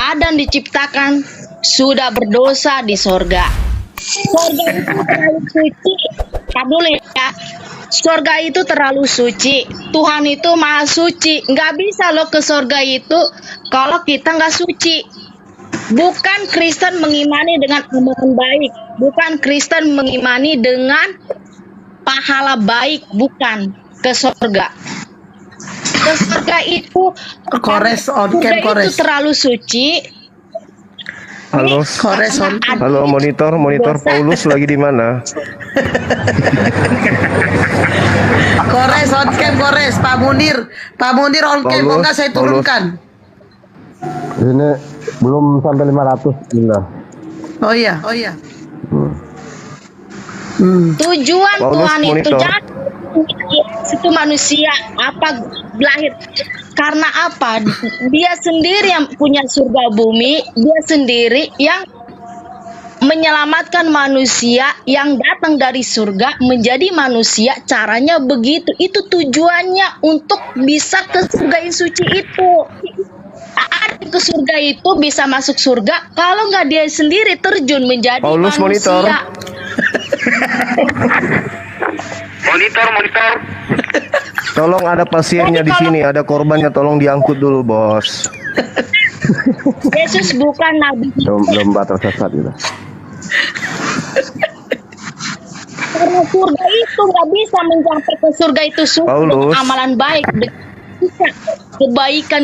Adam diciptakan sudah berdosa di sorga. Sorga itu terlalu suci. Kabul ya. Sorga itu terlalu suci. Tuhan itu maha suci. Nggak bisa loh ke sorga itu kalau kita nggak suci. Bukan Kristen mengimani dengan amalan baik. Bukan Kristen mengimani dengan pahala baik. Bukan ke sorga. Ke sorga itu Kores on surga cam itu kores. terlalu suci. Halo, Kores on cam. halo monitor Paulus lagi di mana? Kores on cam kores. Pak Munir on cam. Mau nggak saya Paulus. turunkan? Ini belum sampai 500 Bunda. Oh iya. Tujuan Paulus, Tuhan itu monitor. jangan itu manusia apa lahir karena apa? Dia sendiri yang punya surga bumi, dia sendiri yang menyelamatkan manusia yang datang dari surga menjadi manusia. Caranya begitu. Itu tujuannya untuk bisa ke surga yang suci itu. Ada ke surga itu bisa masuk surga kalau nggak dia sendiri terjun menjadi Paulus, manusia. Monitor. Tolong ada pasiennya di sini, ada korbannya, tolong diangkut dulu, Bos. Yesus bukan nabi. Belum tersesat gitu. Karena surga itu nggak bisa mencapai ke surga itu Paulus. dengan amalan baik,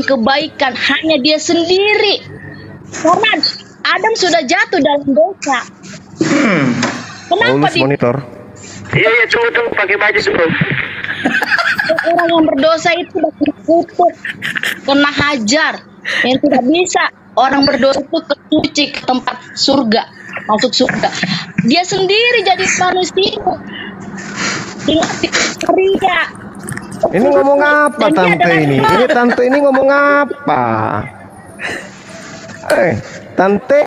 kebaikan hanya dia sendiri. Karena Adam sudah jatuh dalam dosa. Kenapa Paulus, monitor. Iya, tunggu pakai baju dulu. orang yang berdosa itu dikutuk, kena hajar, yang tidak bisa orang berdosa itu kesuci ke tempat surga, masuk surga. Dia sendiri jadi manusia dengan ria. Ini ngomong apa Dan dia tante adalah ini? Tuhan. Ini tante ini ngomong apa? Tante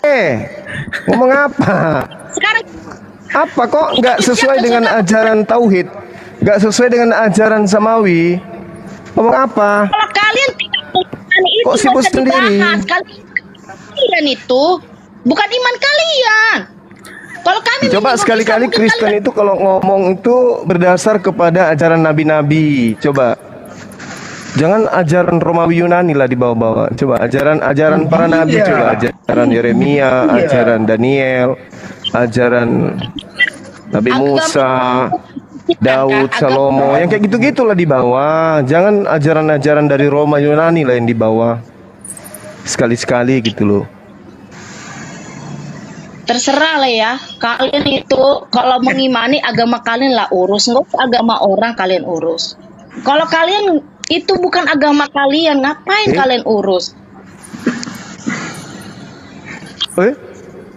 ngomong apa? Sekarang Apa kok nggak sesuai dengan ajaran tauhid? Nggak sesuai dengan ajaran samawi? Ngomong apa? kalau kalian tidak mengimani itu Kok nggak sibuk usah sendiri? dibahas. Kalian itu bukan iman kalian. Kalau kami Coba menyinggung sekali-kali Islam, mungkin Kristen kalian- itu kalau ngomong itu berdasar kepada ajaran nabi-nabi. Coba. Jangan ajaran Romawi Yunani lah dibawa-bawa. Coba ajaran para nabi, Iya. coba ajaran Yeremia, ajaran Daniel, ajaran Nabi Musa, Daud, Salomo, yang kayak gitu-gitulah dibawa. Jangan ajaran-ajaran dari Roma Yunani lah yang dibawa. Sekali-sekali gitu loh. terserah lah ya. Kalian itu kalau mengimani agama kalian lah urus, nggak usah agama orang kalian urus. Kalau kalian itu bukan agama kalian, ngapain kalian urus?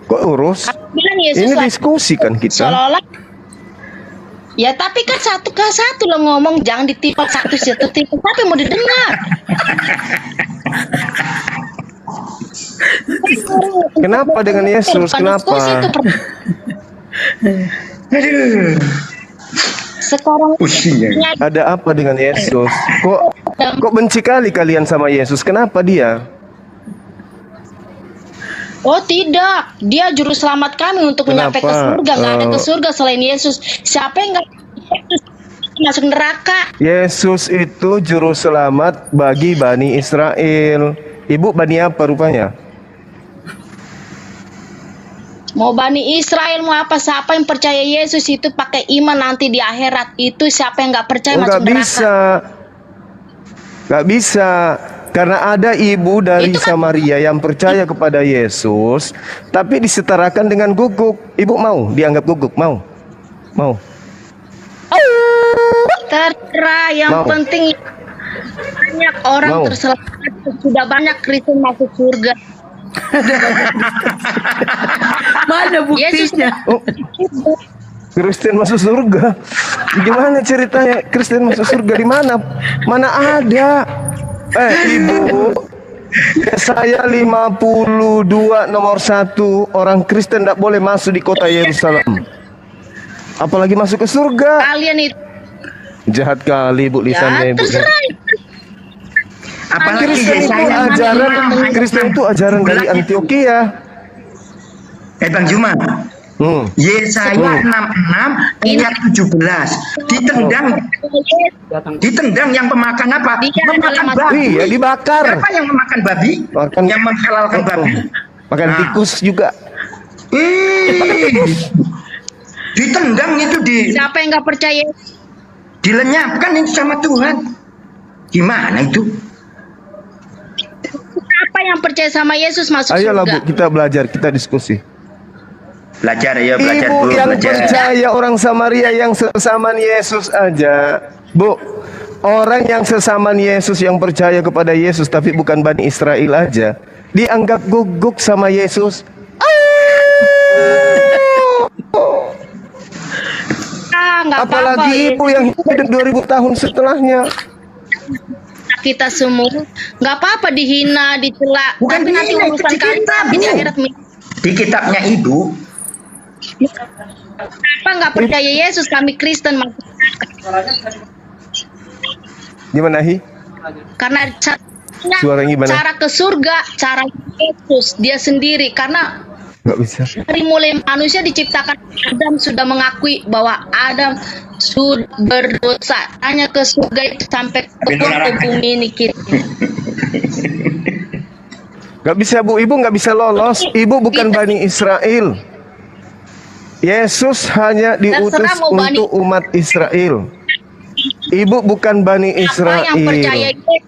Kok urus? Bilang Yesus Ini lah, diskusi kan kita. seolah-olah. Ya tapi kan satu ke satu lo ngomong, jangan ditimpal satu tipe. Tapi mau didengar. Kenapa dengan Yesus? Kenapa? Diskusi itu sekarang Ada apa dengan Yesus? Kok benci kali kalian sama Yesus? Kenapa dia? oh tidak, dia juru selamat kami untuk Kenapa? mencapai ke surga. Nggak ada ke surga selain Yesus. Siapa yang nggak Yesus masuk neraka? Yesus itu juru selamat bagi Bani Israel. Ibu Bani apa rupanya? Mau Bani Israel mau apa? Siapa yang percaya Yesus itu pakai iman nanti di akhirat itu, siapa yang nggak percaya Nggak masuk neraka? bisa. Nggak bisa. Karena ada ibu dari Itu kan- Samaria yang percaya kepada Yesus, tapi disetarakan dengan guguk. Ibu mau dianggap guguk? Mau? Mau? Terserah, yang Mau. penting banyak orang Mau. terselamat, sudah banyak Kristen masuk surga. Mana buktinya? Oh, Kristen masuk surga. Gimana ceritanya Kristen masuk surga di mana? Mana ada? Ibu, saya 52 nomor 1 orang Kristen tidak boleh masuk di kota Yerusalem. Apalagi masuk ke surga. Kalian itu Jahat kali Ibu ya lisannya Ibu. terserah. Apalagi Kristen itu Yesaya ajaran 6 Kristen itu ajaran dari Antioquia. Bang Juma, Hmm. Yesaya 66 ayat 17 ditendang yang pemakan apa? Dia Memakan adalah babi. Iya, dibakar. Siapa yang memakan babi? Makan Yang menghalalkan babi. Makan Nah. tikus juga. Ditendang itu Siapa yang nggak percaya? dilenyapkan itu sama Tuhan. Gimana itu? Siapa yang percaya sama Yesus masuk Ayolah surga? Bu, kita belajar, kita diskusi. Belajar ya, belajar Ibu Bu, yang belajar. percaya orang Samaria yang sesamaan Yesus aja, Bu. Orang yang sesamaan Yesus yang percaya kepada Yesus tapi bukan Bani Israel aja, dianggap guguk sama Yesus. Nggak apa-apa. Apalagi ibu yang hidup 2000 tahun setelahnya. Kita semua nggak apa-apa dihina, dicela. Bukan Tapi nanti dihina, itu urusan di kalian kitab, di Bu. akhirat. Di kitabnya Ibu, Kenapa nggak percaya Yesus? Kami Kristen masuk neraka. Gimana Hi? Karena Suaranya gimana? cara ke surga, cara Yesus dia sendiri. Karena Gak bisa. dari mulai manusia diciptakan, Adam sudah mengakui bahwa Adam sudah berdosa. Hanya ke surga itu sampai ke bumi ini kita. Gak bisa Bu, ibu gak bisa lolos. Ibu bukan Bani Israel. Yesus hanya diutus Terserah mau Bani- untuk umat Israel. Ibu bukan Bani Apa yang percaya Israel. Yesus?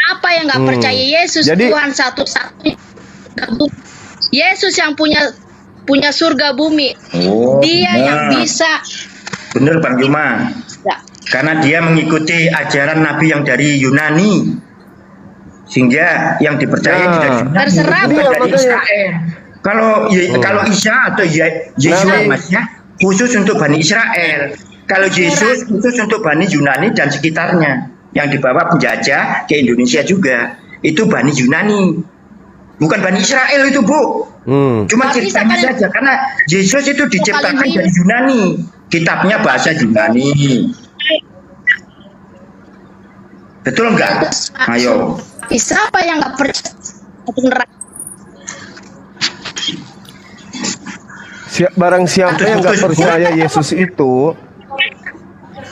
Apa yang nggak percaya Yesus? Jadi- Tuhan satu-satunya. Yesus yang punya surga bumi. Oh, Dia benar. yang bisa. bener Bang Juma. Ya, Karena dia mengikuti ajaran Nabi yang dari Yunani, sehingga yang dipercaya Nah. dari Yunani Terserah, bukan iya, dari makanya. Israel. Kalau Isa atau Yesus Nabi. maksudnya khusus untuk Bani Israel. Kalau Yesus khusus untuk Bani Yunani dan sekitarnya yang dibawa penjajah ke Indonesia juga. Itu Bani Yunani, bukan Bani Israel itu Bu. Cuma Tapi ceritanya sekali- saja karena Yesus itu diciptakan Sekali- dari Yunani, kitabnya bahasa Yunani. Betul enggak? Ayo. Tapi siapa yang nggak percaya masuk neraka? Barang siapa yang gak percaya Yesus itu,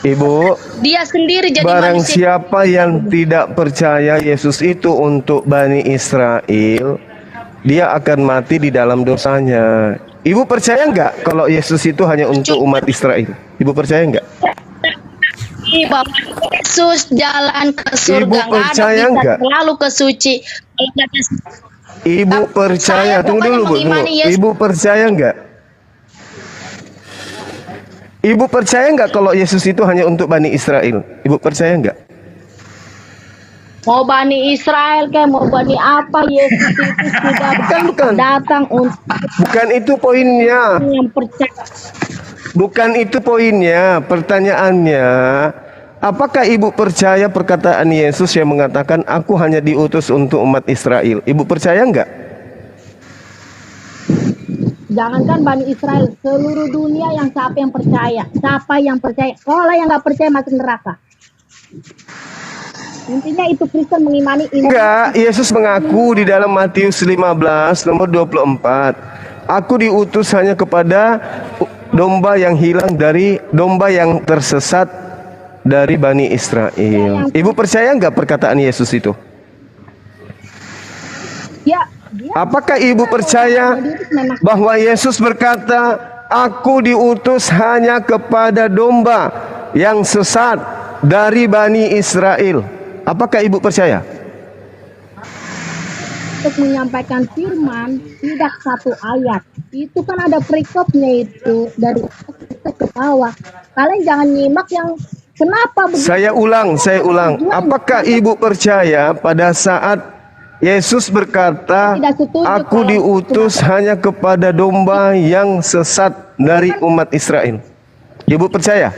Ibu, Dia sendiri jadi barang manusia. siapa yang tidak percaya Yesus itu untuk Bani Israel, dia akan mati di dalam dosanya. Ibu percaya nggak kalau Yesus itu hanya untuk umat Israel? Ibu percaya nggak? Bahwa Yesus jalan ke surga. Ibu Nggak percaya ada nggak? bisa selalu ke suci. Kalau nggak ada- Ibu percaya? Saya Tunggu pokoknya dulu Bu, tunggu. mengimani Yesus. Ibu percaya nggak? Ibu percaya nggak kalau Yesus itu hanya untuk Bani Israel? Ibu percaya nggak? Mau Bani Israel kayak mau Bani apa, Yesus itu sudah Bukan. datang untuk Bukan itu poinnya. yang percaya. Bukan itu poinnya. Pertanyaannya, apakah ibu percaya perkataan Yesus yang mengatakan aku hanya diutus untuk umat Israel? Ibu percaya nggak? Jangankan Bani Israel, seluruh dunia yang siapa yang percaya? Siapa yang percaya? Kalau yang nggak percaya masuk neraka. Intinya itu Kristen mengimani ini. Enggak, Yesus mengaku di dalam Matius 15 nomor 24. Aku diutus hanya kepada domba yang hilang dari domba yang tersesat dari Bani Israel. Ibu percaya nggak perkataan Yesus itu? Dia Apakah ibu percaya bahwa Yesus berkata, aku diutus hanya kepada domba yang sesat dari Bani Israel? Apakah ibu percaya? untuk menyampaikan firman tidak satu ayat. Itu kan ada perikopnya itu dari atas ke bawah. Kalian jangan nyimak yang kenapa begitu. Saya ulang. Apakah ibu percaya pada saat Yesus berkata, Tidak setuju aku kalau diutus hanya kepada domba yang sesat dari umat Israel? Ibu percaya?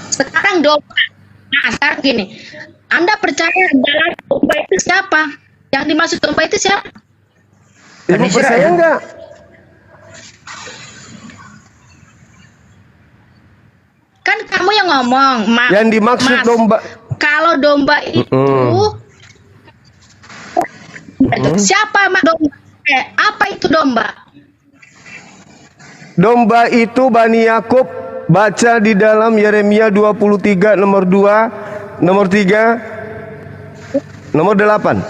Sekarang domba. Nah, sekarang gini. Anda percaya dalam domba itu siapa? Yang dimaksud domba itu siapa? Ibu percaya enggak? Kan kamu yang ngomong, Yang dimaksud Mas. domba. Kalau domba itu siapa domba? Apa itu domba? Domba itu Bani Yakub. Baca di dalam Yeremia 23 nomor 2, nomor 3, nomor 8.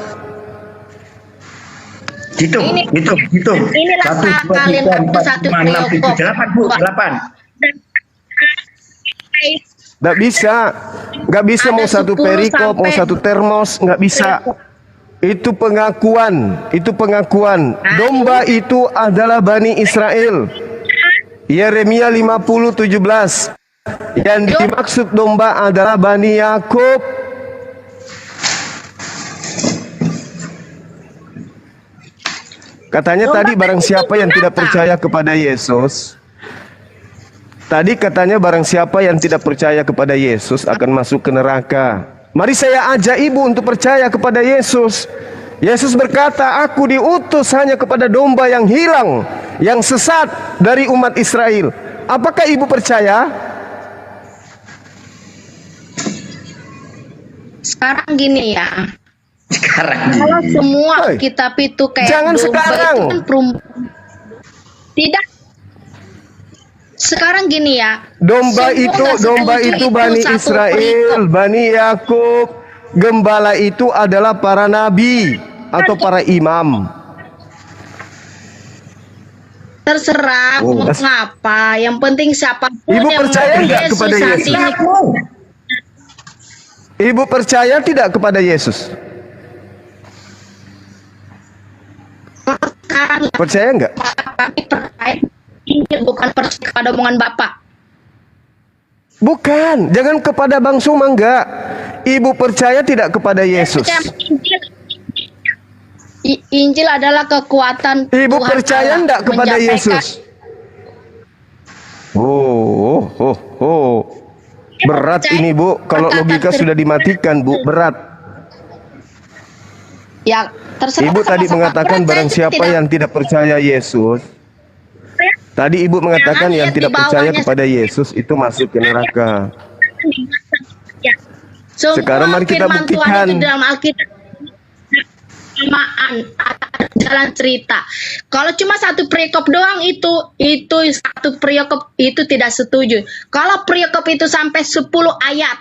Hitung. Inilah 1, 2, kalian 3, 4, satu 5, 6, 7, Priokop. 8, Bu. 8. Nggak bisa. Nggak bisa mau Ada satu 10 perikop, mau sampai- satu termos. Nggak bisa. Itu pengakuan. Domba itu adalah Bani Israel. Yeremia 50:17. Yang dimaksud domba adalah Bani Yakub. Katanya Domba tadi barang itu siapa yang tidak binatang. percaya kepada Yesus. Tadi katanya barang siapa yang tidak percaya kepada Yesus akan masuk ke neraka. Mari saya ajak ibu untuk percaya kepada Yesus. Yesus berkata, aku diutus hanya kepada domba yang hilang, yang sesat dari umat Israel. Apakah ibu percaya? Sekarang gini ya. Sekarang. Kalau semua Hei, kitab itu kayak jangan domba sekarang. itu kan tidak. Sekarang gini ya. Domba Semua nggak setuju Bani satu Israel, perikop. Bani Yakub. Gembala itu adalah para nabi atau para imam. Terserah mau ngapa. Yang penting siapapun Ibu yang percaya mau nggak kepada saat Yesus? ini. Ibu percaya tidak kepada Yesus? Sekarang Percaya nggak? kami percaya Injil bukan percaya pada omongan Bapak. Bukan, jangan kepada Bang Suma, enggak. Ibu percaya tidak kepada Yesus? Percaya Injil. Injil adalah kekuatan Ibu Tuhan percaya Allah enggak kepada menyampaikan. Yesus? Oh. Berat ini, Bu. Kalau logika sudah dimatikan, Bu, berat. Ya, terserah. Ibu tadi sama-sama mengatakan percaya, barang siapa tidak- yang tidak percaya Yesus. Tadi Ibu mengatakan Jangan yang lihat tidak di percaya bawahnya. kepada Yesus itu masuk ke neraka. Ya. Semua Sekarang mari kita firman Tuhan buktikan. itu dalam Alkitab samaan, ada jalan cerita. Kalau cuma satu perikop doang itu satu perikop itu tidak setuju. Kalau perikop itu sampai 10 ayat,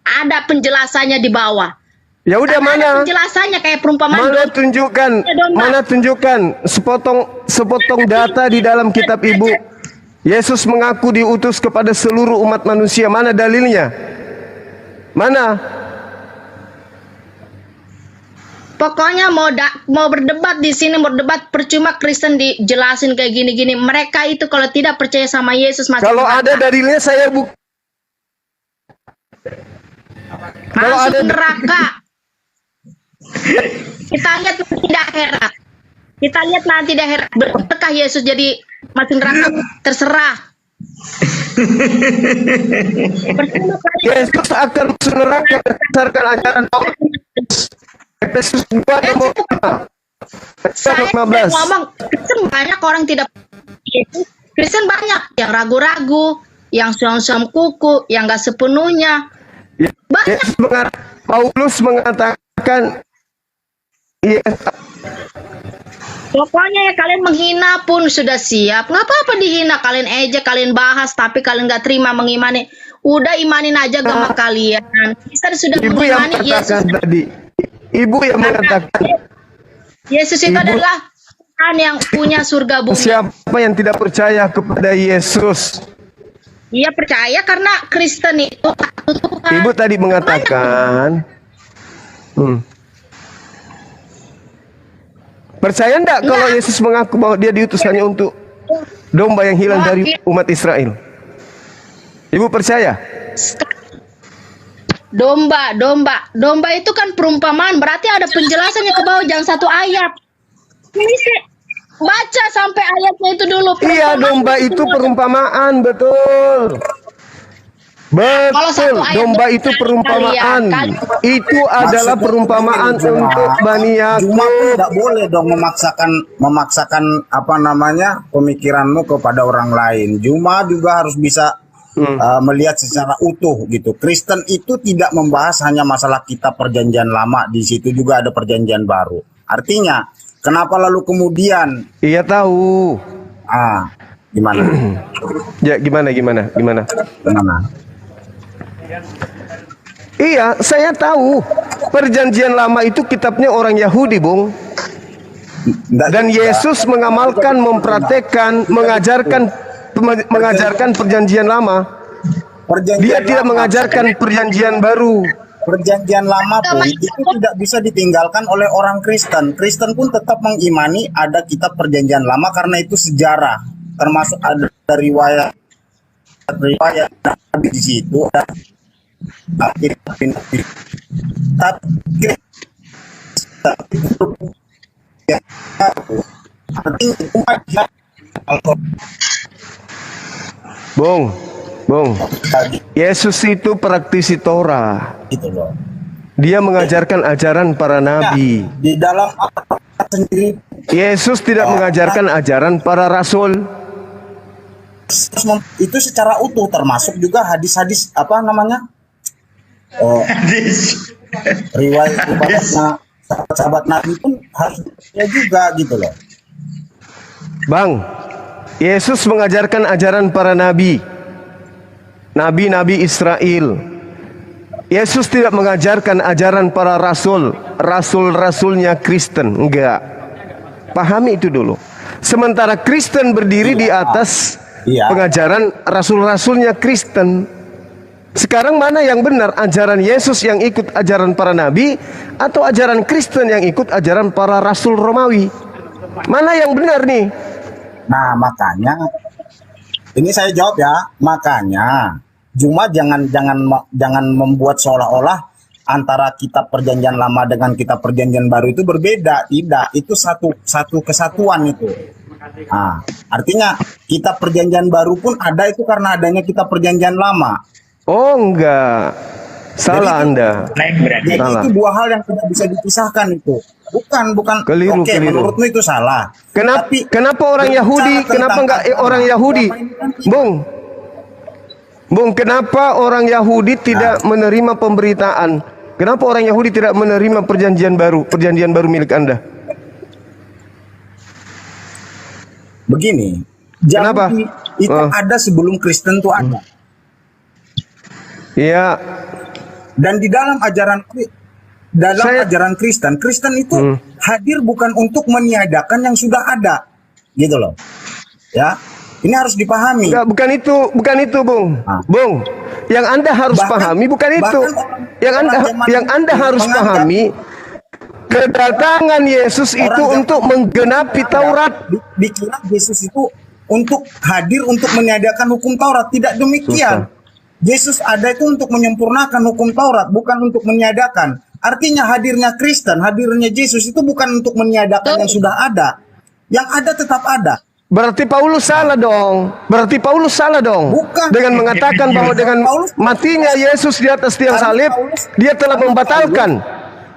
ada penjelasannya di bawah. Ya udah, Karena ada mana? penjelasannya kayak perumpamaan Mana domba. tunjukkan, domba. mana tunjukkan sepotong data di dalam kitab Ibu. Yesus mengaku diutus kepada seluruh umat manusia. Mana dalilnya? Mana? Pokoknya mau berdebat di sini, mau berdebat percuma. Kristen dijelasin kayak gini-gini. Mereka itu kalau tidak percaya sama Yesus masih Kalau neraka. ada dalilnya saya kalau Masuk ada neraka. Kita lihat nanti di akhirat. Kita lihat nanti di akhirat. Berkah Yesus jadi masuk neraka, terserah. Percuma kalian. Yesus akan masuk neraka berdasarkan ajaran Paulus. Efesus 2 nomor 5. Saya Ayat sudah 15. ngomong, Kristen banyak orang tidak. Kristen banyak yang ragu-ragu, yang suam-suam kuku, yang gak sepenuhnya. Banyak. Paulus mengatakan Pokoknya ya kalian menghina pun sudah siap. Nggak apa-apa dihina, kalian ejek, kalian bahas, tapi kalian nggak terima mengimani. Udah imanin aja agama kalian. Kita sudah Ibu yang mengimani Yesus. mengatakan tadi. Ibu yang mengatakan Yesus itu Ibu- adalah Tuhan yang punya surga bumi. siapa yang tidak percaya kepada Yesus. Dia percaya karena Kristen itu satu Tuhan. Ibu tadi mengatakan percaya enggak kalau Yesus mengaku bahwa dia diutus hanya untuk domba yang hilang dari umat Israel? Ibu percaya? Domba itu kan perumpamaan, berarti ada penjelasannya ke bawah, jangan satu ayat. Ini sih baca sampai ayatnya itu dulu. Iya, Perumpamaan domba itu perumpamaan, betul. Kalau satu Betul, ayat domba doang itu kali perumpamaan. ya, kali. Itu adalah perumpamaan untuk Bani Cuma Yakub. tidak boleh dong memaksakan apa namanya pemikiranmu kepada orang lain. Juma juga harus bisa melihat secara utuh gitu. Kristen itu tidak membahas hanya masalah kitab perjanjian lama, di situ juga ada perjanjian baru. Artinya, kenapa lalu kemudian Iya tahu. gimana? Ya gimana? Gimana? Iya, saya tahu. Perjanjian lama itu kitabnya orang Yahudi, Bung. Dan Yesus mengamalkan, mempraktekkan, mengajarkan perjanjian lama. Dia tidak mengajarkan perjanjian baru. Perjanjian lama pun itu tidak bisa ditinggalkan oleh orang Kristen. Kristen pun tetap mengimani ada kitab perjanjian lama karena itu sejarah, termasuk ada riwayat Nabi di situ. Tapi Bung, Yesus itu praktisi Torah. gitu loh. Dia mengajarkan ajaran para nabi. Di dalam sendiri Yesus tidak mengajarkan ajaran para rasul. itu secara utuh, termasuk juga hadis-hadis riwayat sahabat Nabi pun harus juga gitu loh. Bang, Yesus mengajarkan ajaran para nabi. Nabi-nabi Israel. Yesus tidak mengajarkan ajaran para rasul. Rasul-rasulnya Kristen. Enggak. Pahami itu dulu. Sementara Kristen berdiri di atas pengajaran rasul-rasulnya Kristen. Sekarang mana yang benar? Ajaran Yesus yang ikut ajaran para nabi, atau ajaran Kristen yang ikut ajaran para rasul Romawi? Mana yang benar nih? Nah, makanya ini saya jawab ya. Makanya cuma jangan membuat seolah-olah antara kitab perjanjian lama dengan kitab perjanjian baru itu berbeda. Tidak, itu satu kesatuan itu. Nah, artinya kitab perjanjian baru pun ada itu karena adanya kitab perjanjian lama. Oh enggak, salah Jadi, Anda. Jadi Salah. itu dua hal yang tidak bisa dipisahkan itu. Bukan. Keliru, Oke, keliru. menurutmu itu salah. Kenapa orang Yahudi? Kenapa enggak orang Yahudi? Bung, kenapa orang Yahudi tidak menerima pemberitaan? Kenapa orang Yahudi tidak menerima perjanjian baru milik Anda? Begini, Kenapa? Yahudi itu ada sebelum Kristen itu ada. Iya. Dan di dalam ajaran Kristen itu hadir bukan untuk meniadakan yang sudah ada, gitu loh. Ya, ini harus dipahami. Enggak, bukan itu, Bung. Bung, yang Anda harus pahami bukan itu. Yang Anda harus pahami, kedatangan Yesus itu untuk menggenapi Taurat. Dikira Yesus itu untuk hadir untuk meniadakan hukum Taurat. Tidak demikian. Yesus ada itu untuk menyempurnakan hukum Taurat, bukan untuk meniadakan. Artinya hadirnya Kristen, hadirnya Yesus itu bukan untuk meniadakan yang sudah ada. Yang ada tetap ada. Berarti Paulus salah dong. Bukan. Dengan mengatakan bahwa dengan matinya Yesus di atas tiang salib, dia telah membatalkan.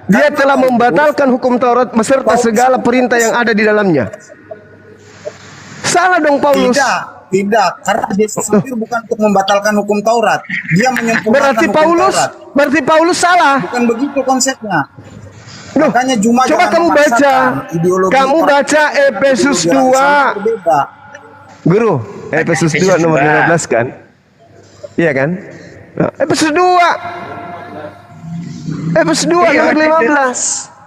Dia telah membatalkan hukum Taurat beserta segala perintah yang ada di dalamnya. Salah dong Paulus. Tidak, karena Yesus hadir bukan untuk membatalkan hukum Taurat. Dia menyempurnakan hukum Taurat. Berarti Paulus salah. Bukan begitu konsepnya. Loh, Makanya Juma coba kamu baca Efesus 2. Guru, Efesus 2 nomor 15 kan? Iya kan? Nah, Efesus 2 nomor 15.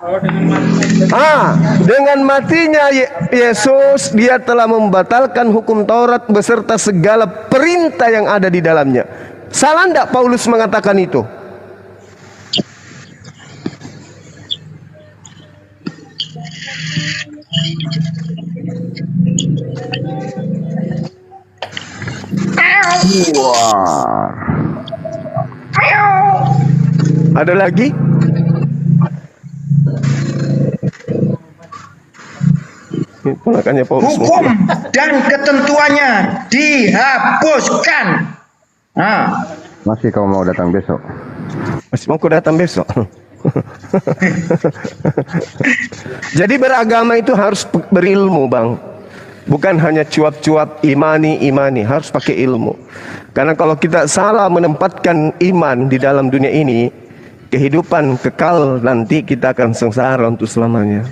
Dengan matinya Yesus, dia telah membatalkan hukum Taurat beserta segala perintah yang ada di dalamnya. Salah enggak Paulus mengatakan itu? Ada lagi? Hukum dan ketentuannya dihapuskan. Masih kau mau datang besok? Masih mau datang besok. Jadi beragama itu harus berilmu, Bang. Bukan hanya cuap-cuap imani, harus pakai ilmu. Karena kalau kita salah menempatkan iman di dalam dunia ini, kehidupan kekal nanti kita akan sengsara untuk selamanya.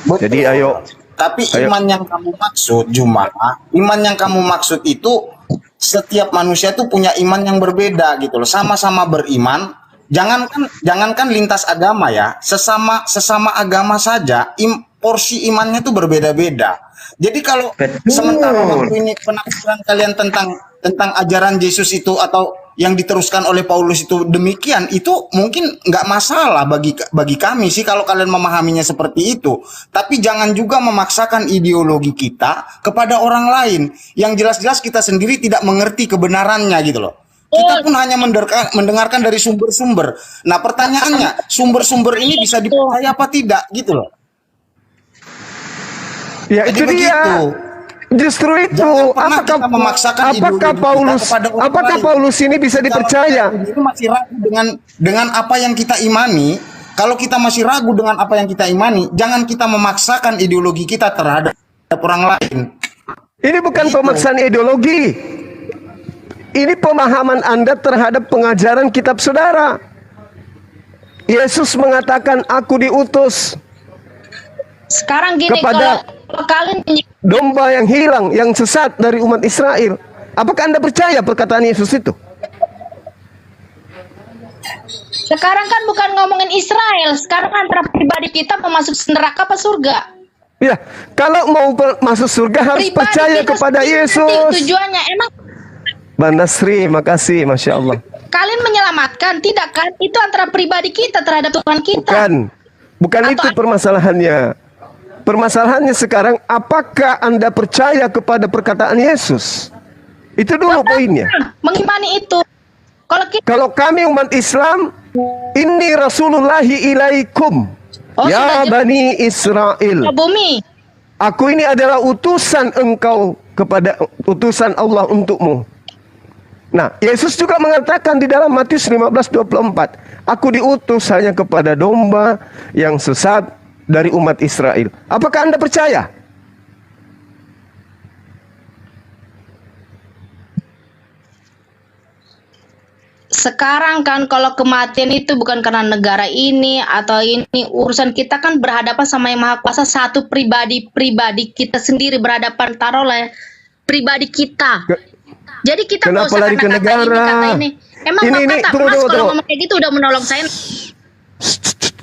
Betul. Jadi ayo. Tapi iman yang kamu maksud, Jumaah, iman yang kamu maksud itu setiap manusia itu punya iman yang berbeda gitu loh. Sama-sama beriman. Jangankan lintas agama ya, sesama agama saja porsi imannya itu berbeda-beda. Jadi kalau sementara waktu ini penafsiran kalian tentang ajaran Yesus itu atau yang diteruskan oleh Paulus itu demikian, itu mungkin nggak masalah bagi kami sih kalau kalian memahaminya seperti itu. Tapi jangan juga memaksakan ideologi kita kepada orang lain yang jelas-jelas kita sendiri tidak mengerti kebenarannya gitu loh. Kita pun hanya mendengarkan dari sumber-sumber. Nah pertanyaannya, sumber-sumber ini bisa dipercaya apa tidak gitu loh. Ya Jadi itu dia. Justru itu. Jangan pernah kita memaksakan Apakah ideologi Paulus kita kepada orang apakah lain. Paulus ini bisa dipercaya? Kalau kita masih ragu dengan apa yang kita imani, kalau kita masih ragu dengan apa yang kita imani, jangan kita memaksakan ideologi kita terhadap orang lain. Ini bukan pemaksaan ideologi. Ini pemahaman Anda terhadap pengajaran kitab saudara. Yesus mengatakan, aku diutus Sekarang gini, kepada kalau kalian domba yang hilang, yang sesat dari umat Israel. Apakah Anda percaya perkataan Yesus itu? sekarang kan bukan ngomongin Israel, sekarang antara pribadi kita mau masuk neraka apa surga. Ya, kalau mau masuk surga harus Pribadi percaya kita kepada sendiri Yesus. Tujuannya emang Mbak Nasri, makasih, Masya Allah. kalian menyelamatkan, tidak kan? Itu antara pribadi kita terhadap Tuhan kita. Bukan itu permasalahannya. Permasalahannya sekarang, apakah Anda percaya kepada perkataan Yesus? Itu dulu poinnya. Mengimani itu. Kalau kita Kalau kami umat Islam, ini Rasulullahi ilaikum. Ya sudah Bani Israel. bumi. Aku ini adalah utusan engkau kepada utusan Allah untukmu. Nah, Yesus juga mengatakan di dalam Matius 15:24, aku diutus hanya kepada domba yang sesat dari umat Israel. Apakah Anda percaya? Sekarang kan kalau kematian itu bukan karena negara ini atau ini, urusan kita kan berhadapan sama yang Maha Kuasa, satu pribadi kita sendiri berhadapan, taruhlah pribadi kita. Jadi kita nggak Kenapa usah lari ke kata negara? ini. Emang Ini, Mas tunggu. kalau ngomong kayak gitu udah menolong saya.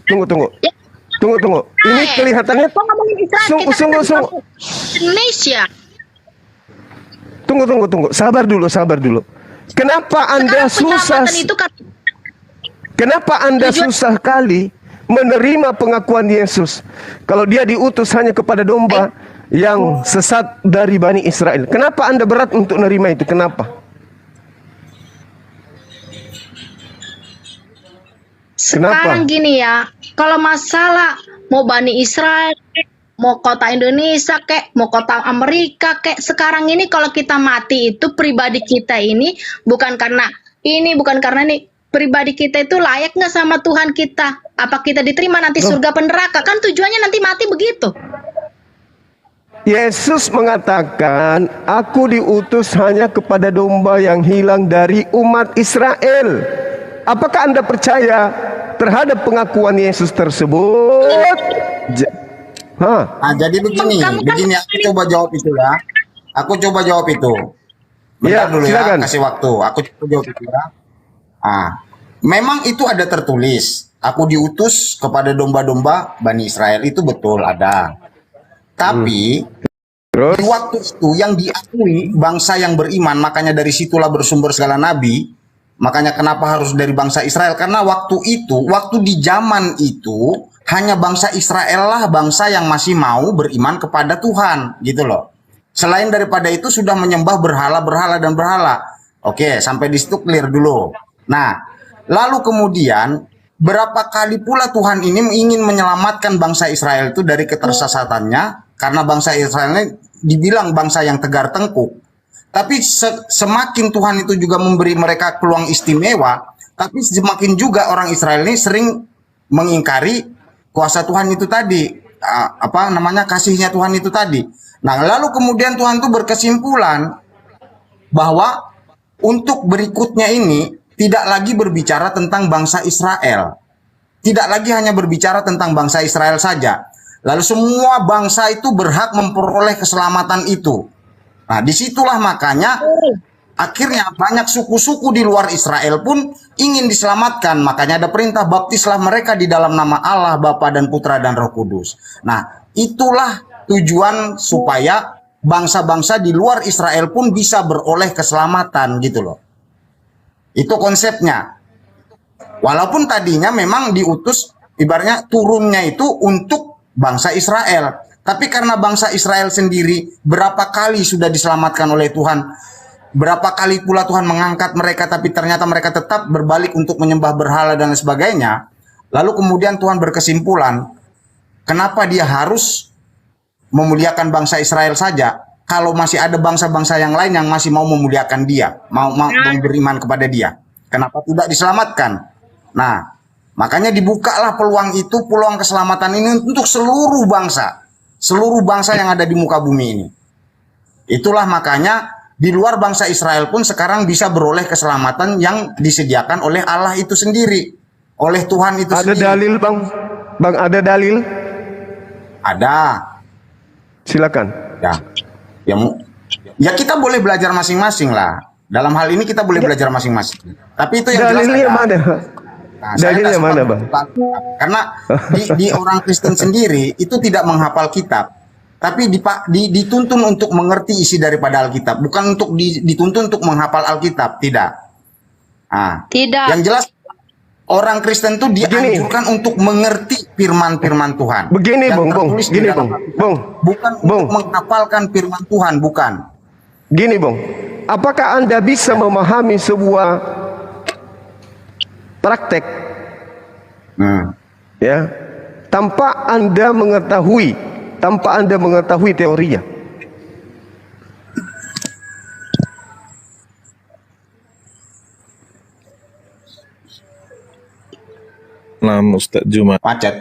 Tunggu. Ya. Tunggu. Ini kelihatannya Kok ngomongin Israel? Kita kan sungguh. Indonesia. Tunggu. Sabar dulu. Kenapa Anda susah? Penyelamatan itu kan Kenapa Anda susah kali menerima pengakuan Yesus? Kalau dia diutus hanya kepada domba yang sesat dari Bani Israel. Kenapa Anda berat untuk menerima itu? Kenapa? sekarang gini ya, kalau masalah mau Bani Israel, mau kota Indonesia kek, mau kota Amerika kek, sekarang ini kalau kita mati itu pribadi kita ini bukan karena ini, pribadi kita itu layak nggak sama Tuhan kita? Apa kita diterima nanti surga neraka? Kan tujuannya nanti mati begitu. Yesus mengatakan, aku diutus hanya kepada domba yang hilang dari umat Israel. Apakah Anda percaya terhadap pengakuan Yesus tersebut? Nah, jadi begini, aku coba jawab itu ya. Aku coba jawab itu. Bentar dulu silakan. ya, kasih waktu. Aku coba jawab itu ya. Memang itu ada tertulis. Aku diutus kepada domba-domba Bani Israel, itu betul ada. Tapi di waktu itu yang diakui bangsa yang beriman, makanya dari situlah bersumber segala nabi. Makanya kenapa harus dari bangsa Israel? Karena waktu di zaman itu hanya bangsa Israel lah bangsa yang masih mau beriman kepada Tuhan, gitu loh. Selain daripada itu sudah menyembah berhala dan berhala. Oke, sampai di situ clear dulu. Nah, lalu kemudian berapa kali pula Tuhan ini ingin menyelamatkan bangsa Israel itu dari ketersasatannya, karena bangsa Israel ini dibilang bangsa yang tegar tengkuk. Tapi semakin Tuhan itu juga memberi mereka peluang istimewa, tapi semakin juga orang Israel ini sering mengingkari kuasa Tuhan itu tadi. apa namanya kasihnya Tuhan itu tadi. Nah, lalu kemudian Tuhan itu berkesimpulan bahwa untuk berikutnya ini tidak lagi berbicara tentang bangsa Israel. Tidak lagi hanya berbicara tentang bangsa Israel saja. Lalu semua bangsa itu berhak memperoleh keselamatan itu. Nah, disitulah makanya akhirnya banyak suku-suku di luar Israel pun ingin diselamatkan. Makanya ada perintah baptislah mereka di dalam nama Allah, Bapa dan Putra dan Roh Kudus. Nah, itulah tujuan supaya bangsa-bangsa di luar Israel pun bisa beroleh keselamatan gitu loh. Itu konsepnya. Walaupun tadinya memang diutus ibaratnya turunnya itu untuk bangsa Israel. Tapi karena bangsa Israel sendiri berapa kali sudah diselamatkan oleh Tuhan, berapa kali pula Tuhan mengangkat mereka, tapi ternyata mereka tetap berbalik untuk menyembah berhala dan sebagainya. Lalu kemudian Tuhan berkesimpulan, kenapa dia harus memuliakan bangsa Israel saja, kalau masih ada bangsa-bangsa yang lain yang masih mau memuliakan dia, mau beriman kepada dia. Kenapa tidak diselamatkan? Nah, makanya dibukalah peluang itu, peluang keselamatan ini untuk seluruh bangsa yang ada di muka bumi ini. Itulah makanya di luar bangsa Israel pun sekarang bisa beroleh keselamatan yang disediakan oleh Allah itu sendiri, oleh Tuhan itu sendiri. Ada dalil, Bang? Bang, ada dalil? Ada. Silakan. Ya kita boleh belajar masing-masing lah. Dalam hal ini kita boleh belajar masing-masing. Tapi itu yang dalilnya jelas mana? Nah, dalilnya mana, Bang? Karena di orang Kristen sendiri itu tidak menghafal kitab, tapi dituntun untuk mengerti isi daripada Alkitab, bukan untuk dituntun untuk menghafal Alkitab, tidak. Nah, Tidak. yang jelas orang Kristen itu dianjurkan untuk mengerti firman-firman Tuhan. Begini, yang Bang, tertulis di gini, dalam Bang, Alkitab. Bang, Bukan Bang. untuk menghafalkan firman Tuhan, bukan. Gini, Bang. Apakah Anda bisa memahami sebuah praktek ya tanpa Anda mengetahui teorinya? Malam Ustadz Juma. Macet.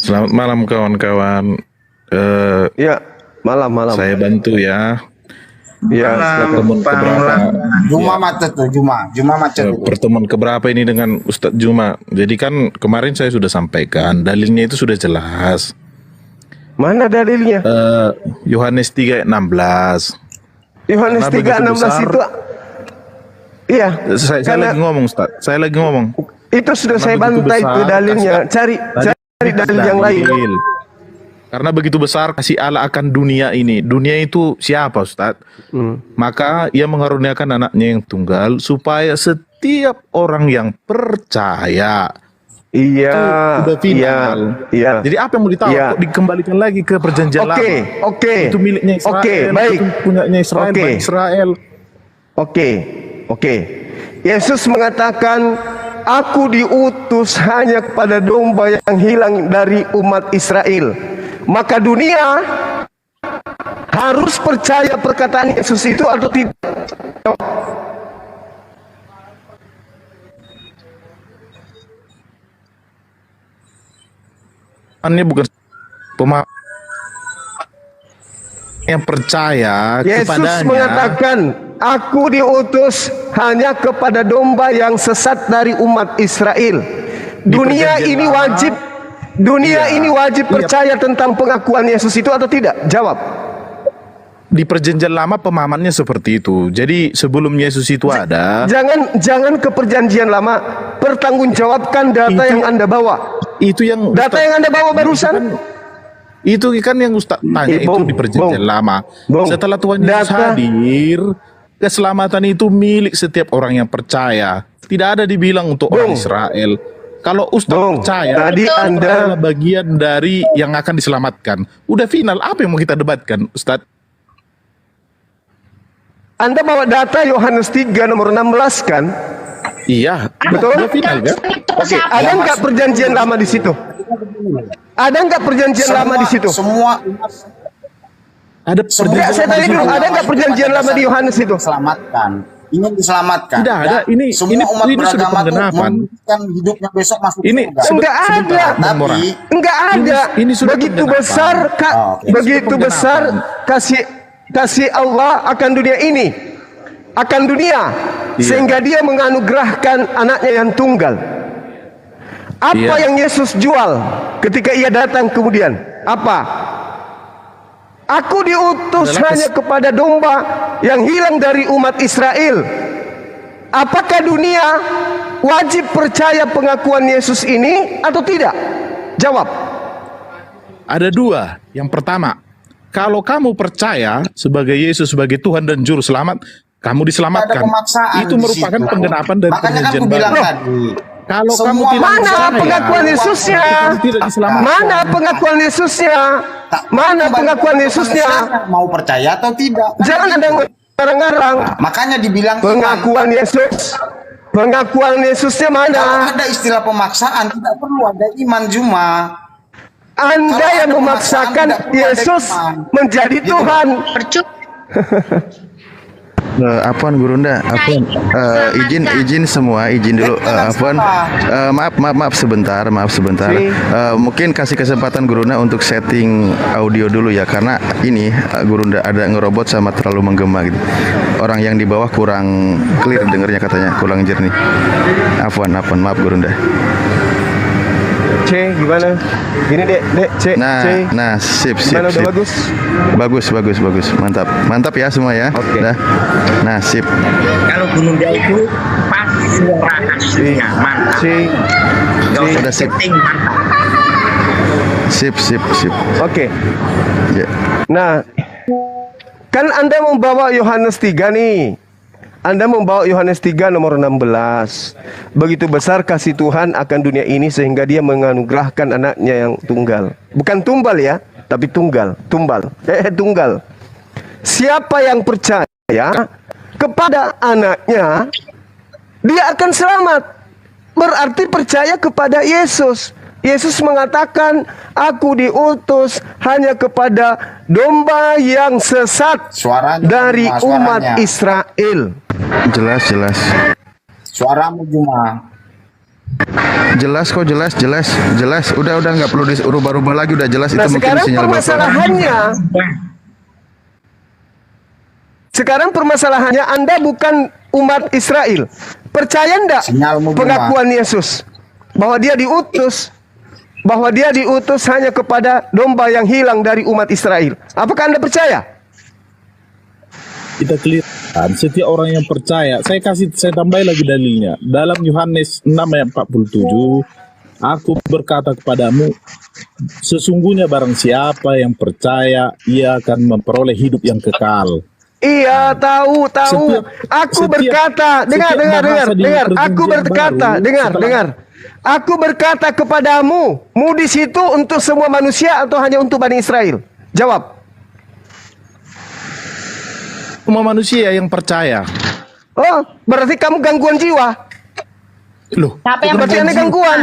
Selamat malam kawan-kawan. Ya, malam. Saya bantu ya. Ya, Pertemuan keberapa? Juma macet tuh, Juma macet itu. Pertemuan keberapa ini dengan Ustadz Juma? Jadi kan kemarin saya sudah sampaikan dalilnya itu sudah jelas. mana dalilnya? Yohanes 3:16. Yohanes Karena begitu 3:16 besar. itu iya. Saya lagi ngomong Ustadz. Saya lagi ngomong. Itu sudah Karena saya begitu bantai itu besar, dalilnya. Cari dalil yang lain. Karena begitu besar kasih Allah akan dunia ini. Dunia itu siapa, Ustadz? Maka ia mengaruniakan anaknya yang tunggal supaya setiap orang yang percaya Iya. udah final. Iya. Jadi apa yang mau ditahu? Iya. Kok dikembalikan lagi ke perjanjian lama? Oke. Itu miliknya Israel. Oke, baik. Itu punyanya Israel. Oke. Bani Israel. Oke. Yesus mengatakan, aku diutus hanya kepada domba yang hilang dari umat Israel. Maka dunia harus percaya perkataan Yesus itu atau tidak? Ini bukan pemahaman yang percaya Yesus kepadanya. mengatakan, aku diutus hanya kepada domba yang sesat dari umat Israel. Dunia perjanjian ini lama, wajib percaya tentang pengakuan Yesus itu atau tidak? Jawab. Di perjanjian lama pemahamannya seperti itu. Jadi sebelum Yesus itu ada, Jangan ke perjanjian lama, pertanggungjawabkan data Itu- yang Anda bawa. itu yang Data yang Anda bawa barusan. itu kan yang Ustaz tanya itu Bung, di perjanjian Bung, lama. Bung, Setelah Tuhan Yesus data- hadir, keselamatan itu milik setiap orang yang percaya. Tidak ada dibilang untuk orang Bung. Israel. Kalau Ustaz Bung, percaya, tadi Israel Anda- adalah bagian dari yang akan diselamatkan. Udah final, apa yang mau kita debatkan, Ustaz? Anda bawa data Yohanes 3 nomor 16 kan? Iya, Betul? udah final kan? Oke, ada nggak perjanjian lama di situ? Ada nggak perjanjian lama di situ? Semua Ada Enggak, saya tanya dulu, ada nggak perjanjian lama di Yohanes itu? Selamatkan. ingin diselamatkan. Tidak ada. Ini semua umat ini sudah beragama tuh penggenapan. memimpikan hidupnya besok masuk Ini surga. Enggak ada. Bang Mora. Tapi Enggak ada. Ini sudah Begitu penggenapan. besar Oke. begitu Sudah besar kasih Allah akan dunia ini. Akan dunia Iya. sehingga dia menganugerahkan anaknya yang tunggal. Apa Iya. yang Yesus jual ketika ia datang kemudian? Apa? Aku diutus Adalah hanya kepada domba yang hilang dari umat Israel. Apakah dunia wajib percaya pengakuan Yesus ini atau tidak? Jawab. Ada dua. Yang pertama, kalau kamu percaya sebagai Yesus sebagai Tuhan dan Juru Selamat, kamu ada diselamatkan. pemaksaan Itu di merupakan situ. penggenapan dari Makanya kan perjanjian aku bilang baru. tadi. Kalau semua kamu tidak Mana percaya, pengakuan Yesusnya? kamu tidak diselamatkan. Mana pengakuan Yesusnya? Mana Kembali pengakuan kepada Yesusnya? manusia, mau percaya atau tidak? Jangan ada yang ngarang-ngarang. Makanya dibilang Pengakuan Yesus. Pengakuan Yesusnya kalau mana? ada istilah pemaksaan tidak perlu ada iman cuma. Anda Kalau yang ada memaksakan pemaksaan, tidak perlu ada Yesus iman. menjadi Gitu. Tuhan. Percuma. Afwan Gurunda, Afwan, izin semua, izin dulu, Afwan, maaf sebentar, mungkin kasih kesempatan Gurunda untuk setting audio dulu ya, karena ini Gurunda ada ngerobot sama terlalu menggema gitu. Orang yang di bawah kurang clear dengernya katanya, kurang jernih. Afwan, maaf Gurunda. C gimana? Gini dek, C. Nah, sip. Gimana udah bagus? Bagus, mantap ya semua ya. Oke. Dah. Nah, sip. Kalau Gununda itu pas suara aslinya, mantap. C. Nggak usah Udah sip. setting, mantap. Sip. Oke. Ya. Nah, kan Anda membawa Yohanes 3 nih. Anda membawa Yohanes 3 nomor 16. Begitu besar kasih Tuhan akan dunia ini sehingga dia menganugerahkan anaknya yang tunggal. Bukan tumbal ya, tapi tunggal. Tunggal. Siapa yang percaya kepada anaknya, dia akan selamat. Berarti percaya kepada Yesus. Yesus mengatakan, aku diutus hanya kepada domba yang sesat Suaranya, dari Juma, umat suaranya. Israel. Jelas. Suaramu Juma. Jelas. Udah nggak perlu dirubah-rubah lagi, udah jelas. Nah, Itu mungkin sekarang sinyal permasalahannya Anda bukan umat Israel. Percaya enggak Sinyalmu, Juma. pengakuan Yesus bahwa dia diutus hanya kepada domba yang hilang dari umat Israel? Apakah Anda percaya? Kita clearkan, setiap orang yang percaya, saya tambah lagi dalilnya. Dalam Yohanes 6 ayat 47, aku berkata kepadamu, sesungguhnya barang siapa yang percaya, ia akan memperoleh hidup yang kekal. Iya, tahu. Aku berkata, dengar. Aku berkata, dengar. Aku berkata kepadamu, di situ untuk semua manusia atau hanya untuk Bani Israel? Jawab. Semua manusia yang percaya. Oh, berarti kamu gangguan jiwa. Loh, Siapa yang Berarti Anda gangguan.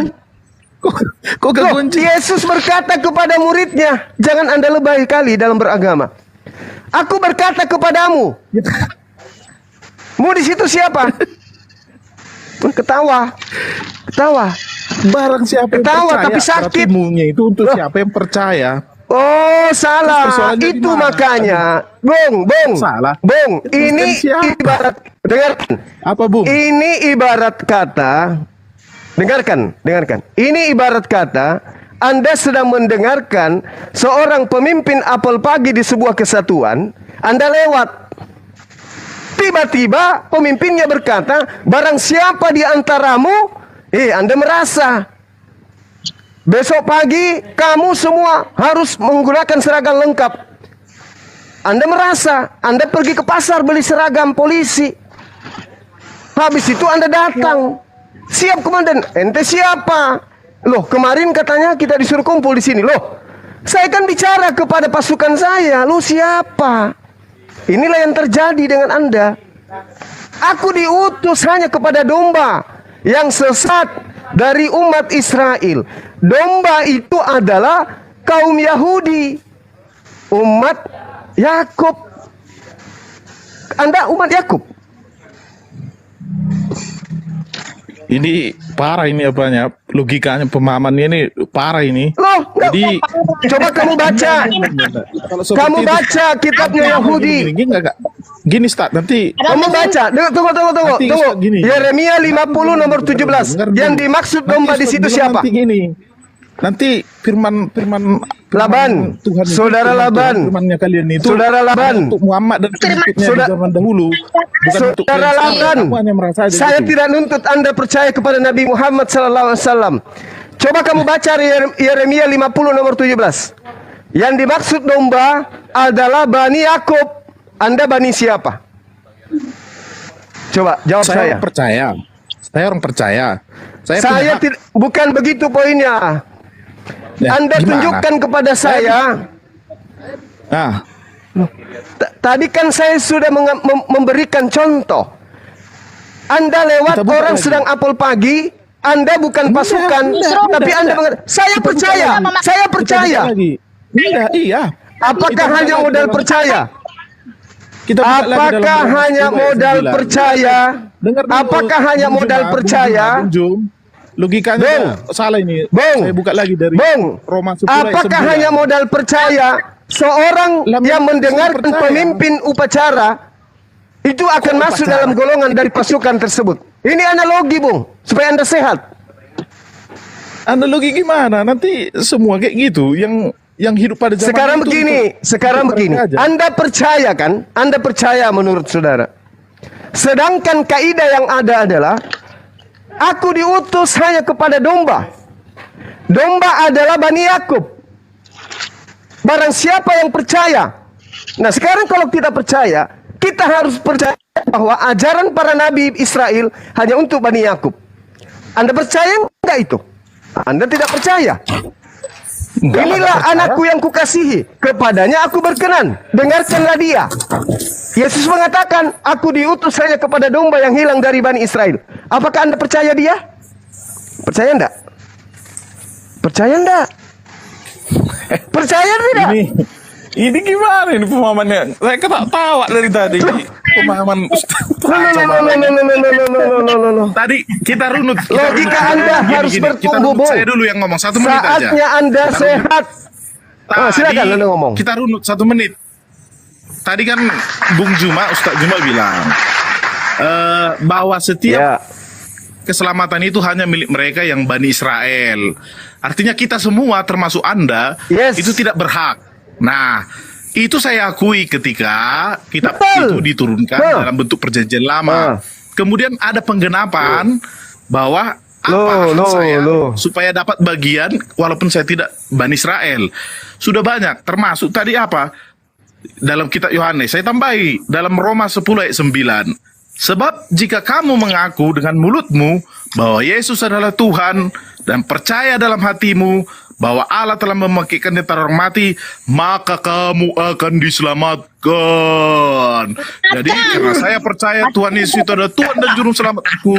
kok gangguan jiwa? Yesus berkata kepada muridnya, jangan Anda lebay kali dalam beragama. Aku berkata kepadamu. Di situ siapa? Ketawa. Barang siapa yang Ketawa, percaya, tapi sakit. berarti mu-nya itu untuk Loh. siapa yang percaya. Oh, salah. Persoalannya di Itu mana? makanya. Bung. Salah. Bung, ini Kristen siapa? ibarat, dengarkan. Apa, Bung? Ini ibarat kata, dengarkan. Ini ibarat kata, Anda sedang mendengarkan seorang pemimpin apel pagi di sebuah kesatuan, Anda lewat. Tiba-tiba pemimpinnya berkata, barang siapa di antaramu, Anda merasa besok pagi kamu semua harus menggunakan seragam lengkap. Anda merasa, Anda pergi ke pasar beli seragam polisi. Habis itu Anda datang. Siap komandan, ente siapa? Loh, kemarin katanya kita disuruh kumpul di sini. Loh, saya kan bicara kepada pasukan saya. Lu siapa? Inilah yang terjadi dengan Anda. Aku diutus hanya kepada domba yang sesat dari umat Israel. Domba itu adalah kaum Yahudi, umat Yakub. Anda umat Yakub. Ini parah ini apanya, logikanya pemahamannya ini parah ini. Loh, nggak Jadi coba kamu baca. kalau seperti Kamu itu, baca kitabnya Yahudi. gini, enggak. Gini, Ustaz, nanti Kamu baca. Tunggu. Nanti, Tunggu. gini. Yeremia 50 nomor 17. Dengar Yang dulu. dimaksud Nanti domba di Ustaz situ bilang siapa? Nanti gini. Nanti firman Laban. Tuhan itu, Saudara firman Laban. Tuhan, firmannya kalian itu Saudara Laban. untuk Muhammad dan pengikutnya Saudara- di zaman dahulu, bukan untuk Saudara kalian sekarang. Laban, Aku hanya merasa aja saya gitu. tidak nuntut Anda percaya kepada Nabi Muhammad SAW. Coba kamu baca Yeremia 50 nomor 17. Yang dimaksud domba adalah Bani Yakub. Anda Bani siapa? Coba jawab saya. Saya orang percaya. Saya orang percaya. Saya punya Saya hak. bukan begitu poinnya. Ya, Anda gimana? tunjukkan kepada saya. Nah, Tadi kan saya sudah memberikan contoh. Anda lewat Kita buka orang lagi. sedang apel pagi, Anda bukan pasukan, tapi Anda saya percaya, saya kita percaya. buka lagi. Iya. Apakah Kita buka hanya lagi modal dalam- percaya? Kita buka lagi dalam Apakah Roma hanya 10 ayat modal 9. percaya? Dengar dulu, Apakah hanya Bung modal Juma, percaya? Bung Jum. Logikanya Bung. salah ini. Bung. Saya buka lagi dari Bung, Roma 10 ayat apakah 9. hanya modal percaya seorang Lah, yang memang mendengarkan percaya. pemimpin upacara itu akan masuk upacara? dalam golongan dari pasukan tersebut? Ini analogi, Bung, supaya Anda sehat. Analogi gimana? Nanti semua kayak gitu yang hidup pada zaman Sekarang itu begini, sekarang untuk begini. mereka aja. Anda percaya kan? Anda percaya menurut saudara. Sedangkan kaidah yang ada adalah aku diutus hanya kepada domba. Domba adalah Bani Yakub. Barang siapa yang percaya. Nah, sekarang kalau kita percaya, kita harus percaya bahwa ajaran para nabi Israel hanya untuk Bani Yakub. Anda percaya enggak itu? Anda tidak percaya. Inilah anakku yang kukasihi, kepadanya aku berkenan. Dengarkanlah dia. Yesus mengatakan, aku diutus hanya kepada domba yang hilang dari Bani Israel. Apakah Anda percaya dia? Percaya enggak? Percaya enggak? Percaya tidak? Ini gimana ini pemahamannya? Saya ketawa dari tadi. Pemahaman No. Tadi kita runut. Logika Anda harus bertumbuh, Bung. Saya dulu yang ngomong 1 menit aja. Saatnya Anda sehat. Oh, silakan Anda ngomong. Kita runut 1 menit. Tadi kan Bung Juma, Ustaz Juma bilang bahwa setiap Ya. keselamatan itu hanya milik mereka yang Bani Israel. Artinya kita semua termasuk Anda Yes. itu tidak berhak. Nah, itu saya akui ketika kitab Betul. itu diturunkan dalam bentuk perjanjian lama. Kemudian ada penggenapan bahwa apa hak saya supaya dapat bagian walaupun saya tidak Bani Israel. Sudah banyak, termasuk tadi apa? Dalam kitab Yohanes, saya tambahi dalam Roma 10 ayat 9. Sebab jika kamu mengaku dengan mulutmu bahwa Yesus adalah Tuhan dan percaya dalam hatimu bahwa Allah telah membangkitkannya dari orang mati, maka kamu akan diselamatkan. Jadi karena saya percaya Tuhan Yesus itu adalah Tuhan dan Juru Selamatku,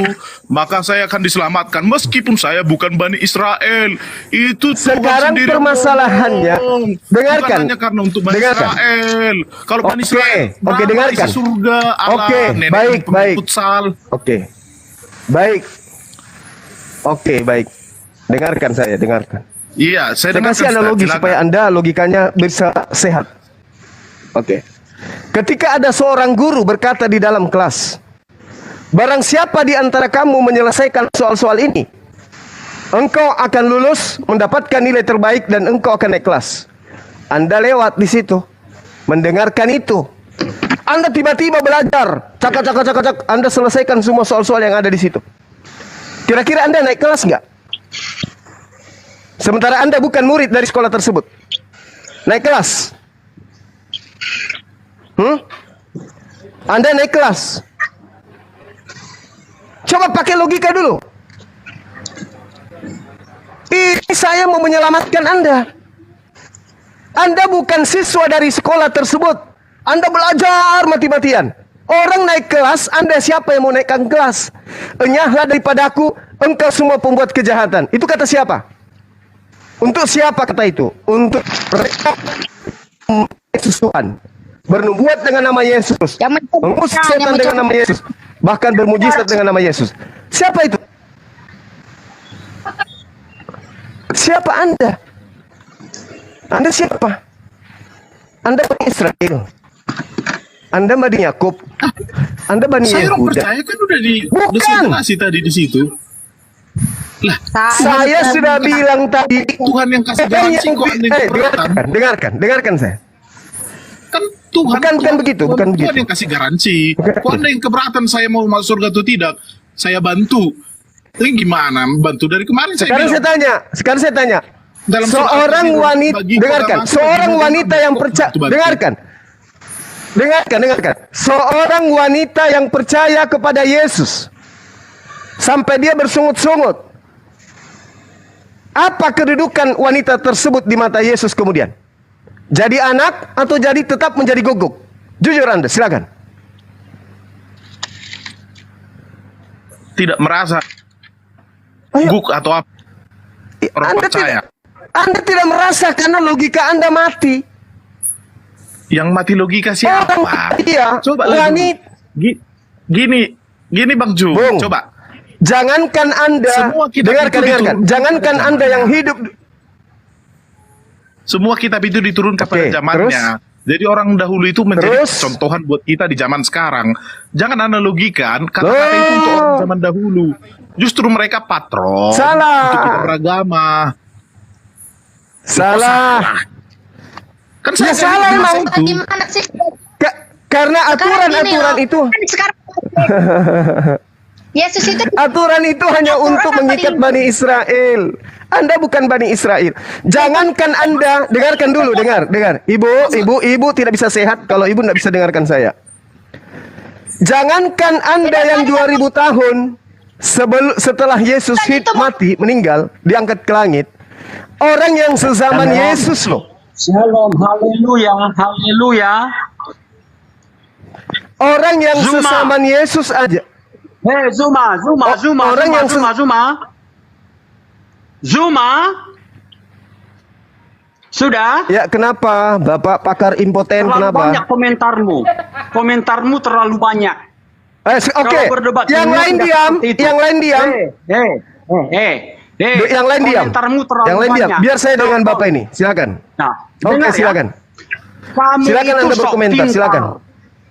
maka saya akan diselamatkan meskipun saya bukan Bani Israel. Itu Tuhan Sekarang sendiri permasalahannya, ngomong. dengarkan. Bukan hanya karena untuk Bani Dengarkan. Israel. Kalau Bani Oke, Israel, oke, Bapa dengarkan. isi surga, Allah, Oke, nenek baik, pemain baik. futsal. Oke. Baik. Oke, baik. Dengarkan saya, dengarkan. Iya, saya Saya kasih dengarkan, analogi Ustaz, supaya silakan. Anda logikanya bisa sehat. Oke. Ketika ada seorang guru berkata di dalam kelas, barang siapa di antara kamu menyelesaikan soal-soal ini, engkau akan lulus, mendapatkan nilai terbaik dan engkau akan naik kelas. Anda lewat di situ, mendengarkan itu. Anda tiba-tiba belajar, cak, Anda selesaikan semua soal-soal yang ada di situ. Kira-kira Anda naik kelas nggak? Sementara Anda bukan murid dari sekolah tersebut. Naik kelas. Anda naik kelas. Coba pakai logika dulu. Ini saya mau menyelamatkan Anda. Anda bukan siswa dari sekolah tersebut. Anda belajar mati-matian. Orang naik kelas, Anda siapa yang mau naikkan kelas? Enyahlah daripadaku, engkau semua pembuat kejahatan. Itu kata siapa? Untuk siapa kata itu? Untuk mereka Yesus Tuhan. Bernubuat dengan nama Yesus. Mengusir setan dengan nama Yesus. Bahkan bermujizat dengan nama Yesus. Siapa itu? Siapa Anda? Anda siapa? Anda Bani Israel. Anda Bani Yakub. Anda Bani Saya orang Yehuda. percaya kan udah Bukan. disimulasi tadi di situ. Lah, Saya sudah bilang tadi. Tuhan yang kasih garansi kok Anda yang keberatan. dengarkan saya. Kan Tuhan Bukan begitu, bukan Tuhan begitu. yang kasih garansi. Bukan. Kok Anda yang keberatan saya mau masuk surga atau tidak? Saya bantu. Tapi gimana bantu dari kemarin Sekarang saya bilang. sekarang saya tanya. Dalam surat Seorang Al-Qur'an, wanita, bagi dengarkan. kota Seorang masuk, wanita bagi yang kota percaya, bantu-bantu. dengarkan. Seorang wanita yang percaya kepada Yesus sampai dia bersungut-sungut. Apa kedudukan wanita tersebut di mata Yesus kemudian? Jadi anak atau jadi tetap menjadi guguk? Jujur Anda, silakan. Tidak merasa Ayo. guk atau apa? Orang percaya. Anda tidak merasa karena logika Anda mati. Yang mati logika siapa? Iya, Coba wanita. Gini Bang Ju, Bung. coba. Jangankan Anda, Semua kitab itu dengarkan. diturunkan Jangankan pada Anda yang hidup. Semua kitab itu diturunkan pada Oke, zamannya. Jadi orang dahulu itu menjadi Terus? contohan buat kita di zaman sekarang. Jangan analogikan kata-kata itu untuk orang zaman dahulu. Justru mereka patron Salah. untuk kita beragama. Salah. Kan Ya, salah bilang emang. itu. Gimana sih? Karena Sekarang gini aturan-aturan loh, itu, kan sekarang Yesus itu aturan itu hanya untuk mengikat Bani Israel. Anda bukan Bani Israel. Jangankan Anda, dengarkan dulu, dengar. Ibu tidak bisa sehat kalau ibu tidak bisa dengarkan saya. Jangankan Anda yang 2000 tahun setelah Yesus mati, meninggal, diangkat ke langit. Orang yang sezaman Yesus loh. Shalom, haleluya, haleluya. Orang yang Zuma. sezaman Yesus aja. Zuma. Orang yang Sudah? Ya, kenapa? Bapak pakar impoten, Terlalu kenapa? banyak komentarmu terlalu banyak. Oke, Kalau berdebat yang dunia lain tidak diam, seperti itu. yang lain diam. Yang lain diam. Komentarmu terlalu Yang lain diam. banyak. Biar saya dengan Bapak ini. Silakan. Nah, Oke, dengar ya. silakan. Kamu Silakan itu Anda sok berkomentar, pintar. silakan.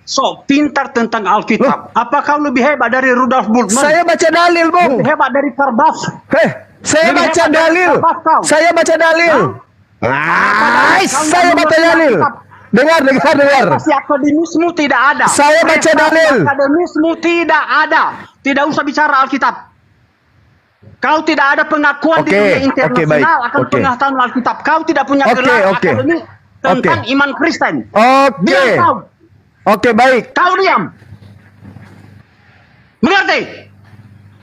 Sok pintar tentang Alkitab. Apa kau lebih hebat dari Rudolf Bultmann? Saya baca dalil, Bung. Lebih hebat dari Karbaf? Saya Lebih baca hebat dari dalil. Karbaf kau? Saya baca dalil. Saya baca dalil. Dengar. Prestasi akademismu tidak ada. Saya baca Prestasi dalil. akademismu tidak ada. Tidak usah bicara Alkitab. Kau tidak ada pengakuan di Oke, dunia oke, internasional baik. akan Oke. pengetahuan Alkitab. Kau tidak punya Oke, gelar oke. akademis tentang iman Kristen. Oke. Diam kau. Oke, baik. Kau diam. Mengerti?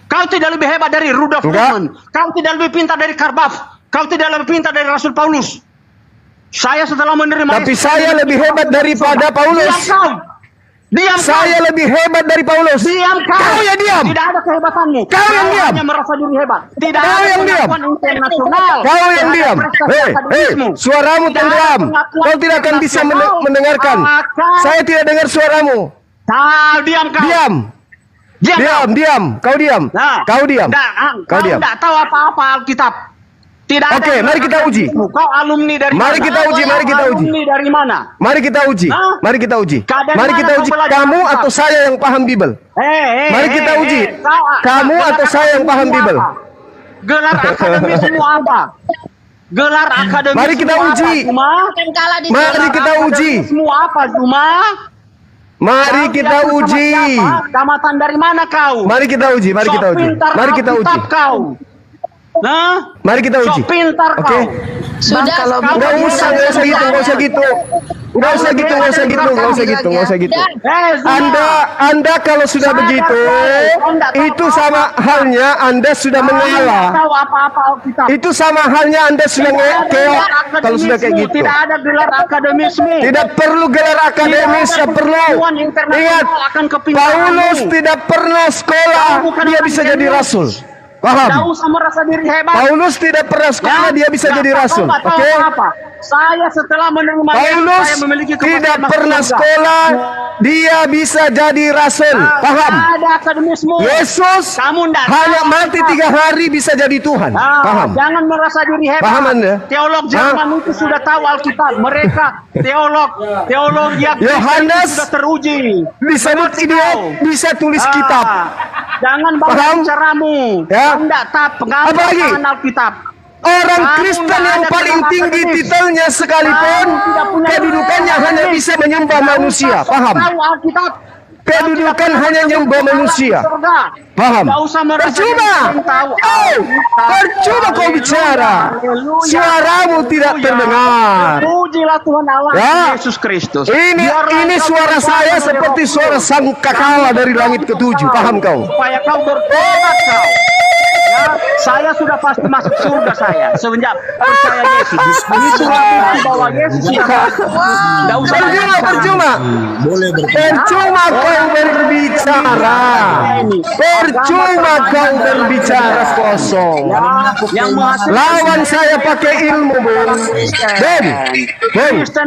Kau tidak lebih hebat dari Rudolf Enggak. Bultmann. Kau tidak lebih pintar dari Karbaf. Kau tidak lebih pintar dari Rasul Paulus. Saya setelah menerima Tapi Yesus, saya lebih hebat daripada Paulus. Diam kau. Diam kau. Saya lebih hebat dari Paulus. Diam kau. Kau yang diam. Tidak ada kehebatanmu. Kau yang diam. hanya merasa diri hebat. Tidak Kau ada yang diam. pengakuan internasional. Kau yang Tidak ada diam. prestasi Hei, akademismu. suaramu Tidak ada tenggelam. pengakuan Kau tidak akan bisa internasional. mendengarkan. Maka Saya tidak dengar suaramu. Kau diam kau. Diam. Diam. Diam. Kau diam. Nah, Kau diam. Kau diam. tidak tahu apa-apa Alkitab. Tidak ada. Oke, mari kita uji. Kau alumni dari Mari mana? kita uji, mari kita uji. Alumni dari mana? Mari kita uji. Hah? Mari kita uji. Dari Mari mana kita kau uji. belajar Kamu Alkitab? atau saya yang paham Bible? Mari kita uji. Kamu atau saya yang paham Bible? Gelar akademismu apa? Gelar akademismu Mari kita apa, uji. Zuma? kalah di Mari dalam. kita uji. Akademismu apa, Zuma? Mari Kau kita diatur sama uji. siapa? Tamatan dari mana kau? Mari kita uji. Mari kita Sok uji. pintar Mari kita uji. Alkitab kau. Nah, Mari kita uji. sok pintar Oke. kau. Sudah kalau kau Enggak bisa usah gitu, enggak usah gitu. Enggak usah gitu, enggak usah gitu, enggak usah gitu, enggak usah gitu. Zuma. Anda kalau sudah begitu, itu sama halnya Anda sudah Kau mengalah. tidak tahu apa-apa Alkitab. Itu sama halnya Anda sudah Tidak ada keok gelar kalau sudah kayak akademismu, gitu. Tidak ada gelar akademismu. Tidak perlu gelar akademis, Tidak ada perlu. pengakuan internasional Ingat, akan kepintaranmu. Paulus tidak pernah sekolah, Kau bukan dia orang bisa jadi jenius. rasul. Tidak Paham? usah merasa diri hebat. Paulus tidak pernah sekolah, Ya, dia bisa ya, jadi kau rasul. nggak tahu Oke? apa-apa. Saya setelah menerima Paulus saya memiliki tidak kepastian pernah masuk surga. sekolah, dia bisa jadi rasul. Paham? Ada akademismu. Yesus Kamu ndak hanya tahu mati apa. 3 hari bisa jadi Tuhan. Paham? Jangan merasa diri hebat. Paham Anda? Teolog Jerman itu sudah tahu Alkitab. Mereka teologi Yohanes sudah teruji. disebut idiot, bisa tulis kitab. Jangan bawa Paham? caramu. Ya. Kamu ndak tahu Apalagi? pengajaran Alkitab. Orang Kamu Kristen nggak yang ada paling gelar tinggi akademis. titelnya sekalipun Kamu tidak punya kedudukannya gelar hanya akademis. bisa menyembah Nggak manusia. usah Paham? tahu Alkitab. Kedudukan hanya menyembah manusia. Paham? Nggak usah merasa Percuma. diri tahu. Percuma kau bicara. Suaramu tidak terdengar. Pujilah Tuhan Allah Ya. Yesus Kristus. Ini suara saya seperti suara sangkakala dari langit ketujuh. Paham kau? Supaya kau bertobat kau. Ya, saya sudah pasti masuk surga saya semenjak percaya Yesus. Ini sudah bukti bahwa Yesus sudah masuk. Nggak usah Percuma. Boleh bertanya. Percuma kau berbicara. Percuma kau berbicara kosong. yang menghasilkan Lawan saya pakai ilmu, Bung. Ben,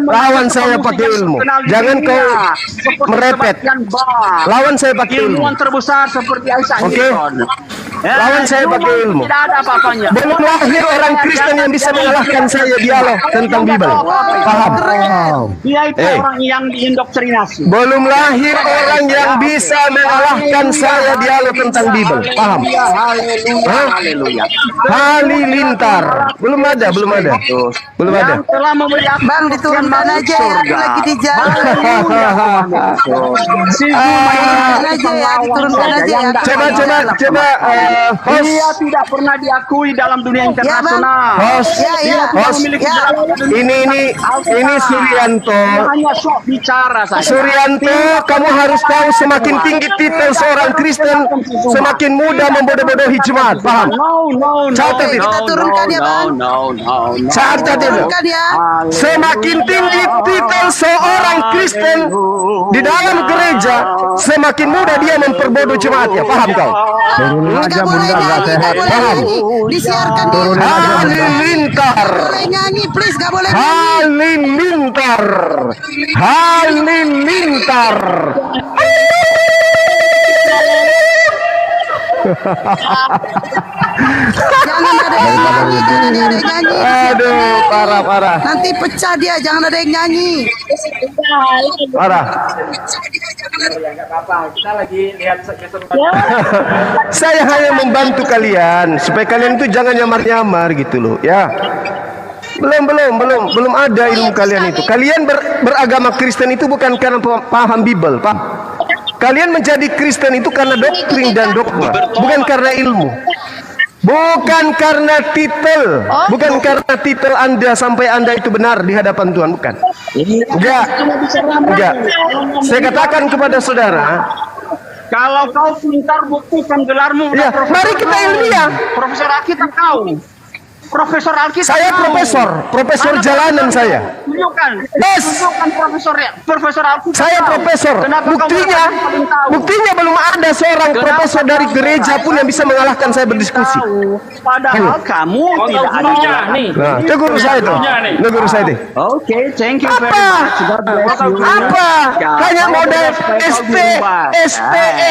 lawan saya pakai ilmu. Jangan kau merepet. Lawan saya pakai ilmu. ilmuwan terbesar seperti Isaac Oke. Newton. Lawan saya pakai ilmu. Tidak ada apa-apanya. Belum lahir orang Kristen yang bisa mengalahkan saya dialog tentang Bible. Paham? Dia itu orang yang diindoktrinasi. Belum lahir orang yang bisa mengalahkan saya dialog tentang Bible. Paham? Hah? Haleluya. Halilintar. Belum ada. Belum ada. Yang telah memberi Bang, diturunkan aja ya, aku lagi di jalan. Diturunkan aja ya, diturunkan aja ya. Coba, host. Dia tidak pernah diakui dalam dunia internasional. Host. Ya, ya. Host. Memiliki Ya. gelar akademis. Ini Suryanto. Dia hanya sok bicara saja. Suryanto, kamu harus tahu semakin tinggi titel seorang Kristen, semakin mudah membodoh-bodohi jemaat. Paham? No. Catat itu. Kita turunkan ya, Bang. No. Catat itu. Turunkan ya. Semakin tinggi titel seorang Kristen di dalam gereja, semakin mudah dia memperbodoh jemaatnya. Paham kau? Nggak boleh nyanyi, nggak boleh nyanyi. Disiarkan di Halilintar. boleh nyanyi, please, nggak boleh nyanyi. Halilintar. Halilintar. Jangan ada yang nyanyi, jangan ada yang nyanyi. Aduh, parah. Nanti pecah dia, jangan ada yang nyanyi. Parah. Saya hanya membantu kalian supaya kalian itu jangan nyamar-nyamar gitu loh, ya. Belum ada ilmu kalian itu. Kalian beragama Kristen itu bukan karena paham Bible, Pak. Kalian menjadi Kristen itu karena doktrin dan dogma, bukan karena ilmu. Bukan karena titel, bukan karena titel Anda sampai Anda itu benar di hadapan Tuhan, bukan. Enggak. Saya katakan kepada saudara, Kalau kau pintar buktikan gelarmu. ya, mari kita ilmiah. Profesor Alkitab kau. Profesor Alkitab. Saya kau. profesor Mana jalanan profesor? saya. Tunjukkan. Yes. Tunjukkan Profesor Alkitab. Saya kau. profesor. Kenapa kau paling tahu? Buktinya belum ada seorang Kenapa profesor dari kau gereja pun yang bisa mengalahkan saya berdiskusi. tahu? Padahal kamu tidak ada gelar. Nah, itu guru saya tuh. Itu guru saya tuh. Oke, thank you very Apa? much. God bless you. Apa? Ya, Hanya kau model supaya kau ST, diubah.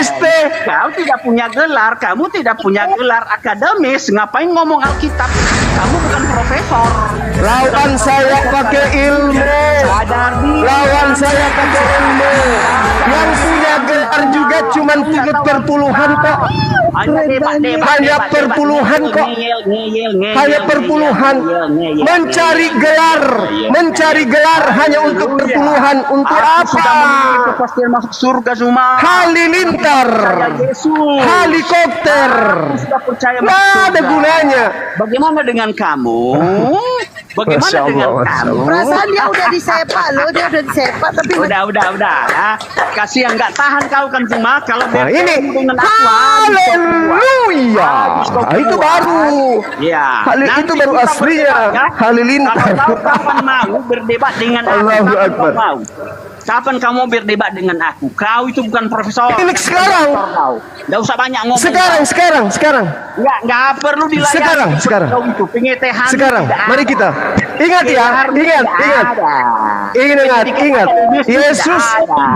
ST. Kau tidak punya gelar, kamu tidak punya gelar akademis. Ngapain ngomong Alkitab? Kamu bukan profesor. Lawan saya pakai ilmu. Sadar diri. Lawan saya pakai ilmu. Yang punya gelar juga cuman perpuluhan kok. Hanya debat. Hanya perpuluhan kok. Hanya perpuluhan. Mencari gelar hanya untuk perpuluhan. Untuk apa? Kepastian masuk surga semua. Halilintar. Yesus. Helikopter. Sudah percaya Nggak masuk ada surga. gunanya. Bagaimana dengan kamu? Bagaimana Masya dengan Allah, Masya kamu? Perasaan dia udah disepak loh, dia udah disepak tapi Udah. Ya. Kasih yang nggak tahan kau kan cuma kalau Nah, ini dengan aku. haleluya. Nah, itu baru. Ya. Itu baru kita aslinya. berdebat, ya. Halilintar. Kalau kau kapan mau berdebat dengan aku, Allahu kapan kau Akbar. mau? Kapan kamu berdebat dengan aku? Kau itu bukan profesor. Ini sekarang. Nggak usah banyak ngomong. Sekarang. Nggak perlu dilayani. Sekarang. Kau itu pengetehan. Sekarang, mari kita ingat ya, ingat. Yesus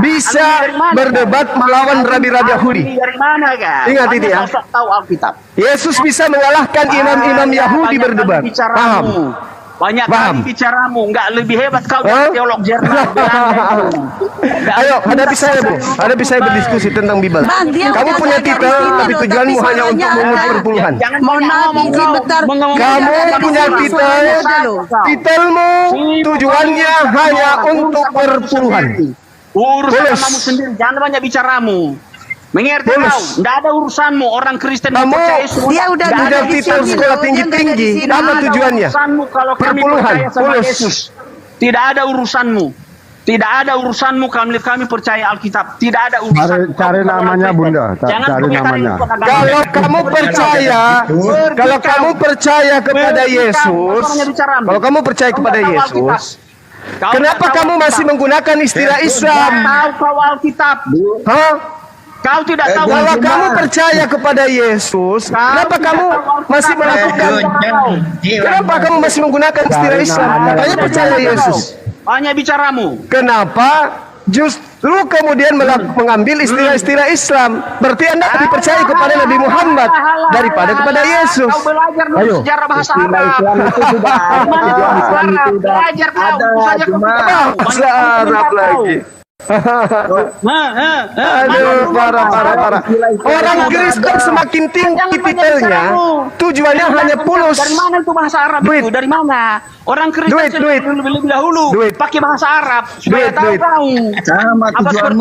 bisa berdebat melawan rabi-rabi Yahudi. Dari mana kan? Ingat itu ya. Tahu Alkitab. Yesus bisa mengalahkan imam-imam Yahudi berdebat. Paham? Banyak kali bicaramu, nggak lebih hebat kau dari teolog Jerman. Ayo, hadapi saya Bu, hadapi saya berdiskusi tentang Bible. Kamu punya titel, tapi tujuanmu hanya untuk mengukur perpuluhan. Kamu punya titel, titelmu tujuannya hanya untuk perpuluhan. Urusan kamu sendiri, jangan banyak bicaramu. Mengerti kau? Tidak ada urusanmu. Orang Kristen kamu dia udah titel sekolah tinggi-tinggi. Apa tujuannya? Kalau kami percaya sama Yesus. Tidak ada urusanmu. Tidak ada urusanmu. Kami percaya Alkitab. Tidak ada urusan. Cari namanya Bunda. Cari namanya. Kalau kamu percaya kepada Yesus, kalau kamu percaya kepada Yesus, kenapa kamu masih menggunakan istilah Islam? Tahu kau Alkitab? Hah? Kau tidak tahu. Kalau kamu percaya kepada Yesus, kenapa kamu masih melakukan? Kenapa kamu masih menggunakan istilah Islam? Katanya percaya Yesus. Hanya bicaramu. Kenapa justru kemudian mengambil istilah-istilah Islam? Berarti Anda lebih percaya kepada Nabi Muhammad daripada kepada Yesus. Kau belajar sejarah bahasa Arab. Belajar kau. Bahasa Arab lagi. Aduh, parah. Orang Kristen semakin tinggi titelnya, tujuannya hanya pulus. Dari mana itu bahasa Arab itu? Dari mana? Orang Kristen lebih dahulu pakai bahasa Arab supaya tahu kau. Sama tujuanmu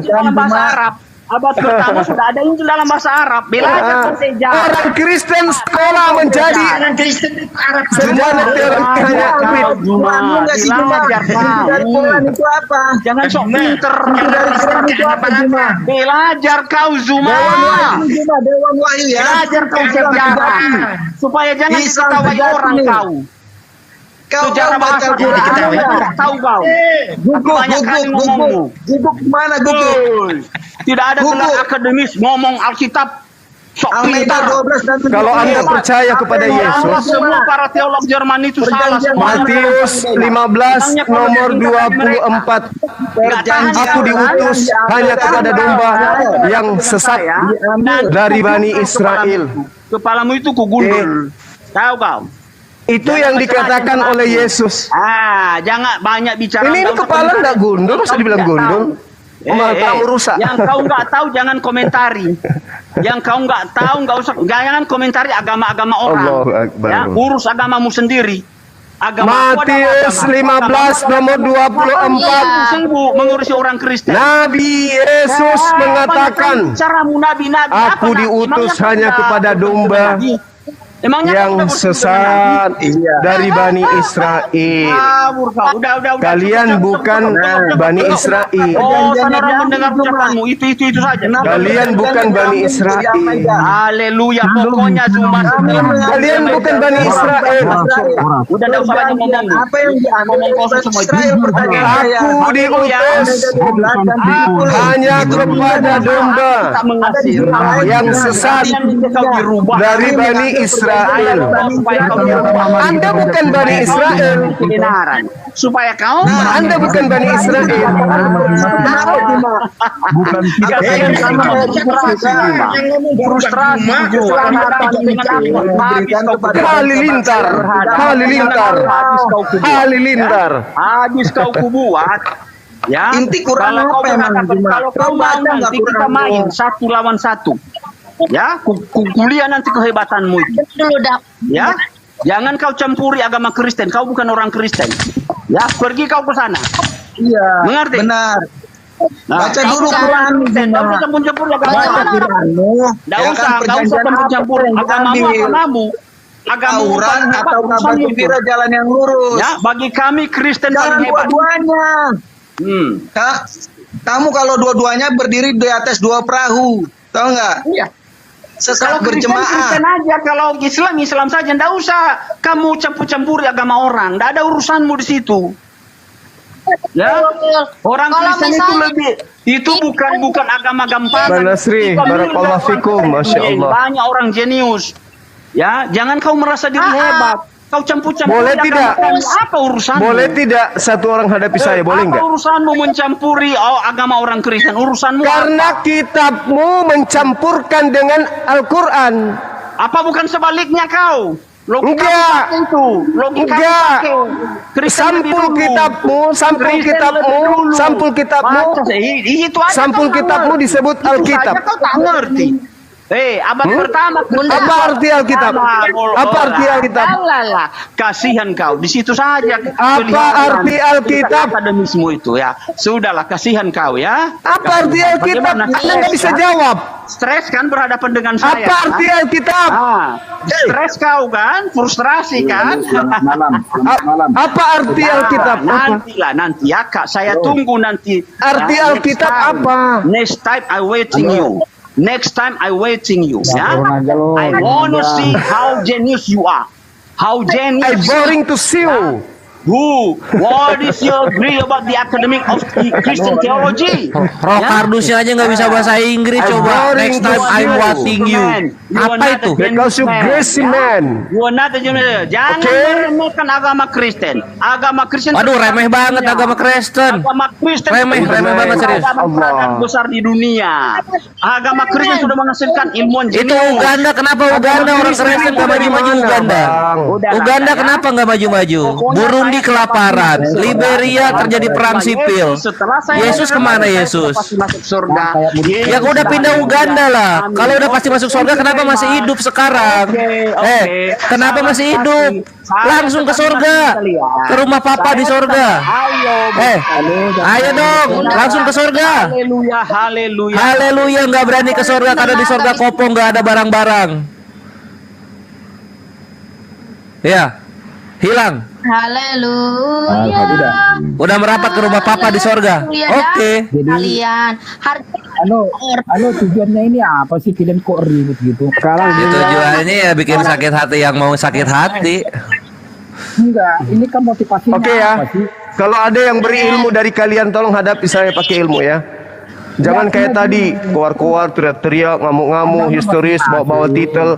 dalam bahasa Arab. Abad pertama sudah ada Injil dalam bahasa Arab. Belajar sejarah. Orang Kristen sekolah menjadi orang Kristen Arab. sejarah teorinya. Belajar kau. Itu apa? Jangan sok pinter. Belajar kau Zuma. Dewan Wahyu ya. Belajar kau sejarah. Supaya jangan diketahui orang kau. Sejarah bahasa tidak tahu kau. Banyak kali ngomongmu. Guguk mana guguk? Tidak ada gelar akademis ngomong Alkitab. Sok pintar. Kalau Anda percaya kepada Yesus, Semua para teolog Jerman itu salah semua. Matius 15 nomor 24. Aku diutus hanya kepada domba yang sesat dari Bani Israel. Kepalamu itu kugundul. Tahu kau? Itu yang dikatakan oleh Yesus. Jangan banyak bicara. Ini kepala enggak gundul, masa dibilang gundul? Kamu rusak. Yang kau nggak tahu jangan komentari. Yang kau nggak tahu nggak usah, jangan komentari agama-agama orang. Ya, urus agamamu sendiri. Matius 15 nomor 24. Sibuk mengurusi orang Kristen. Nabi Yesus mengatakan, aku diutus hanya kepada domba yang sesat dari Bani Israel. Kalian bukan Bani Israel. Saudara mendengar ucapanmu itu saja. Kalian bukan Bani Israel. Haleluya. Pokoknya cuma kalian bukan Bani Israel. Udah enggak usah banyak ngomong. Apa yang ngomong kosong semua itu. Aku diutus hanya kepada domba yang sesat dari Bani Israel. Anda bukan Bani Israel. Supaya kau Anda bukan Bani Israel. Bukan Halilintar. Habis kau kubuat. Ya, inti Quran apa emang? Kalau kau mau nanti kita main 1 lawan 1. Ya, kuliah nanti kehebatanmu itu. Ya, jangan kau campuri agama Kristen. Kau bukan orang Kristen. Ya, pergi kau ke sana. Iya. Mengerti? Benar. Baca dulu Quran. Tidak usah campur agama. Tidak usah campur agamamu. Taurat atau kabar gembira jalan yang lurus. Ya, bagi kami Kristen paling hebat. Dua-duanya. Kamu kalau dua-duanya berdiri di atas 2 perahu, tahu nggak? Iya. Sesat berjemaah. Kristen aja, kalau Islam saja. Nggak usah kamu campur-campuri agama orang. Nggak ada urusanmu di situ. Ya, orang Kalau Kristen itu misalnya- lebih itu bukan agama gampangan. Mbak Nasri, Itu pemimpin barakallahu orang fikum, Kristen. Masya Allah. Banyak orang jenius. Ya, jangan kau merasa diri hebat. Kau campur-campur Boleh agama tidak? kami. Apa urusanmu? Boleh tidak satu orang hadapi saya, boleh Apa nggak? urusanmu mencampuri agama orang Kristen? Urusanmu Karena kitabmu mencampurkan dengan Al-Quran. apa bukan sebaliknya kau? Logika Enggak. pakai itu. Logika Enggak. pakai. Kristen lebih Sampul dulu. kitabmu, sampul Kristen kitabmu, lebih dulu. sampul kitabmu, Baca, itu aja sampul kau tak kitabmu ngerti. disebut Itu Alkitab. saja kau tak ngerti. Abad pertama Apa arti Alkitab? Apa arti Alkitab? Alah, kasihan kau. Di situ saja. Apa arti Alkitab? Akademismu itu ya. Sudahlah, kasihan kau ya. Apa arti Alkitab? Bagaimana? Anda nggak bisa Stres, jawab. Stres kan berhadapan dengan saya. Apa arti kan? Alkitab? Stres kau kan, frustrasi kan. Apa arti Alkitab? Apa? Nanti ya Kak, saya tunggu nanti. Arti Ya, Alkitab next time. apa? Next time I waiting you. Next time I waiting you. Ya. turun aja lo. I wanna see how genius you are. How I'm genius. boring to see you. Who? What is your agree about the academic of Christian theology? Roh kardusnya aja nggak bisa bahasa Inggris. Coba next time I'm watching you. Apa itu? Because you crazy man. You are not a gentleman. Jangan meremehkan agama Kristen. Agama Kristen. Aduh, remeh banget agama Kristen. Agama Kristen. Remeh banget serius. Agama besar di dunia. Agama Kristen sudah menghasilkan ilmuwan Itu jenius. Uganda, kenapa Uganda orang Kristen nggak maju-maju Uganda? Uganda kenapa nggak maju-maju? Burundi kelaparan, Liberia terjadi perang sipil. Yesus kemana Yesus? Pasti masuk surga. Ya udah pindah Uganda lah. Kalau udah pasti masuk surga, kenapa masih hidup sekarang? Kenapa masih hidup? Langsung ke surga, ke rumah Papa di surga. Ayo dong, langsung ke surga. Haleluya, haleluya. Haleluya, nggak berani ke surga karena di surga kopong nggak ada barang-barang. Ya, hilang. Haleluya. Udah merapat ke rumah Papa di surga. Oke. Kalian Halo, tujuannya ini apa sih kalian kok ribut gitu? Sekarang Itu tujuannya ya bikin sakit hati yang mau sakit hati. enggak, ini kan motivasinya Oke ya. apa sih? Kalau ada yang beri ilmu dari kalian, tolong hadapi saya pakai ilmu ya. Jangan kayak tadi keluar-keluar teriak-teriak, ngamuk-ngamuk, histeris, bawa-bawa titel.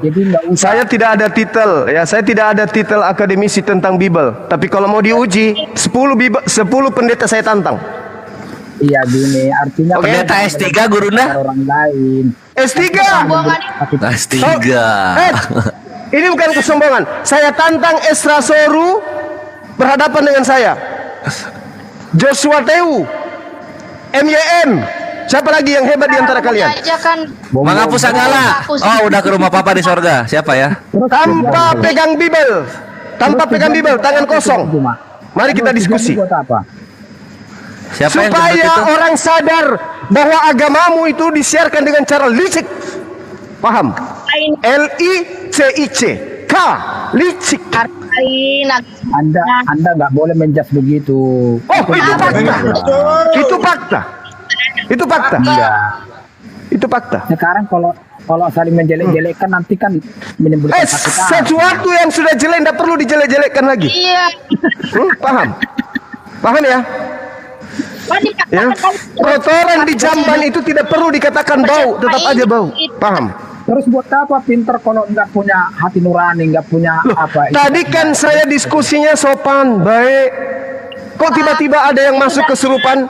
Saya tidak ada titel ya, saya tidak ada titel akademisi tentang Bible. Tapi kalau mau diuji, 10 pendeta saya tantang. Iya gini, artinya Pendeta S3 guruna? orang lain. S3. S3. Ini bukan kesombongan. Saya tantang Esra Soru berhadapan dengan saya. Joshua Teu, MYM. Siapa lagi yang hebat di antara kalian? Menghapus segala. Oh, udah ke rumah Papa di sorga. Siapa ya? Tanpa pegang Bible. Tanpa pegang Bible, tangan kosong. Mari kita diskusi. Siapa yang gendut Supaya itu? orang sadar bahwa agamamu itu disiarkan dengan cara licik. Paham? LICIC. K. Licik. Anda nggak boleh menjudge begitu. Oh, itu fakta. Itu fakta. Itu fakta. Iya. Itu fakta. Sekarang kalau saling menjelek-jelekkan nanti kan menimbulkan sakit hati. Sesuatu yang sudah jelek tidak perlu dijelek-jelekkan lagi. Iya. Paham? Paham ya? Ya. Kotoran di jamban itu tidak perlu dikatakan bau, tetap aja bau. Paham? Terus buat apa pinter kalau nggak punya hati nurani, nggak punya apa? Tadi kan saya diskusinya sopan, baik. Kok tiba-tiba ada yang masuk kesurupan?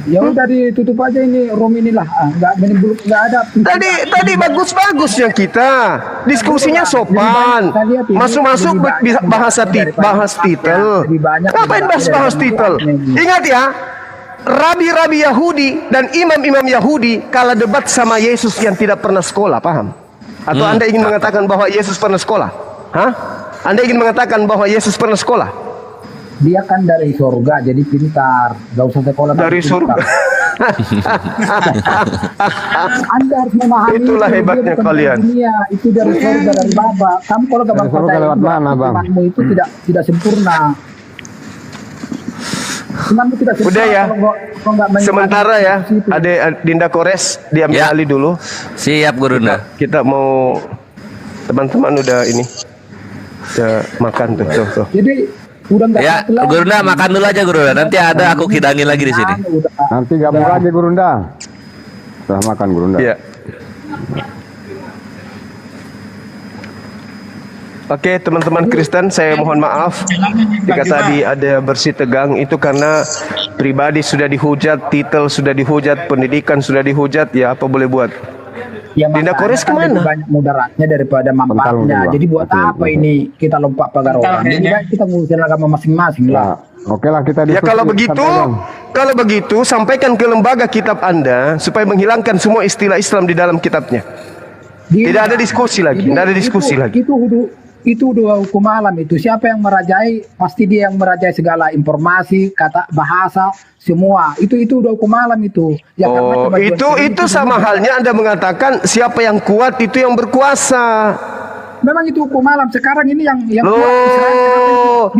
Ya udah ditutup aja ini room inilah, nggak menimbulkan, nggak ada. Tadi bagus-bagusnya kita diskusinya sopan. Masuk-masuk bahas titel. Ngapain bahas titel? Ingat ya, rabi-rabi Yahudi dan imam-imam Yahudi kala debat sama Yesus yang tidak pernah sekolah, paham? Atau Anda ingin mengatakan bahwa Yesus pernah sekolah? Hah? Anda ingin mengatakan bahwa Yesus pernah sekolah? Dia kan dari surga jadi pintar, gak usah sekolah dari surga. Anda harus memahami. Itulah hebatnya kalian. Dunia, itu dari surga, dari Bapa. Kamu kalau gak percaya lewat mana, Bang? imanmu itu tidak sempurna. Imanmu tidak sempurna. Udah ya. Kalau nggak Sementara ya, ada Dinda Kores diambil alih dulu. Siap, Gurunda. Kita mau teman-teman udah ini. Udah makan tuh. Jadi Udah enggak Ya, Gurunda makan dulu aja Gurunda. Nanti ada aku hidangin lagi di sini. Nanti gabung lagi Gurunda. Setelah makan Gurunda. Iya. Oke, teman-teman Kristen, saya mohon maaf jika tadi ada bersih tegang. Itu karena pribadi sudah dihujat, titel sudah dihujat, pendidikan sudah dihujat. Ya, apa boleh buat? Ya, Dinda Kores kemana? Banyak mudaratnya daripada manfaatnya. Jadi buat apa ini kita lompat pagar orang? Jadi baik kita ngurusin agama masing-masing lah. Oke lah kita Ya kalau begitu sampaikan ke lembaga kitab Anda supaya menghilangkan semua istilah Islam di dalam kitabnya. Tidak ada diskusi lagi, tidak ada diskusi lagi. Itu udah hukum alam itu. Siapa yang merajai, pasti dia yang merajai segala informasi, kata bahasa, semua. Itu udah hukum alam itu. Ya, oh, itu sama halnya Anda mengatakan siapa yang kuat itu yang berkuasa. Memang itu hukum alam. Sekarang ini yang loh.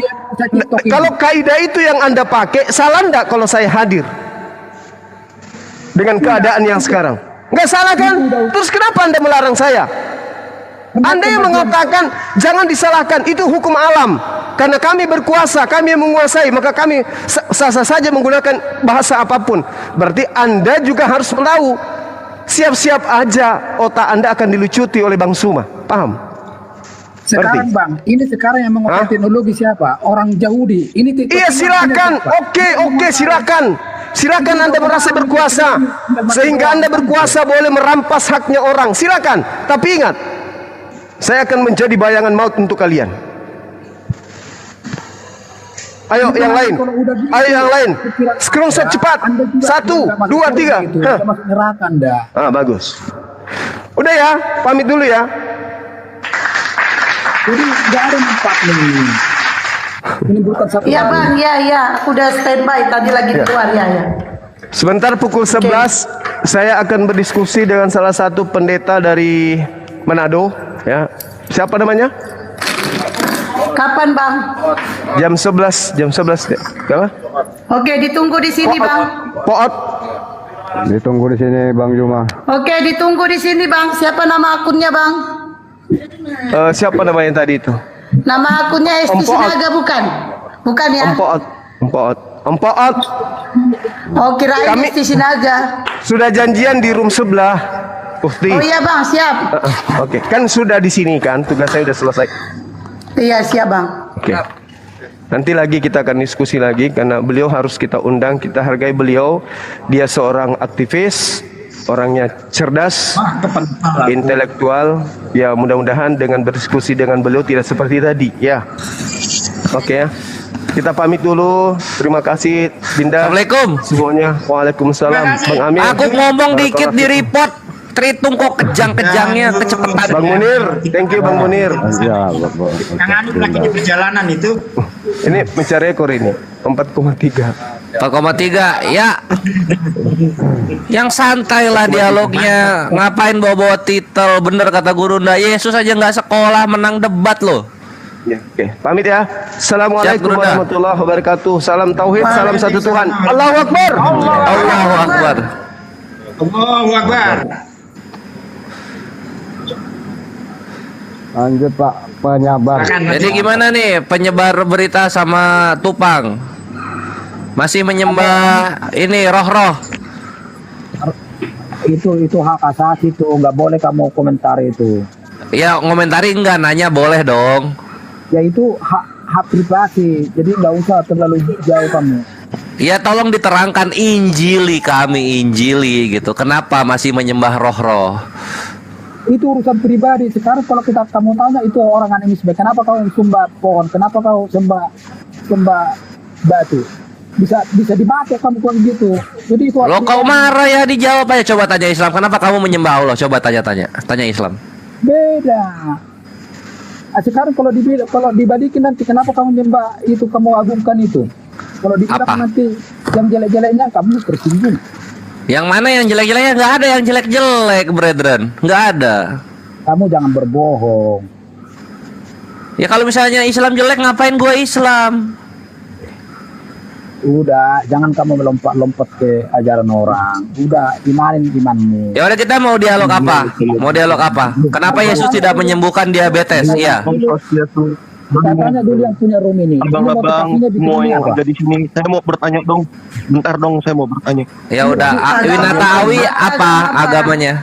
Kalau kaidah itu yang Anda pakai, salah enggak kalau saya hadir? Dengan keadaan yang sekarang. Enggak salah kan? Terus kenapa Anda melarang saya? Anda yang mengatakan jangan disalahkan, itu hukum alam. Karena kami berkuasa, kami yang menguasai, maka kami sah-sah saja menggunakan bahasa apapun. Berarti Anda juga harus tahu, siap-siap aja otak Anda akan dilucuti oleh Bang Suma. Paham? Sekarang Bang, ini sekarang yang menguasai teknologi siapa? Orang Yahudi. Ini iya silakan, oke silakan. Silakan Anda merasa berkuasa, sehingga Anda berkuasa boleh merampas haknya orang. Silakan, tapi ingat, saya akan menjadi bayangan maut untuk kalian. Ayo yang lain, ayo yang lain. Screenshot cepat. 1, 2, 3. Bagus. Udah ya, pamit dulu ya. Jadi nggak ada manfaat nih. Ini bukan satu. Iya Bang, ya, aku udah standby tadi lagi keluar ya. Sebentar pukul 11 saya akan berdiskusi dengan salah satu pendeta dari Manado. Ya, siapa namanya? Kapan Bang? Jam 11 ya. Apa? Oke, ditunggu di sini Bang. Poot. Ditunggu di sini Bang Juma. Oke, ditunggu di sini Bang. Siapa nama akunnya Bang? Siapa namanya tadi itu? Nama akunnya Esti Sinaga bukan? Bukan ya? Empoot. Oh, kirain Esti Sinaga. Sudah janjian di room sebelah. Ufti. Oh iya Bang, siap. Oke, kan sudah di sini kan, tugas saya sudah selesai. Iya, siap Bang. Oke. Nanti lagi kita akan diskusi lagi karena beliau harus kita undang, kita hargai beliau. Dia seorang aktivis, orangnya cerdas, intelektual. Ya, mudah-mudahan dengan berdiskusi dengan beliau tidak seperti tadi, ya. Oke ya. Kita pamit dulu. Terima kasih Dinda. Assalamualaikum semuanya. Waalaikumsalam. Bang Amir. Aku ngomong dikit di report. Tritung kok kejang-kejangnya kecepatan. Bang Munir, thank you Bang Munir. Yang anu lagi di perjalanan itu. Ini mencari ekor ini 4,3. 4,3 ya. Yang santai lah dialognya. Ngapain bawa-bawa titel? Bener kata Gurunda. Yesus aja nggak sekolah menang debat loh. Ya, oke. Pamit ya. Assalamualaikum warahmatullahi wabarakatuh. Salam tauhid, salam satu Tuhan. Allahu Akbar. Allahu Akbar. Allahu Akbar. Lanjut Pak penyebar. Jadi gimana nih penyebar berita sama Tupang? Masih menyembah ini roh-roh? Itu hak asasi itu, nggak boleh kamu komentar itu. Ya komentari enggak, nanya boleh dong. Ya itu hak privasi, jadi nggak usah terlalu jauh kamu. Ya tolong diterangkan, injili kami, injili gitu. Kenapa masih menyembah roh-roh? Itu urusan pribadi. Sekarang kalau kamu tanya itu orang animisme, kenapa kau sembah pohon, kenapa kau sembah batu, bisa dibaca kamu begitu. Jadi itu lo kau marah ya, dijawab aja. Coba tanya Islam, kenapa kamu menyembah Allah? Coba tanya Islam. Beda. Sekarang kalau dibalikin nanti, kenapa kamu menyembah itu, kamu agungkan itu? Kalau dibilang nanti yang jelek-jeleknya kamu tersinggung. Yang mana yang jelek-jeleknya? Nggak ada yang jelek-jelek, brethren. Nggak ada. Kamu jangan berbohong. Ya kalau misalnya Islam jelek, ngapain gua Islam? Udah, jangan kamu melompat-lompat ke ajaran orang. Udah, imanin imanmu. Ya udah, kita mau dialog apa? Kenapa Yesus tidak menyembuhkan diabetes? Iya. Katanya dulu yang punya room ini. Abang-abang semua yang ada di sini, saya mau bertanya dong. Bentar dong, saya mau bertanya. Ya udah, Winata Awi apa agamanya?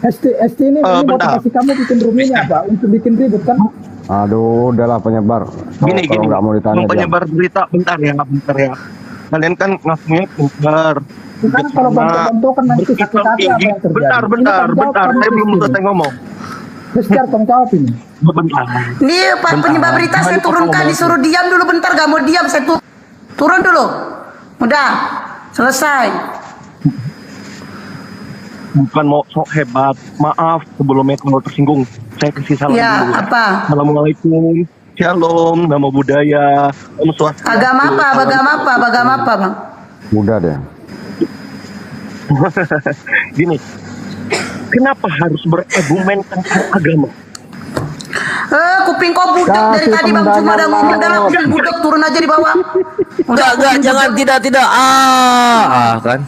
ST ini motivasi kamu bikin room ini apa? Untuk bikin ribut kan? Aduh, udahlah penyebar. Gini, Kalau nggak mau ditanya mau penyebar berita, bentar ya. Kalian kan ngakunya pintar. Kan kalau bentuk-bentukan nanti sakit hati apa yang terjadi? Bentar. Saya belum selesai ngomong. Biar tanggung jawab ini. Bentar. Nih Pak penyebar berita saya turunkan, disuruh diam dulu bentar, gak mau diam, saya turun dulu. Udah, selesai. Bukan mau sok hebat, maaf sebelumnya kalau tersinggung. Saya kasih salam Ya, dulu. apa? Assalamualaikum, shalom, nama budaya, om swastiastu. Agama apa Bang? Mudah deh. Gini, kenapa harus berargumen tentang agama? Kuping kau budak dari tadi Bang, cuma ada ngomong dalam kuping budak, turun aja di bawah. Enggak, jangan, tidak. Kan.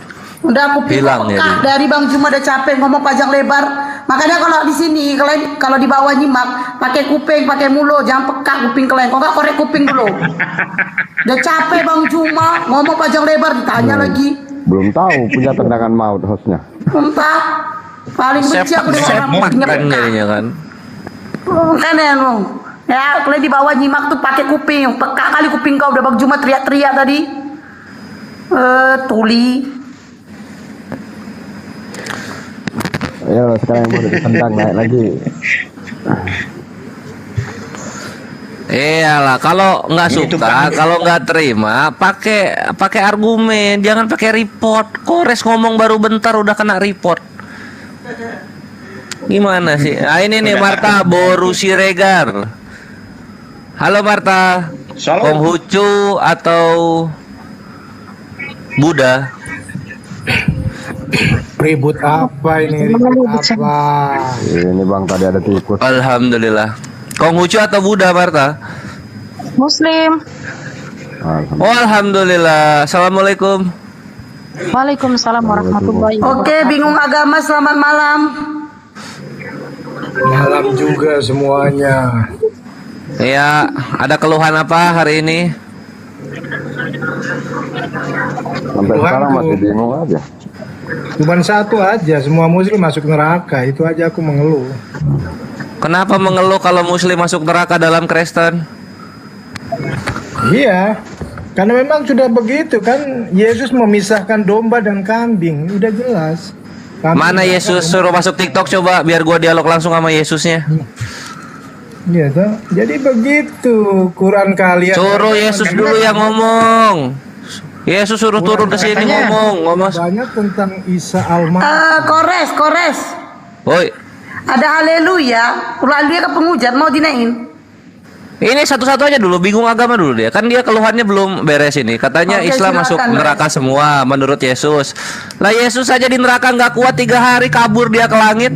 Udah kuping Hilang kau ya peka dia. dari Bang, cuma ada capek ngomong panjang lebar. Makanya kalau di sini kalian kalau di bawah nyimak, pakai kuping, pakai mulut, jangan peka kuping kalian. Kok nggak korek kuping dulu? Udah capek Bang Cuma ngomong panjang lebar, ditanya lagi. Belum tahu punya tendangan maut hostnya. Entah, paling benci aku dengan orang kupingnya kan peka. jadinya kan. Kan ya lu. Ya, kalian di bawah nyimak tuh pakai kuping. Peka kali kuping kau, udah Bang Juma teriak-teriak tadi. Tuli. Ayo sekarang yang boleh ditendang naik lagi. Iyalah, kalau nggak suka, kalau nggak terima, pakai argumen, jangan pakai report. Kores ngomong baru bentar udah kena report. Gimana sih? Ah, ini nih Marta Boru Siregar. Halo Marta. Konghucu atau Buddha? Ribut apa ini? Ribut apa? Ini bang tadi ada tikus. Alhamdulillah. Konghucu atau Buddha Marta? Muslim. Oh alhamdulillah. Assalamualaikum. Waalaikumsalam warahmatullahi wabarakatuh. Oke, bingung agama, selamat malam. Malam juga semuanya. Ya, ada keluhan apa hari ini? Sampai sekarang masih bingung aja. Cuman satu aja, semua muslim masuk neraka. Itu aja aku mengeluh. Kenapa mengeluh kalau muslim masuk neraka dalam Kristen? Iya, karena memang sudah begitu kan. Yesus memisahkan domba dan kambing, udah jelas. Mana Yesus suruh masuk TikTok coba biar gua dialog langsung sama Yesusnya. Iya toh. Jadi begitu Quran kalian. Suruh Yesus dulu yang ngomong. Yesus suruh turun ke sini ngomong. Banyak tentang Isa Kores. Woi. Ada haleluya. Haleluya ke pengujar mau dinain. Ini satu-satu aja dulu, bingung agama dulu dia. Kan dia keluhannya belum beres ini. Katanya Oke, Islam silakan, masuk neraka semua menurut Yesus. Lah Yesus aja di neraka nggak kuat 3 hari kabur dia ke langit.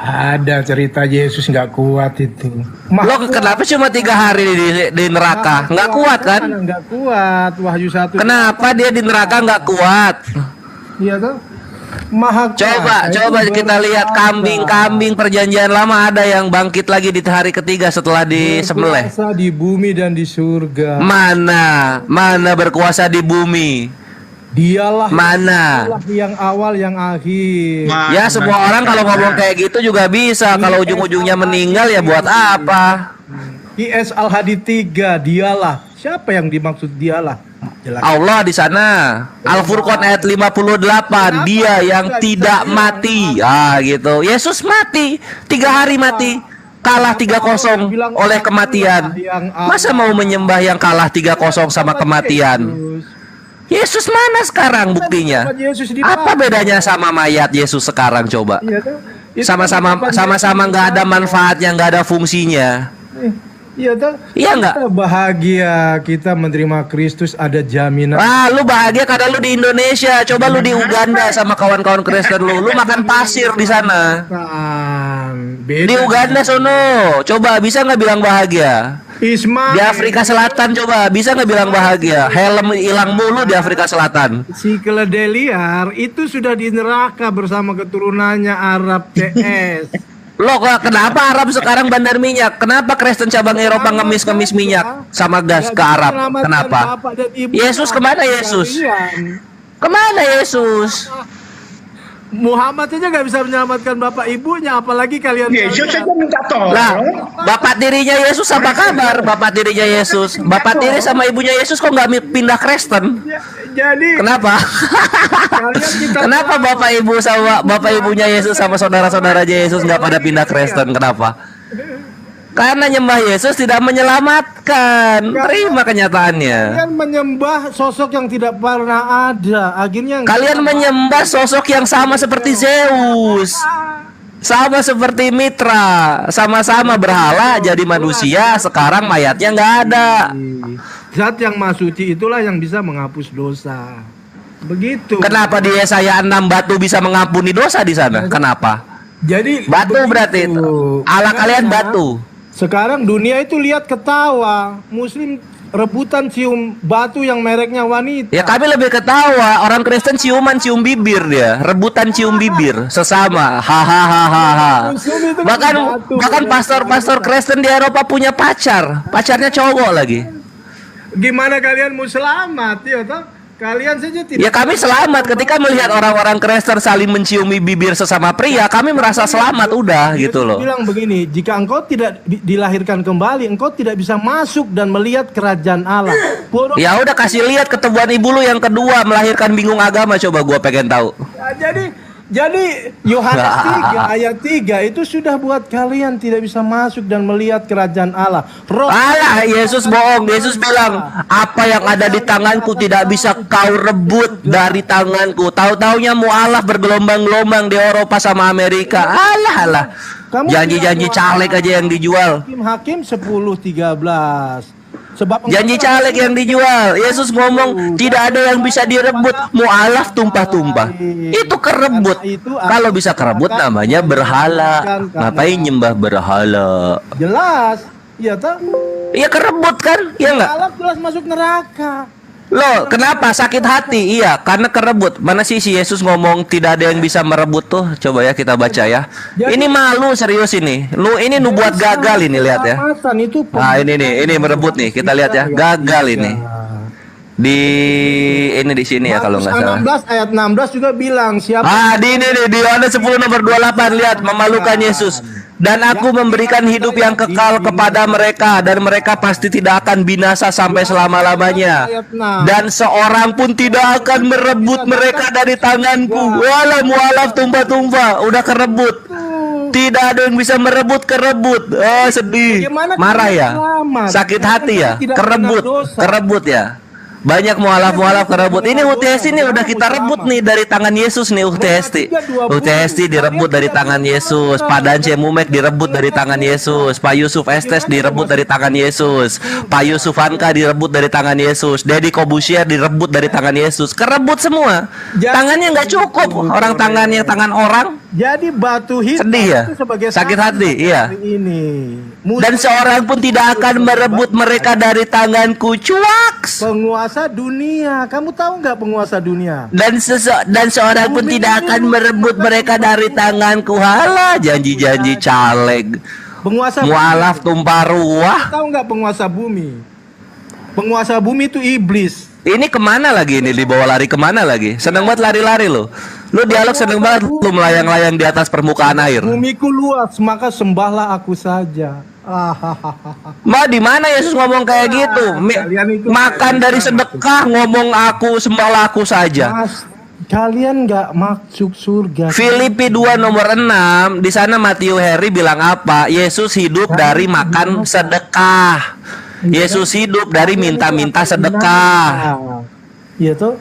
Ada cerita Yesus nggak kuat itu. Lo kenapa cuma 3 hari di neraka? Nggak kuat kan? Nggak kuat. Wahyu 1. Kenapa dia di neraka nggak kuat? Iya toh. Maha Coba kita lihat kambing-kambing perjanjian lama ada yang bangkit lagi di hari ketiga setelah disembelih. Berkuasa di bumi dan di surga. Mana berkuasa di bumi? Dialah mana? Yang awal yang akhir. Ya semua orang kalau ngomong kayak gitu juga bisa. Kalau ujung-ujungnya meninggal ya buat apa? IS Al-Hadi 3, dialah. Siapa yang dimaksud dialah? Jelas. Allah di sana. Al-Furqan ayat 58, dia yang tidak mati. Ah gitu. Yesus mati 3 hari mati. Kalah 3-0 oleh kematian. Masa mau menyembah yang kalah 3-0 sama kematian? Yesus mana sekarang buktinya? Apa bedanya sama mayat Yesus sekarang coba? Sama-sama nggak ada manfaatnya, nggak ada fungsinya. Iya toh? Iya nggak? Kita bahagia kita menerima Kristus, ada jaminan. Lu bahagia karena lu di Indonesia. Coba lu di Uganda sama kawan-kawan Kristen lu makan pasir di sana. Di Uganda sono, coba bisa nggak bilang bahagia? Ismail. Di Afrika Selatan coba bisa nggak bilang bahagia? Helm hilang mulu di Afrika Selatan. Si keledai liar itu sudah di neraka bersama keturunannya Arab CS. Loh, kenapa Arab sekarang bandar minyak? Kenapa Kristen cabang Eropa ngemis-ngemis minyak sama gas ke Arab? Kenapa? Yesus kemana Yesus? Kemana Yesus? Muhammad aja nggak bisa menyelamatkan bapak ibunya, apalagi kalian. Yesus aja minta tolong. Lah, bapak tirinya Yesus apa kabar? Bapak tirinya Yesus, bapak tiri sama ibunya Yesus kok nggak pindah Kristen? Jadi kenapa? Kenapa bapak ibu sama bapak ibunya Yesus sama saudara-saudaranya Yesus nggak pada pindah Kristen? Kenapa? Karena nyembah Yesus tidak menyelamatkan. Terima kenyataannya. Kalian menyembah sosok yang tidak pernah ada. Akhirnya kalian menyembah sosok yang sama seperti Zeus, sama seperti Mitra, sama-sama berhala jadi manusia. Sekarang mayatnya nggak ada. Zat yang Maha Suci itulah yang bisa menghapus dosa. Begitu. Kenapa di Yesaya 6 batu bisa mengampuni dosa di sana? Kenapa? Jadi batu berarti Allah kalian batu. Sekarang dunia itu lihat ketawa, Muslim rebutan cium batu yang mereknya wanita. Ya kami lebih ketawa, orang Kristen ciuman cium bibir dia, rebutan cium bibir sesama, hahaha. Bahkan pastor-pastor Kristen di Eropa punya pacarnya cowok lagi. Gimana kalian mau selamat ya toh? Kalian saja tidak. Ya kami selamat ketika melihat orang-orang Kristen saling menciumi bibir sesama pria, kami merasa selamat udah gitu loh. Bilang begini, jika engkau tidak dilahirkan kembali, engkau tidak bisa masuk dan melihat kerajaan Allah. Ya udah kasih lihat ketemuan ibu lu yang kedua melahirkan bingung agama, coba gua pengen tahu. Ya, jadi Yohanes 3 ayat 3 itu sudah buat kalian tidak bisa masuk dan melihat kerajaan Allah. Alah, Yesus bohong. Yesus bilang, apa yang ada di tanganku tidak bisa kau rebut dari tanganku. Tahu-taunya mualaf bergelombang-gelombang di Eropa sama Amerika. Alah. Janji-janji caleg aja yang dijual. Hakim 10:13. Janji caleg yang dijual. Yesus ngomong tidak ada yang bisa direbut. Mualaf tumpah-tumpah. Itu kerebut. Kalau bisa kerebut namanya berhala. Ngapain nyembah berhala? Jelas. Iya toh? Iya kerebut kan? Iya enggak? Mualaf jelas masuk neraka. Loh, kenapa sakit hati? Iya, karena kerebut. Mana sih si Yesus ngomong tidak ada yang bisa merebut tuh? Coba ya kita baca ya. Ini malu serius ini. Ini nubuat gagal ini, lihat ya. Nah, ini merebut nih. Kita lihat ya. Gagal ini. Di sini ya kalau nggak salah. 16 ayat 16 juga bilang siapa. Di Yohanes 10 nomor 28 lihat memalukan Yesus. Dan aku memberikan hidup yang kekal kepada mereka dan mereka pasti tidak akan binasa sampai selama-lamanya. Dan seorang pun tidak akan merebut mereka dari tanganku. Walau mualaf tumpah-tumpah, udah kerebut. Tidak ada yang bisa merebut kerebut. Oh, sedih. Marah ya? Sakit hati ya? Kerebut ya? Banyak mualaf-mualaf kerebut. Ini UTS ini udah kita rebut nih dari tangan Yesus nih UTS. UTS direbut dari tangan Yesus. Pak Dance Mumek direbut dari tangan Yesus. Pak Yusuf Estes direbut dari tangan Yesus. Pak Yusuf Anka direbut dari tangan Yesus. Deddy Kobusier direbut dari tangan Yesus. Kerebut semua. Tangannya nggak cukup. Orang tangannya tangan orang. Jadi batu hitam sedih ya? Sakit hati, iya. Dan seorang pun tidak akan merebut mereka dari tanganku. Cuaks. Penguasa dunia, kamu tahu nggak penguasa dunia? Dan seorang pun tidak akan merebut mereka dari tanganku. Halah, janji-janji caleg. Penguasa mualaf tumpah ruah. Tahu nggak penguasa bumi? Penguasa bumi itu iblis. Ini kemana lagi ini, dibawa lari kemana lagi? Seneng banget lari-lari lo. Lu dialog seneng banget lu melayang-layang di atas permukaan air. Bumiku luas, maka sembahlah aku saja. Di mana Yesus ngomong kayak gitu? Makan dari sedekah ngomong aku sembahlah aku saja. Kalian nggak masuk surga. Filipi 2 nomor 6 di sana Matthew Henry bilang apa? Yesus hidup dari makan sedekah. Yesus hidup dari minta-minta sedekah. Iya toh?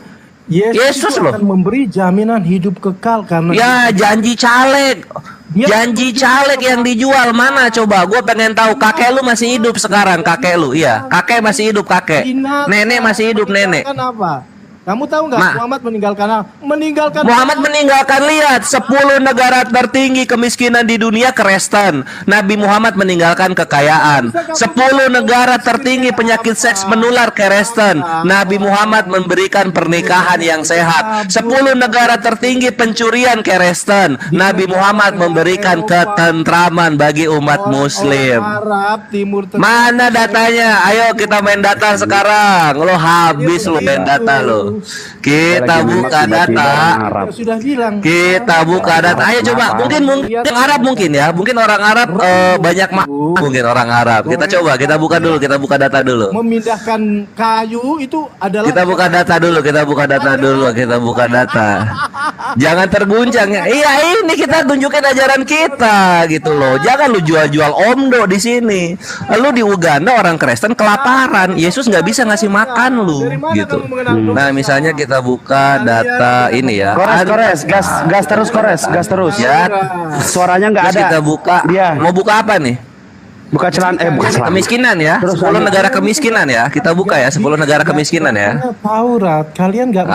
Yesus loh akan memberi jaminan hidup kekal karena ya janji caleg. Janji caleg yang dijual mana coba? Gue pengen tahu. Kakek lu masih hidup sekarang? Kakek lu, iya. Kakek masih hidup kakek. Nenek masih hidup nenek. Apa? Kamu tahu nggak Muhammad meninggalkan Muhammad meninggalkan, lihat, 10 negara tertinggi kemiskinan di dunia Kristen. Nabi Muhammad meninggalkan kekayaan. 10 negara tertinggi penyakit seks menular Kristen. Nabi Muhammad memberikan pernikahan yang sehat. 10 negara tertinggi pencurian Kristen. Nabi Muhammad memberikan ketentraman bagi umat muslim. Arab, Timur Tengah. Mana datanya? Ayo kita main data sekarang. Lo habis lo main data lo. Kita buka data. Sudah bilang. Kita buka data. Ayo coba. Mungkin yang Arab mungkin ya. Mungkin orang Arab banyak mungkin orang Arab. Kita coba. Kita buka dulu. Kita buka data dulu. Memindahkan kayu itu adalah. Kita buka data dulu. Kita buka data dulu. Kita buka data. Jangan terguncang ya. Iya, ini kita tunjukin ajaran kita gitu loh. Jangan lu jual-jual omdo di sini. Lu di Uganda orang Kristen kelaparan. Yesus nggak bisa ngasih makan lu gitu. Nah, misalnya kita buka data ini ya. Kores, gas terus. Ya. Suaranya nggak Terus ada. kita buka. Dia. Mau buka apa nih? Bukan celana. Kemiskinan ya. 10 negara kemiskinan ya. Kita buka ya 10 negara kemiskinan ya. Taurat, kalian nggak.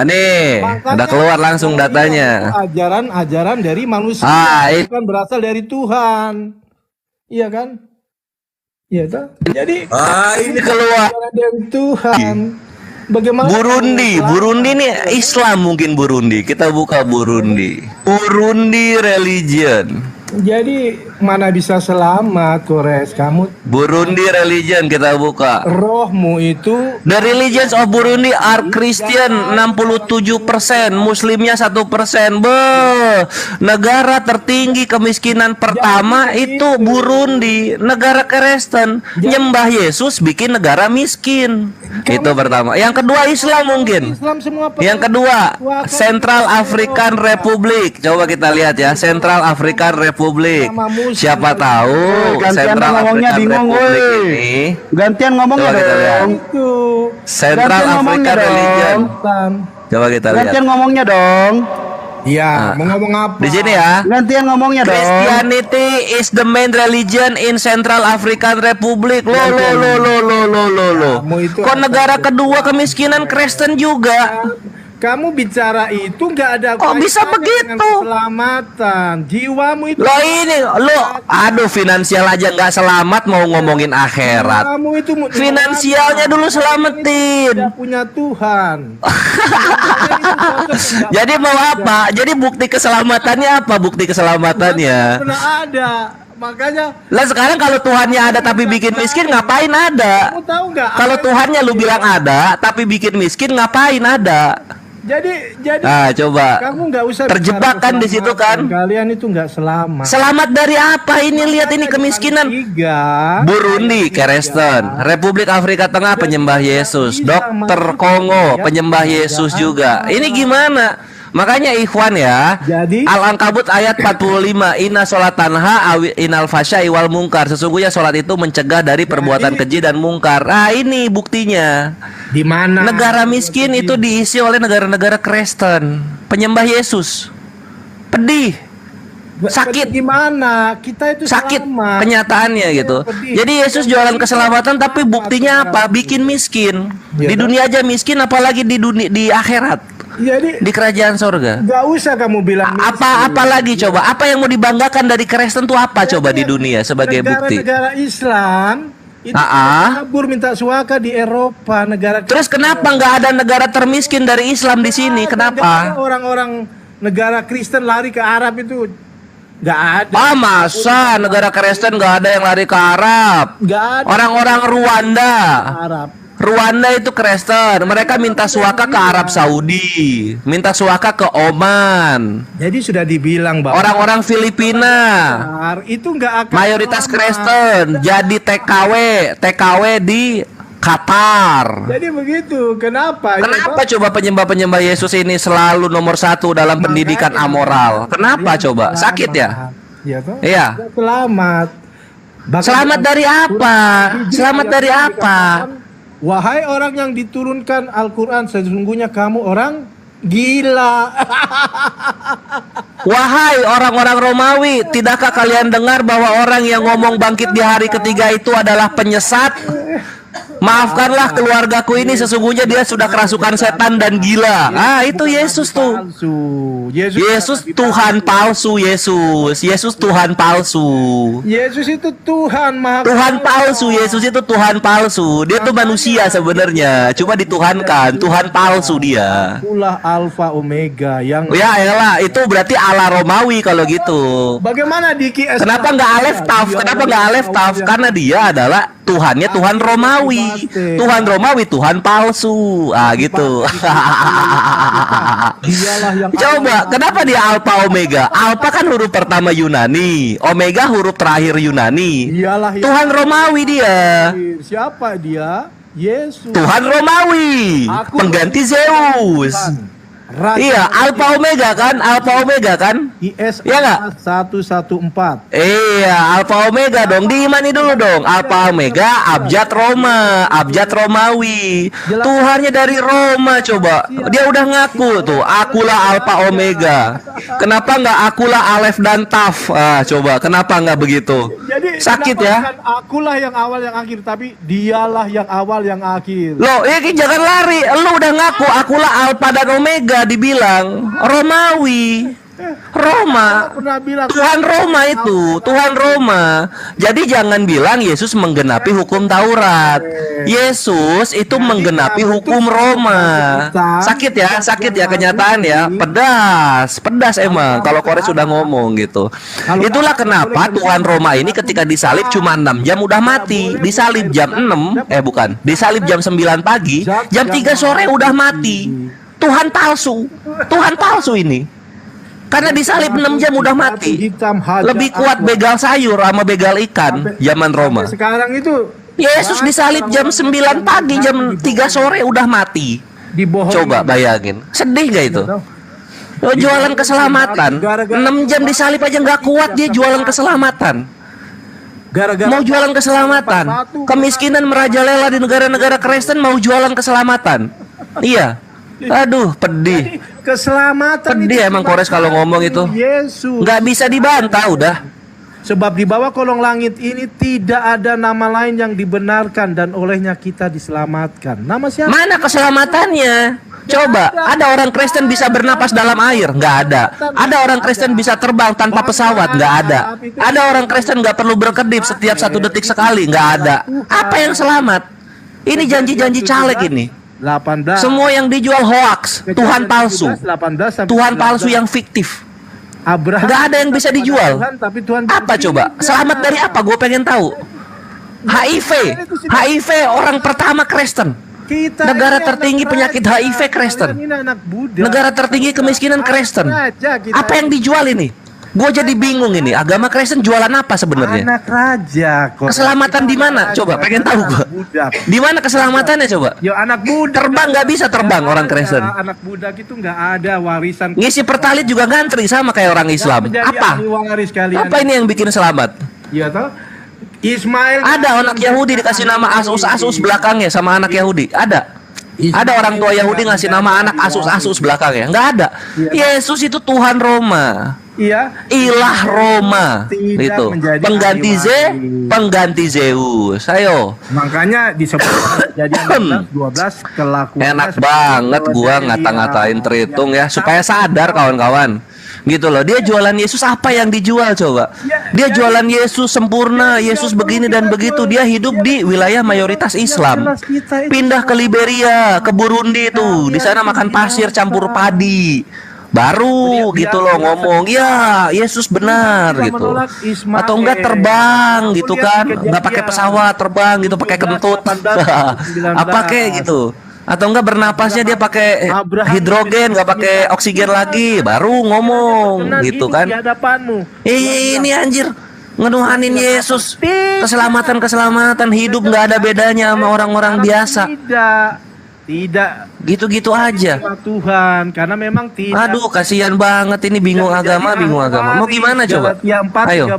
Nih, udah keluar langsung datanya. Ajaran dari manusia, bukan berasal dari Tuhan. Iya kan? Iya kan? Jadi ini keluar dari Tuhan. Bagaimana Burundi nih Islam mungkin Burundi. Kita buka Burundi religion. Jadi mana bisa selamat, Kores? Kamu Burundi religion kita buka. Rohmu itu. The religions of Burundi are Christian 67%, Muslimnya 1%. Negara tertinggi kemiskinan pertama itu Burundi, negara Kristen. Nyembah Yesus bikin negara miskin. Itu pertama. Yang kedua Islam mungkin. Yang kedua Central African Republic. Coba kita lihat ya, Central African Republic. Siapa tahu Central African Republic ini. Gantian ngomongnya dong. Central African Religion. Coba kita lihat. Gantian ngomongnya dong. Iya, mau ngomong apa? Di sini ya. Gantian ngomongnya dong. Christianity is the main religion in Central African Republic. Lo. Kok negara kedua kemiskinan Kristen juga? Kamu bicara itu nggak ada. Kok bisa begitu? Keselamatan jiwamu itu. Lo ini, aduh finansial aja nggak selamat mau ngomongin akhirat. Kamu itu finansialnya dulu selamatin. Tidak punya Tuhan. Jadi mau apa? Jadi bukti keselamatannya apa? Bukti keselamatannya? Pernah ada. Makanya. Lah sekarang kalau Tuhannya ada tapi bikin miskin ngapain ada? Kamu tahu nggak? Kalau Tuhannya lu bilang ada tapi bikin miskin ngapain ada? Jadi coba. Kamu nggak usah terjebak kan di situ kan? Kalian itu nggak selamat. Selamat dari apa? Ini lihat ini kemiskinan. Burundi, Kristen. Republik Afrika Tengah penyembah Yesus. Dr. Kongo penyembah Yesus juga. Ini gimana? Makanya ikhwan ya. Al-Ankabut ayat 45. Inna sholat tanha inal fasya iwal mungkar. Sesungguhnya sholat itu mencegah dari perbuatan keji dan mungkar. Nah ini buktinya. Di mana? Negara miskin itu diisi oleh negara-negara Kristen, penyembah Yesus. Pedih. Sakit. Gimana? Kita itu sakit selamat. Kenyataannya gitu. Jadi Yesus jualan keselamatan tapi buktinya apa? Bikin miskin. Di dunia aja miskin apalagi di akhirat. Jadi, di kerajaan sorga. Gak usah kamu bilang apa lagi coba? Apa yang mau dibanggakan dari Kristen tuh apa coba di dunia sebagai bukti? Negara Islam itu kabur minta suaka di Eropa, negara. Terus kenapa nggak ada negara termiskin dari Islam di sini? Kenapa? Orang-orang negara Kristen lari ke Arab itu nggak ada. Masa negara Kristen nggak ada yang lari ke Arab? Nggak ada. Orang-orang Rwanda. Arab. Rwanda itu Kristen, mereka minta suaka ke Arab Saudi, minta suaka ke Oman. Jadi sudah dibilang bahwa orang-orang Filipina itu nggak akan mayoritas Kristen, jadi TKW di Qatar. Jadi begitu, kenapa? Kenapa coba penyembah Yesus ini selalu nomor 1 dalam pendidikan amoral? Kenapa coba? Sakit ya? Iya. Selamat. Selamat dari apa? Selamat dari apa? Wahai orang yang diturunkan Al-Quran, sesungguhnya kamu orang gila. Wahai orang-orang Romawi, tidakkah kalian dengar bahwa orang yang ngomong bangkit di hari ketiga itu adalah penyesat? Maafkanlah keluargaku ini, sesungguhnya dia sudah kerasukan setan dan gila. Ah, itu Yesus tuh. Yesus Tuhan palsu, Yesus Tuhan palsu. Yesus itu Tuhan Maha Tuhan palsu, Yesus itu Tuhan palsu. Dia tuh manusia sebenarnya, cuma dituhankan. Tuhan palsu dia. Itulah Alfa Omega yang Ya elah, itu berarti ala Romawi kalau gitu. Bagaimana Diki? Kenapa nggak Alef Taf? Kenapa nggak Alef Taf? Karena dia adalah Tuhannya Tuhan Romawi. Tuhan Romawi, Tuhan palsu. Ah gitu. Coba, kenapa dia Alpha Omega? Alpha kan huruf pertama Yunani, Omega huruf terakhir Yunani. Tuhan Romawi dia. Siapa dia? Yesus. Tuhan Romawi, pengganti Zeus. Iya, Alpha Omega kan? Alpha Omega kan? Iya nggak? 114. Iya, Alpha Omega dong. Diimani dulu dong. Alpha Omega, abjad Roma, abjad Romawi. Tuhannya dari Roma coba. Dia udah ngaku tuh, akulah Alpha Omega. Kenapa nggak akulah Alef dan Taf? Ah, coba. Kenapa nggak begitu? Jadi sakit ya? bukan akulah yang awal yang akhir, tapi dialah yang awal yang akhir. Loh, ini jangan lari. Lu udah ngaku akulah Alpha dan Omega, dibilang Romawi. Roma, Tuhan Roma itu, Tuhan Roma. Jadi jangan bilang Yesus menggenapi hukum Taurat. Yesus itu menggenapi hukum Roma. Sakit ya kenyataan ya. Pedas emang kalau Kores sudah ngomong gitu. Itulah kenapa Tuhan Roma ini ketika disalib cuma 6 jam udah mati. Disalib jam 6, disalib jam 9 pagi, jam 3 sore udah mati. Tuhan palsu ini. Karena disalib 6 jam udah mati. Lebih kuat begal sayur sama begal ikan zaman Roma. Sekarang itu Yesus disalib jam 9 pagi, jam 3 sore udah mati. Coba bayangin. Sedih gak itu? Lo jualan keselamatan. 6 jam disalib aja nggak kuat, dia jualan keselamatan. Mau jualan keselamatan. Kemiskinan merajalela di negara-negara Kristen, mau jualan keselamatan. Iya. Aduh, pedih. Keselamatan pedih emang Kores kalau ngomong itu. Yesus. Nggak bisa dibantah udah. Sebab di bawah kolong langit ini tidak ada nama lain yang dibenarkan dan olehnya kita diselamatkan. Nama siapa? Mana keselamatannya? Coba, ada orang Kristen bisa bernapas dalam air? Nggak ada. Ada orang Kristen bisa terbang tanpa pesawat? Nggak ada. Ada orang Kristen nggak perlu berkedip setiap 1 detik sekali? Nggak ada. Apa yang selamat? Ini janji-janji caleg ini. 18. Semua yang dijual hoax, Tuhan palsu. Tuhan palsu yang fiktif. Nggak ada yang bisa dijual. Apa coba? Selamat dari apa? Gue pengen tahu. HIV orang pertama Kristen. Negara tertinggi penyakit HIV Kristen. Negara tertinggi kemiskinan Kristen. Apa yang dijual ini? Gue jadi bingung ini. Agama Kristen jualan apa sebenarnya? Anak raja. Keselamatan di mana? Coba pengen tahu gue. Di mana keselamatannya coba? Yo anak budak. Terbang nggak bisa terbang orang Kristen. Anak budak itu nggak ada warisan. Ngisi pertalit juga ngantri sama kayak orang Islam. Apa? Apa ini yang bikin selamat? Iya toh? Ismail. Ada anak Yahudi dikasih nama Asus belakangnya sama anak Yahudi. Ada. Ada orang tua Yahudi ngasih nama anak Asus belakangnya. Nggak ada. Yesus itu Tuhan Roma. Iya. Ilah Roma. Itu. Pengganti Zeus. Ayo. Makanya disebut Kejadian 12 kelakuan. Enak banget gua ngata-ngatain Tritung ya supaya sadar kawan-kawan. Gitu loh, dia jualan Yesus apa yang dijual coba? Dia jualan Yesus sempurna, Yesus begini dan begitu. Dia hidup di wilayah mayoritas Islam. Pindah ke Liberia, ke Burundi tuh, di sana makan pasir campur padi. Baru gitu loh ngomong, ya Yesus benar gitu. Atau enggak terbang gitu kan, enggak pakai pesawat terbang gitu, pakai kentut. Apa kayak gitu. Atau enggak bernapasnya dia pakai hidrogen, nggak pakai oksigen lagi, baru ngomong gitu kan. Ini anjir ngenuhanin Yesus, keselamatan hidup nggak ada bedanya sama orang-orang biasa. Tidak gitu-gitu aja. Tuhan, karena memang tidak. Aduh, kasihan banget ini bingung agama. Mau gimana coba? Ayo.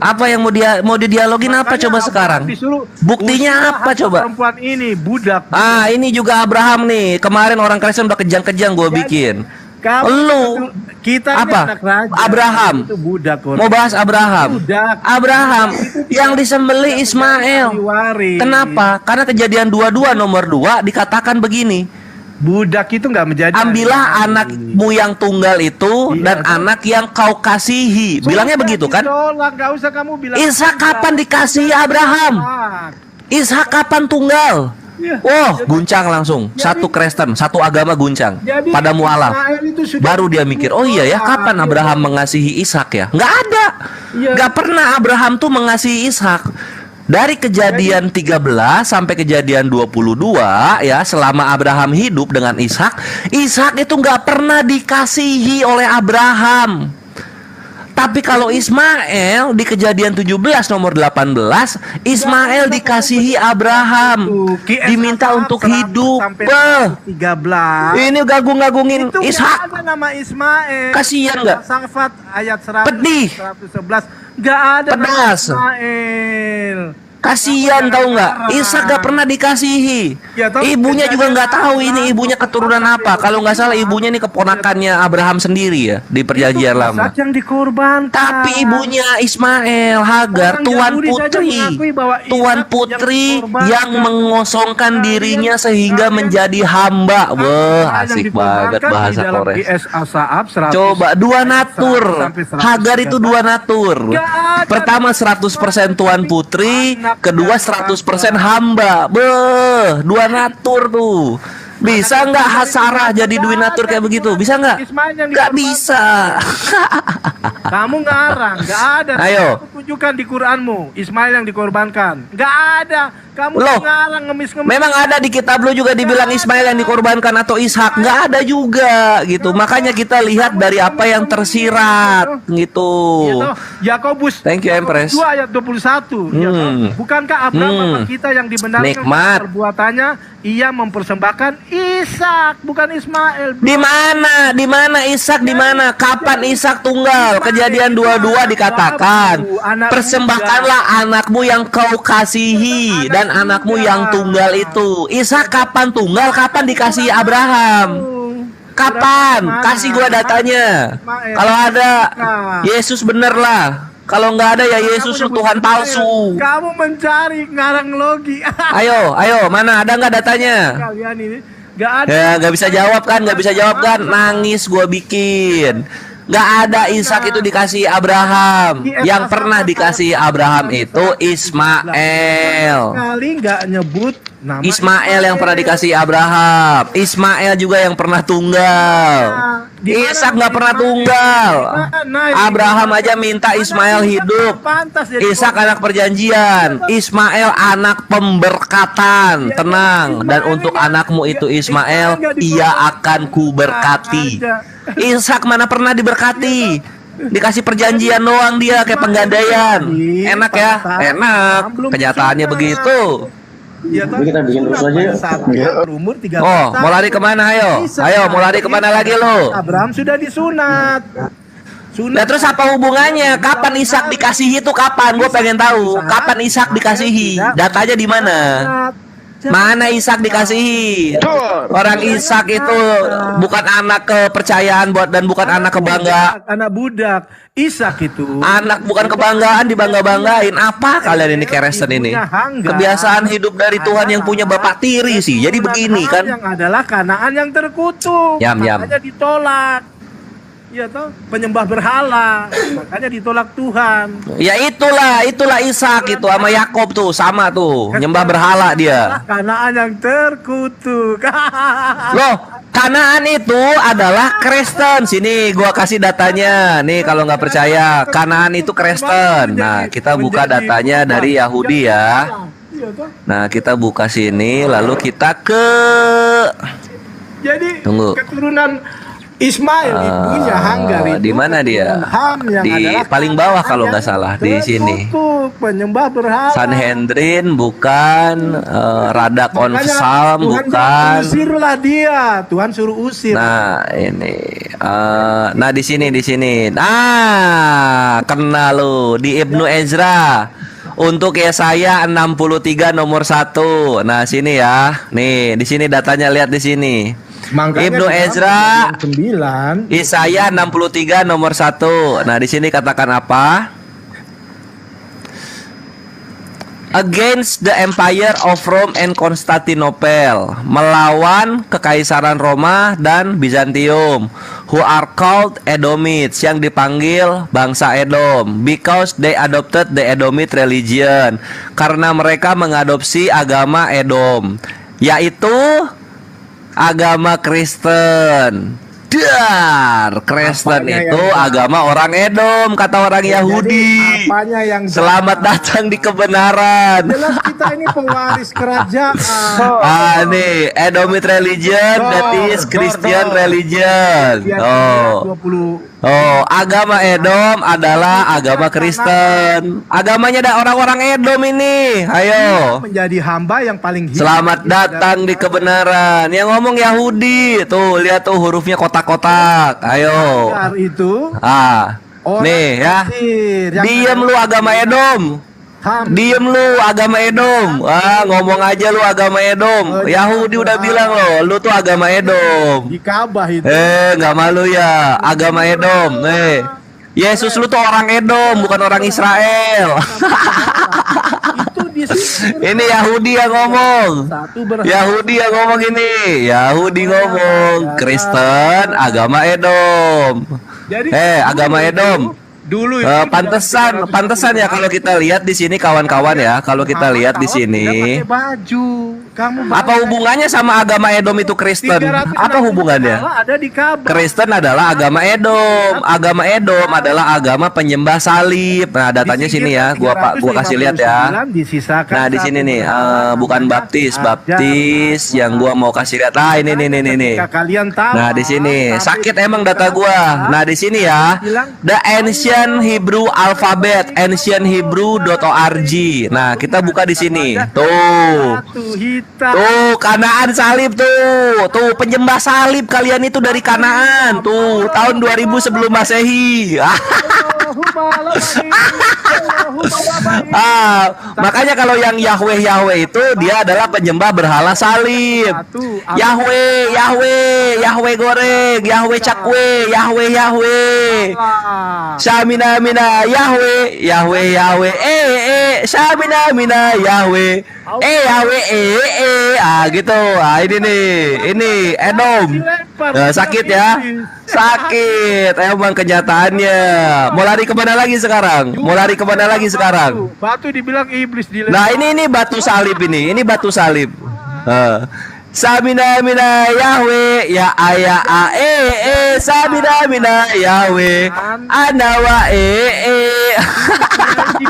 Apa yang mau didialogin apa coba sekarang? Buktinya apa coba? Perempuan ini budak. Ah, ini juga Abraham nih. Kemarin orang Kristen udah kejang-kejang gue bikin. Kamu kita ini Apa? anak raja. Abraham. Itu budak. Mau bahas Abraham. Budak. Abraham yang disembelih Ismail. Kenapa? Karena Kejadian 22 nomor 2 dikatakan begini. Budak itu nggak menjadi. Ambillah anakmu yang tunggal itu dan anak yang kau kasihi. Bilangnya begitu kan? Tolak, nggak usah kamu bilang. Ishak kapan dikasihi Abraham? Ishak kapan tunggal? Oh, guncang langsung. Satu Kristen, satu agama guncang. Pada mualaf. Baru dia mikir, oh iya ya, kapan Abraham mengasihi Ishak ya? Nggak ada. Nggak pernah Abraham tuh mengasihi Ishak. Dari Kejadian 13 sampai Kejadian 22 ya, selama Abraham hidup dengan Ishak, Ishak itu nggak pernah dikasihi oleh Abraham. Tapi kalau Ismail di Kejadian 17 nomor 18, Ismail dikasihi Abraham, diminta untuk hidup. 13. Ini gagung-gagungin Ishak. Ada nama Ismail. Kasihan nggak? Safat ayat 100, Pedih. 111. Nggak ada nama Pedas. Ismail. Kasihan tahu nggak? Ishak gak pernah dikasihi. Ibunya juga nggak tahu ini ibunya keturunan apa. Kalau nggak salah ibunya ini keponakannya Abraham sendiri ya di Perjanjian Lama. Yang dikorbankan. Tapi ibunya Ismail, Hagar, tuan putri yang mengosongkan dirinya sehingga menjadi hamba. Wah, asik banget bahasa Korea. Coba dua natur. Hagar itu dua natur. Pertama 100% tuan putri, kedua 100% hamba. Beuh, dua natur tuh. Bisa nggak Sarah jadi dua natur kayak begitu? Bisa nggak? Nggak bisa. Kamu ngarang, nggak ada. Ayo. Tunjukkan di Quranmu Ismail yang dikorbankan. Nggak ada. Kamu Loh, ngarang ngemis-ngemis. memang ada di kitab lu juga dibilang Ismail yang dikorbankan atau Ishak. Nggak ada juga gitu. Makanya kita lihat dari apa yang tersirat gitu. Yakobus. Thank you, Empress. 2 ayat 21. Ya toh? Bukankah Abraham bapak kita yang dibenarkan Nikmat. perbuatannya, ia mempersembahkan Ishak bukan Ismail. Di mana? Di mana Ishak? Di mana? Kapan Ishak tunggal? Kejadian 22 dikatakan, persembahkanlah anakmu yang kau kasihi dan anakmu yang tunggal itu. Ishak kapan tunggal? Kapan dikasihi Abraham? Kapan? Kasih gua datanya. Kalau ada Yesus bener lah. Kalau nggak ada ya Yesus lu Tuhan palsu. Kamu mencari ngarang logi. Ayo, mana ada nggak datanya? Kalian ini nggak ada. Ya nggak bisa jawab kan? Nangis gua bikin. Nggak ada Ishak itu dikasih Abraham. Yang pernah dikasih Abraham itu Ismail. Kali nggak nyebut nama Ismail yang pernah dikasih Abraham. Ismail juga yang pernah tunggal. Ishak nggak pernah tunggal. Abraham aja minta Ismail hidup. Ishak anak perjanjian. Ismail anak pemberkatan. Tenang. Dan untuk anakmu itu Ismail, ia akan kuberkati. Ishak mana pernah diberkati? Dikasih perjanjian doang dia kayak penggandaian. Enak ya? Enak. Kenyataannya begitu. Kita bikin terus aja yuk. Umur 3 Oh, mau lari kemana? Ayo, mau lari kemana lagi lo? Abraham sudah disunat. Nah terus apa hubungannya? Kapan Ishak dikasihi itu kapan? Gue pengen tahu. Kapan Ishak dikasihi? Datanya di mana? Mana Ishak dikasihi? Orang Ishak itu bukan anak kepercayaan dan bukan anak kebanggaan. Anak budak. Ishak itu anak bukan kebanggaan, dibangga-banggain. Apa kalian ini Kristen ini? Kebiasaan hidup dari Tuhan yang punya bapak tiri sih. Jadi begini kan? Yang adalah Kanaan yang terkutuk. Yam. Makanya ditolak. Ya toh, penyembah berhala. Makanya ditolak Tuhan. Ya itulah Ishak itu sama Yakob tuh sama tuh, nyembah berhala dia. Kanaan yang terkutuk. Loh, Kanaan itu adalah Kristen. Sini gua kasih datanya. Nih kalau nggak percaya, Kanaan itu Kristen. Nah, kita buka datanya dari Yahudi ya. Nah, kita buka sini lalu kita ke Jadi Tunggu. keturunan Ismail ibunya Hagar itu di mana dia? Ham yang Di adalah paling bawah kalau nggak salah di sini. terkutuk, penyembah berhala. Sanhedrin bukan, Radak on Makanya Psalm Tuhan bukan. usirlah dia. Tuhan suruh usir. Nah ini, nah di sini. Nah kena lu di Ibnu Ezra. Untuk Yesaya 63 nomor 1. Nah sini ya. Nih di sini datanya lihat di sini. Makanya Ibnu di dalam Ezra Kejadian 9 Yesaya 63 nomor 1. Nah, di sini katakan apa? Against the empire of Rome and Constantinople, melawan kekaisaran Roma dan Bizantium, who are called Edomites, yang dipanggil bangsa Edom, because they adopted the Edomite religion, karena mereka mengadopsi agama Edom, yaitu agama Kristen. Kristen itu agama orang Edom, kata orang Yahudi. apanya yang Selamat datang di kebenaran. jelas kita ini pewaris kerajaan. Nih Edomite religion, that is Christian religion. Agama Edom adalah agama Kristen. Agamanya ada orang-orang Edom ini. Ayo. Menjadi hamba yang paling Selamat datang di kebenaran. Yang ngomong Yahudi. Tuh, lihat tuh hurufnya kotak-kotak. Ayo. itu Nih ya. Diem lu agama Edom. Diem lu agama Edom. Ngomong aja lu agama Edom. Yahudi udah bilang lu tuh agama Edom. di Ka'bah itu. Nggak malu ya, agama Edom. Yesus lu tuh orang Edom, bukan orang Israel. Ini Yahudi yang ngomong. Yahudi yang ngomong ini. Yahudi ngomong Kristen agama Edom. Agama Edom. Dulu pantesan ya kalau kita lihat di sini kawan-kawan ya, kalau kita lihat di sini. Baju. Kamu Apa hubungannya sama agama Edom itu Kristen? Apa hubungannya? ada di Ka'bah. Kristen adalah agama Edom. Agama Edom adalah agama penyembah salib. Nah, datanya sini ya. Gua kasih lihat ya. Nah, di sini nih, bukan baptis yang gua mau kasih lihat. Nah, ini nih. Kalian tahu. Nah, di sini sakit emang data gua. Nah, di sini ya. The Ancient Hebrew Alphabet, ancienthebrew.org. Nah, kita buka di sini. Tuh. Tuh, Kanaan salib tuh. Tuh, penyembah salib kalian itu dari Kanaan. Tuh, tahun 2000 sebelum Masehi. Makanya kalau yang Yahweh itu dia adalah penyembah berhala salib. Yahweh goreng, Yahweh cakwe, Yahweh. Syamina Yahweh, Syamina Yahweh. Yahweh gitu. Ini nih, ini Edom. Sakit ya. Sakit emang kenyataannya. Mau lari kemana lagi sekarang? Batu dibilang iblis dilempar. Nah, ini batu salib ini. Ini batu salib. Sabina Yahweh ya ayah Sabina Yahweh anawa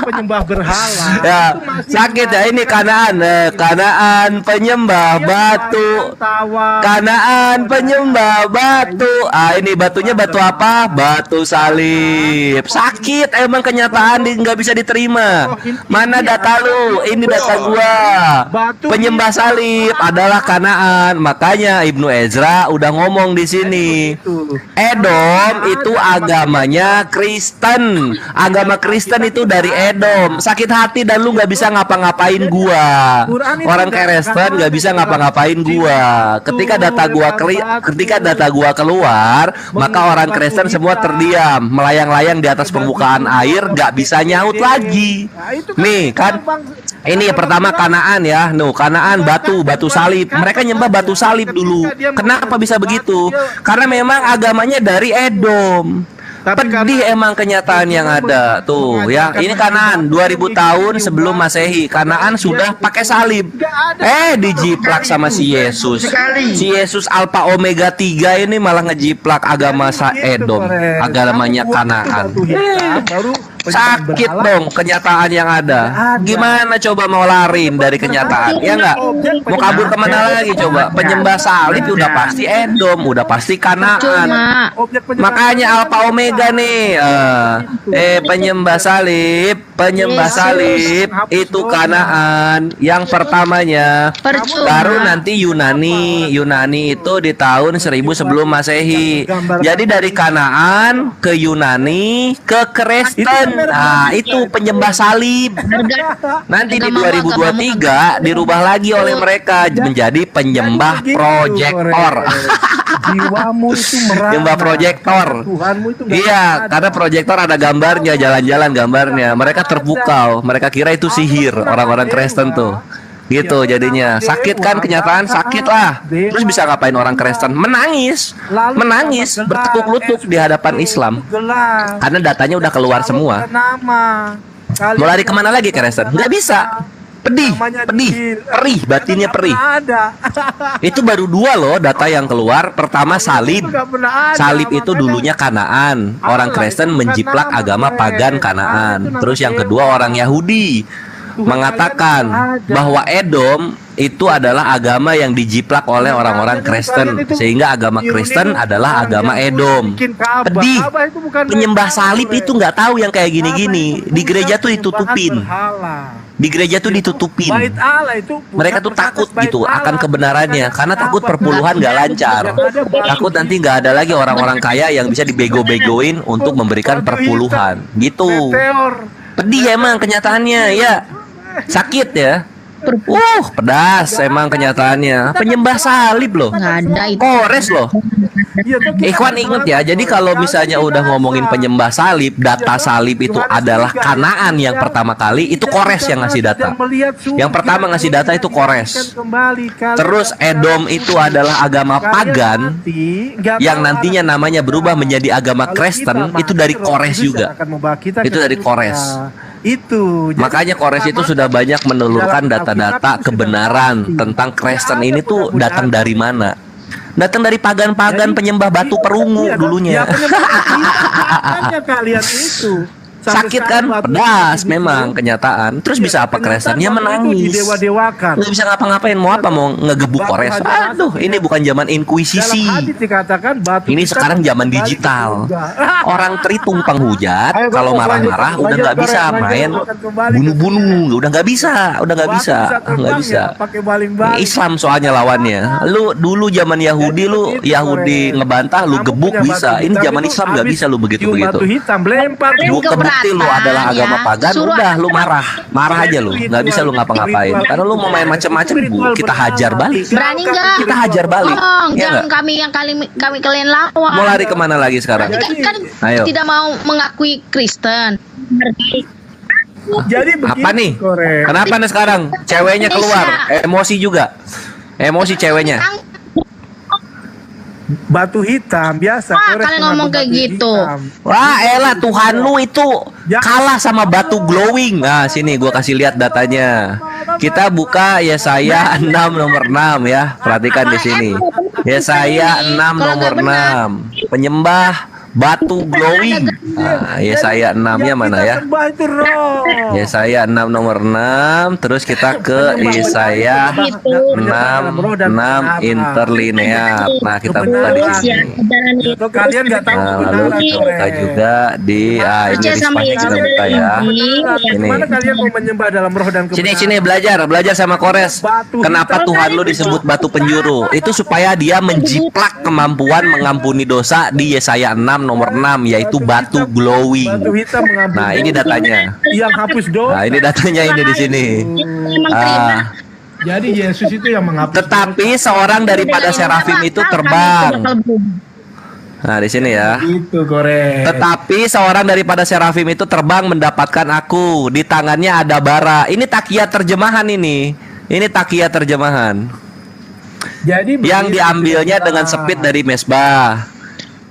penyembah berhala. Ya, sakit ya ini Kanaan penyembah batu. Kanaan penyembah batu. Ini batunya batu apa? Batu salib. Sakit emang kenyataan nggak bisa diterima. Mana data lu? Ini data gua. Penyembah salib adalah Kanaan. Makanya Ibnu Ezra udah ngomong di sini. Edom itu agamanya Kristen. Agama Kristen itu dari Edom. Sakit hati dan lu nggak bisa ngapa-ngapain gua. Orang Kristen nggak bisa ngapa-ngapain gua. Ketika data gua keluar, maka orang Kristen semua terdiam, melayang-layang di atas permukaan air, nggak bisa nyaut lagi. Nih kan, ini pertama Kanaan ya. Kanaan batu salib. Mereka nyembah batu salib dulu. Kenapa bisa begitu? Karena memang agamanya dari Edom. Pedih emang kenyataan yang ada. Tuh ya, ini Kanaan 2000 tahun sebelum Masehi. Kanaan sudah pakai salib. Dijiplak sama si Yesus. Si Yesus Alpha Omega 3 ini malah ngejiplak agama Edom, agamanya Kanaan. Sakit dong kenyataan yang ada. Gimana coba mau lari dari kenyataan? Ya enggak? Mau kabur kemana lagi coba? Penyembah salib udah pasti Edom, udah pasti Kanaan. Makanya Alpha Omega nih. Penyembah salib itu Kanaan yang pertamanya. Baru nanti Yunani itu di tahun 1000 sebelum Masehi. Jadi dari Kanaan ke Yunani ke Kristen. Nah, itu penyembah salib. Nanti di 2023 dirubah lagi oleh mereka menjadi penyembah proyektor. Jiwamu itu merana. Penyembah proyektor. Tuhanmu itu nggak Iya, karena proyektor ada gambarnya, jalan-jalan gambarnya. Mereka terpukau, mereka kira itu sihir orang-orang Kristen tuh. Gitu jadinya. Sakit kan kenyataan, sakit lah. Terus bisa ngapain orang Kristen? Menangis. Menangis, bertekuk lutut di hadapan Islam. Karena datanya udah keluar semua. Mau lari kemana lagi Kristen? Nggak bisa. Pedih, perih, batinnya perih. Itu baru 2 loh data yang keluar. Pertama salib. Salib itu dulunya Kanaan. Orang Kristen menjiplak agama pagan Kanaan. Terus yang kedua orang Yahudi mengatakan bahwa Edom itu adalah agama yang dijiplak oleh orang-orang Kristen, sehingga agama Kristen adalah agama Edom. Pedih. Penyembah salib itu nggak tahu yang kayak gini-gini. Di gereja tuh ditutupin. Di gereja tuh ditutupin. Mereka tuh takut gitu akan kebenarannya, karena takut perpuluhan nggak lancar. Takut nanti nggak ada lagi orang-orang kaya yang bisa dibego-begoin untuk memberikan perpuluhan. Gitu. Pedih emang kenyataannya ya. Sakit ya. Pedas emang kenyataannya. Penyembah salib loh. Kores loh. Ikhwan inget ya. Jadi kalau misalnya udah ngomongin penyembah salib, data salib itu adalah Kanaan yang pertama kali. Itu Kores yang ngasih data. Yang pertama ngasih data itu Kores. Terus Edom itu adalah agama pagan yang nantinya namanya berubah menjadi agama Kristen. Itu dari Kores juga. Itu dari Kores. Makanya Kores itu sudah banyak menelurkan data-data kebenaran tentang Kristen ini tuh datang dari mana? Datang dari pagan-pagan penyembah batu perungu dulunya. Kalian itu sakit kan, pedas memang kenyataan. Terus bisa apa Kristennya menangis? Nggak bisa ngapa-ngapain. Mau apa? Mau ngegebuk Kores? Aduh, ini bukan zaman inkuisisi. Ini sekarang zaman digital. Orang teritung penghujat, kalau marah-marah udah nggak bisa main bunuh-bunuh, udah nggak bisa, nggak bisa. Islam soalnya lawannya. Lu dulu zaman Yahudi, lu Yahudi ngebantah, lu gebuk bisa. Ini zaman Islam nggak bisa lu begitu-begitu. Lu kebukti lu adalah agama pagan, udah lu marah aja lu, nggak bisa lu ngapa-ngapain. Karena lu mau main macam-macam, kita hajar balik. Berani nggak? Kita hajar balik. Jangan kami yang kami kalian lawan. Mau lari kemana lagi sekarang? Kan Ayo. tidak mau mengakui Kristen. Jadi apa nih? Kenapa nih sekarang? Ceweknya keluar, emosi juga. Emosi ceweknya. Batu hitam biasa. Kalian ngomong kayak gitu. Wah, elah Tuhan lu itu kalah sama batu glowing. Nah, sini gua kasih lihat datanya. Kita buka Yesaya 6 nomor 6 ya. Perhatikan di sini. Yesaya 6 nomor 6. Penyembah batu glowing. Nah, Yesaya 6-nya mana ya? Yesaya 6 nomor 6. Terus kita ke Yesaya 6 interlinear. Nah, kita buka di sini. Kalian nggak tahu. Lalu kita juga di ini kita buka ya. Ini. Mana kalian mau menyembah dalam roh dan kebenaran? Sini belajar sama Kores. Kenapa Tuhan lu disebut batu penjuru? Itu supaya dia menjiplak kemampuan mengampuni dosa di Yesaya 6 nomor 6, yaitu batu glowing. Nah, ini datanya. Yang hapus dosa. Nah, ini datanya ini di sini. Jadi Yesus itu yang menghapus. Tetapi seorang daripada serafim itu terbang. Nah, di sini ya. Itu korek. Tetapi seorang daripada serafim itu terbang mendapatkan aku. Di tangannya ada bara. Ini takia terjemahan ini. Ini takia terjemahan. Jadi yang diambilnya dengan sepit dari mesbah.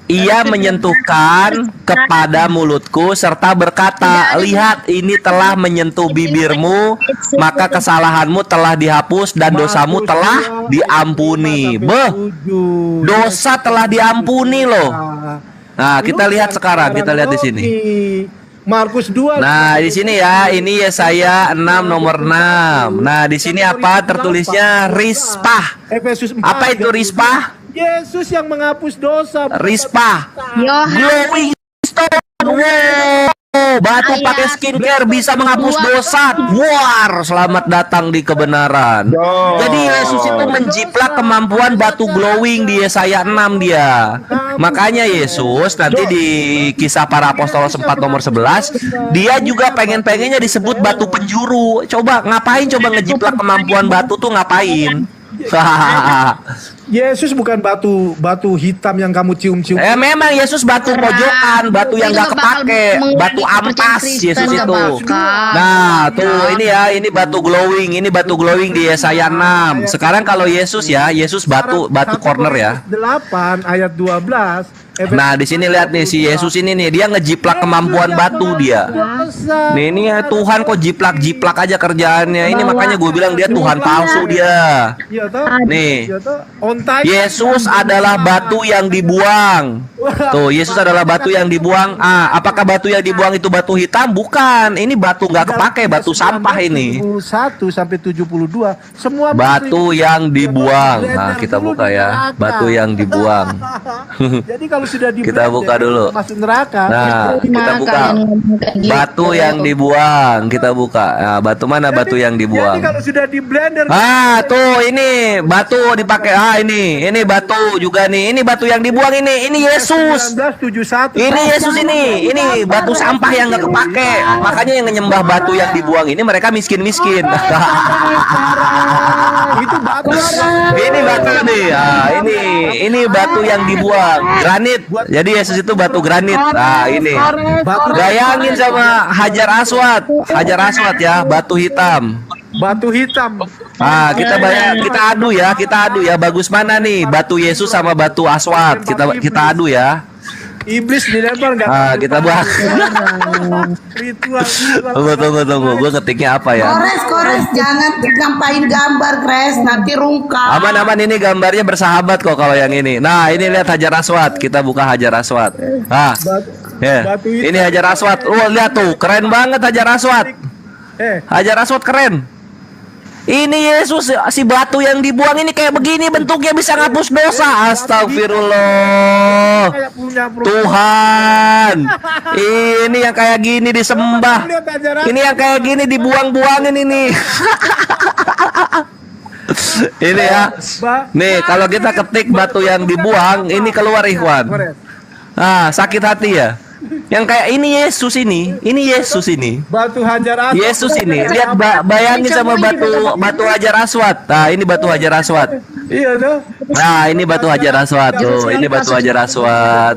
Ia menyentuhkan kepada mulutku serta berkata, lihat ini telah menyentuh bibirmu, maka kesalahanmu telah dihapus dan dosamu telah diampuni. Dosa telah diampuni loh. Nah, kita lihat sekarang, kita lihat di sini. Markus 2. Nah, di sini ya, ini Yesaya 6 nomor 6. Nah, di sini apa tertulisnya? Rispah. Apa itu rispah? Yesus yang menghapus dosa. Rispah. Glowing stone. batu pakai skincare bisa menghapus dosa. War, selamat datang di kebenaran. Jadi Yesus itu menjiplak kemampuan batu glowing di Yesaya 6 dia. Makanya Yesus nanti di Kisah Para Apostol 4 nomor 11, dia juga pengen-pengennya disebut batu penjuru. Coba ngapain coba ngejiplak kemampuan batu tuh ngapain? Yesus bukan batu hitam yang kamu cium-cium. Memang Yesus batu pojokan, batu yang gak kepake, batu ampas Yesus itu. Nah, tuh ini ya, ini batu glowing di Yesaya 6. Sekarang kalau Yesus ya, Yesus batu corner ya. 8 ayat 12. Nah, di sini lihat nih si Yesus ini nih, dia ngejiplak kemampuan batu dia. Nih ini ya, Tuhan kok jiplak aja kerjaannya. Ini makanya gue bilang dia Tuhan palsu dia. Nih, Yesus adalah batu yang dibuang. Tuh, Yesus adalah batu yang dibuang. Apakah batu yang dibuang itu batu hitam? Bukan. Ini batu nggak kepake, batu sampah ini. 71 sampai 72 semua batu yang dibuang. Nah, kita buka ya, batu yang dibuang. Jadi kalau sudah kita buka dulu. Masuk neraka. Nah, kita buka batu yang dibuang. Kita buka. Nah, batu mana batu yang dibuang? Jadi kalau sudah di blender. Tuh ini batu dipakai. Ini batu juga nih. Ini batu yang dibuang ini. Ini Yesus. 1971. Ini Yesus ini. Ini batu sampah yang nggak kepake. Makanya yang menyembah batu yang dibuang ini mereka miskin-miskin. Itu batu. Ini batu nih. Ini batu yang dibuang. Granit. Jadi Yesus itu batu granit. Nah, ini. Bayangin sama Hajar Aswad. Hajar Aswad ya, batu hitam. Batu hitam. Kita adu ya. Bagus mana nih? Batu Yesus sama batu Aswad. Kita adu ya. Iblis dilempar nggak? Kita bahas. Tunggu. Gue ketiknya apa ya? Kores, jangan ngampain gambar, Kres, nanti rungkap. Aman, ini gambarnya bersahabat kok kalau yang ini. Nah, ini lihat Hajar Aswad. Kita buka Hajar Aswad. Ini Hajar Aswad. Lihat tuh, keren banget Hajar Aswad. Hajar Aswad keren. Ini Yesus, si batu yang dibuang ini kayak begini bentuknya bisa ngapus dosa. Astagfirullah. Tuhan. Ini yang kayak gini disembah. Ini yang kayak gini dibuang-buangin ini. Ini ya. Nih, kalau kita ketik batu yang dibuang, ini keluar Ikhwan. Sakit hati ya. Yang kayak ini Yesus ini. Batu Hajar Aswad. Yesus ini. Lihat bayangin sama batu Hajar Aswad. Nah, ini batu Hajar Aswad. Iya tuh. Nah, ini batu Hajar Aswad tuh. Ini batu Hajar Aswad.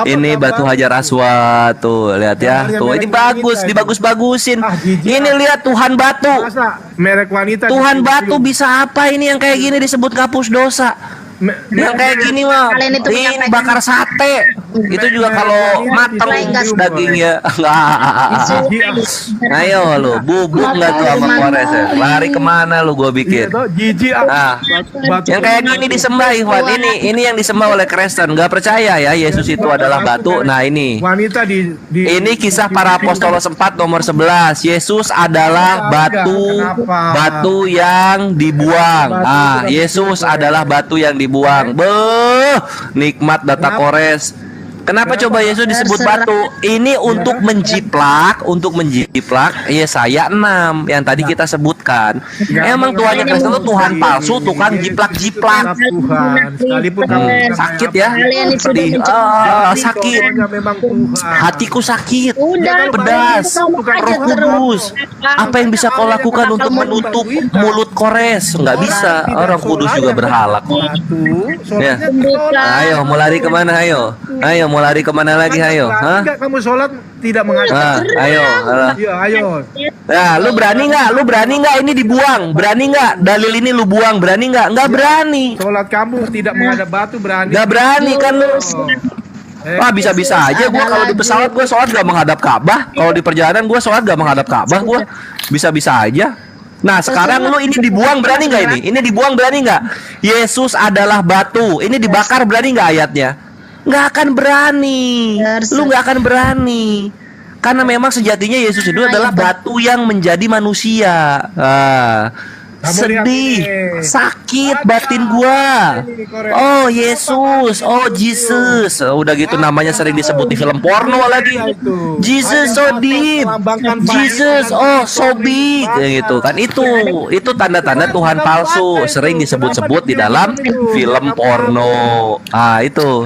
Ini batu Hajar Aswad tuh. Lihat ya. Tuh, ini bagus, dibagus-bagusin. Ini lihat Tuhan batu. Merek wanita. Tuhan batu bisa apa ini yang kayak gini disebut kapus dosa? Yang kayak gini mah ini bakar sate. Itu juga kalau matang dagingnya. Ayo lu, bubuk nggak tuh sama Kores ya? Lari kemana lu gue bikin? Yang kayak gini disembah Ikhwan. Ini yang disembah oleh Kristen. Nggak percaya ya Yesus itu adalah batu. Nah ini ini Kisah Para Apostol 4 nomor 11. Yesus adalah batu yang dibuang. Yesus adalah batu yang dibuang. Nikmat data Kores. Kenapa coba Yesus disebut batu? Ini untuk menjiplak Yesaya 6 yang tadi kita sebutkan. Emang Tuhannya Kristen itu Tuhan palsu, tukang jiplak-jiplak. Sakit ya? Sakit. Hatiku sakit. Pedas. Roh Kudus. Apa yang bisa kau lakukan untuk menutup mulut Kores? Nggak bisa. Orang Kudus juga berhala kok. Ya. Ayo, mau lari kemana? Ayo, mau lari kemana lagi? Ayo, kamu sholat tidak mengajar. Ayo. Nah, lu berani nggak ini dibuang? Berani nggak? Dalil ini lu buang, berani nggak? Nggak berani. Sholat kamu tidak menghadap batu, berani? Nggak berani kan lu? Bisa-bisa aja gue kalau di pesawat gue sholat gak menghadap Ka'bah. Kalau di perjalanan gue sholat gak menghadap Ka'bah. Gue bisa-bisa aja. Nah sekarang lu ini dibuang, berani nggak ini? Ini dibuang, berani nggak? Yesus adalah batu. Ini dibakar, berani nggak ayatnya? Nggak akan berani. Lu nggak akan berani. Karena memang sejatinya Yesus itu adalah batu yang menjadi manusia. sedih, sakit batin gua. Oh Yesus, oh Jesus. Udah gitu namanya sering disebut di film porno lagi. Jesus so deep, Jesus oh so big, gitu kan. Itu tanda-tanda Tuhan palsu, sering disebut-sebut di dalam film porno. Ah itu.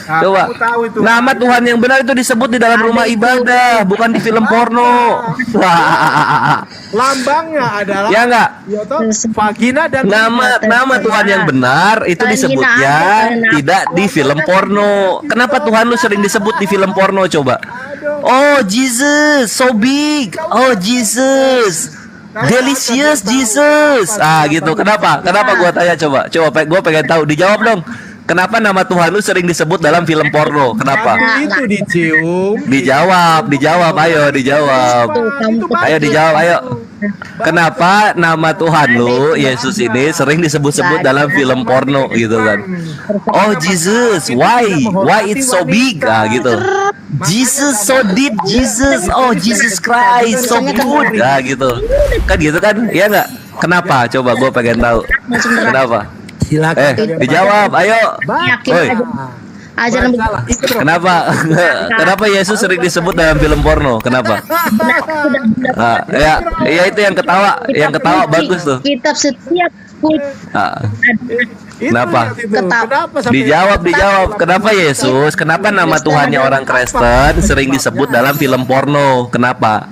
Coba. Nama Tuhan yang benar itu disebut di dalam rumah ibadah, bukan di film porno. Lambangnya adalah Ya enggak? vagina dan Nama Tuhan yang benar itu disebutnya tidak di film porno. Kenapa Tuhan lu sering disebut di film porno coba? Oh Jesus, so big. Oh Jesus, delicious Jesus. Ah gitu. Kenapa? Kenapa gua tanya coba? Gua pengen tahu. Dijawab dong. Kenapa nama Tuhan lu sering disebut dalam film porno? Kenapa? itu dicium. Dijawab. Ayo dijawab. Ayo dijawab, ayo. Kenapa nama Tuhan lu, Yesus ini sering disebut-sebut dalam film porno gitu kan? Oh Jesus, why it's so big? Ah gitu. Jesus so deep, Jesus, oh Jesus Christ so good. Ah gitu. Kan gitu kan? Iya nggak? Kenapa? Coba gue pengen tahu. Kenapa? Silakan. Dijawab, ayo. Oi. Ajaran Kenapa? Kenapa Yesus sering disebut dalam film porno? Kenapa? Nah, ya itu yang ketawa bagus tuh. Kitab setiap Kenapa? Dijawab. Kenapa Yesus? Kenapa nama Tuhannya orang Kristen sering disebut dalam film porno? Kenapa?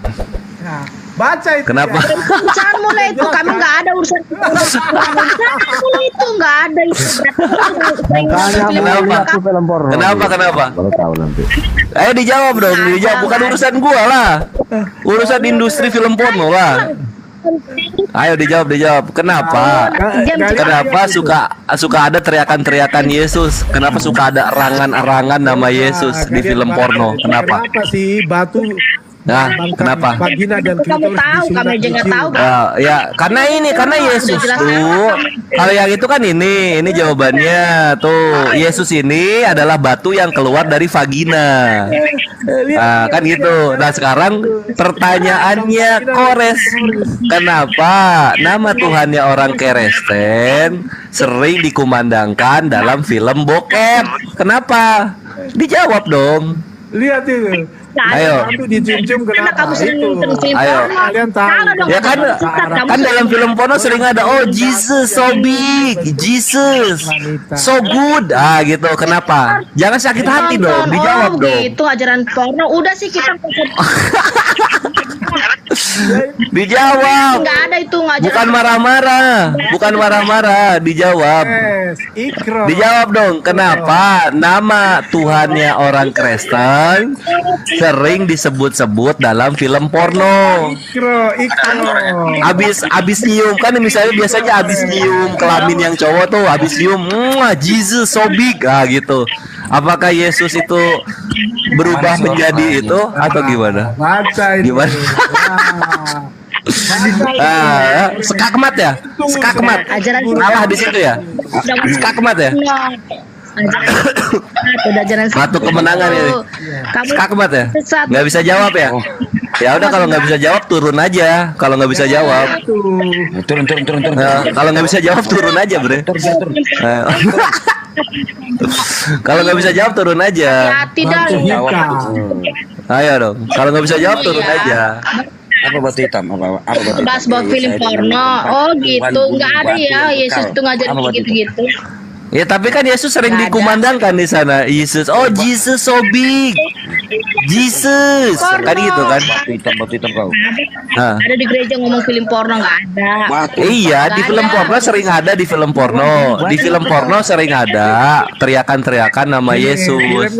Baca itu. Kenapa? Urusan mulai itu kami nggak ada urusan itu nggak ada itu. Kenapa? Baru tahu nanti. Ayo dijawab dong, bukan urusan gua lah. Urusan industri film porno lah. Ayo dijawab. Kenapa suka ada teriakan-teriakan Yesus? Kenapa suka ada arangan-arangan nama Yesus di film porno? Kenapa? Kenapa sih batu? Nah, kenapa? Vagina dan Kamu tahu, kami aja nggak tahu. Ya, karena Yesus tuh. Kalau yang itu kan ini jawabannya tuh. Yesus ini adalah batu yang keluar dari vagina. Nah, kan gitu. Nah, sekarang pertanyaannya Kores. Kenapa nama Tuhannya orang Kristen sering dikumandangkan dalam film bokep? Kenapa? Dijawab dong. Lihat itu. Ayo. Dicium-cium kenapa? Ayo. Kalian tahu. Ya kan dalam film porno sering ada oh Jesus so big, Jesus so good. Ah gitu. Kenapa? Jangan sakit hati dong. Dijawab dong. Itu ajaran porno. Udah sih kita dijawab. Nggak ada itu ngajaran. Bukan marah-marah. Dijawab. Dijawab dong. Kenapa nama Tuhannya orang Kristen sering disebut-sebut dalam film porno? Abis nyium kan biasanya abis nyium kelamin yang cowok tuh abis nyium Jesus so big gitu. Apakah Yesus itu berubah menjadi itu atau gimana? Gimana? Skakmat ya? Salah di situ ya? Skakmat ya? Satu kemenangan ini. Skakmat ya? Nggak bisa jawab ya? Ya udah kalau nggak bisa jawab turun aja. Kalau nggak bisa jawab turun. Kalau nggak bisa jawab turun aja bre. Kalau nggak bisa jawab turun aja. Ayo dong. Kalau nggak bisa jawab turun aja. Apa batu hitam? Apa batu hitam? Bahas film porno. Oh gitu. Nggak ada ya Yesus tuh ngajarin gitu-gitu. Ya tapi kan Yesus sering dikumandangkan di sana. Jesus, oh Jesus so big, Jesus, kan gitu kan? Batu hitam kau. Ada di gereja ngomong film porno nggak ada. Iya di film porno sering ada di film porno. Di film porno sering ada teriakan-teriakan nama Yesus.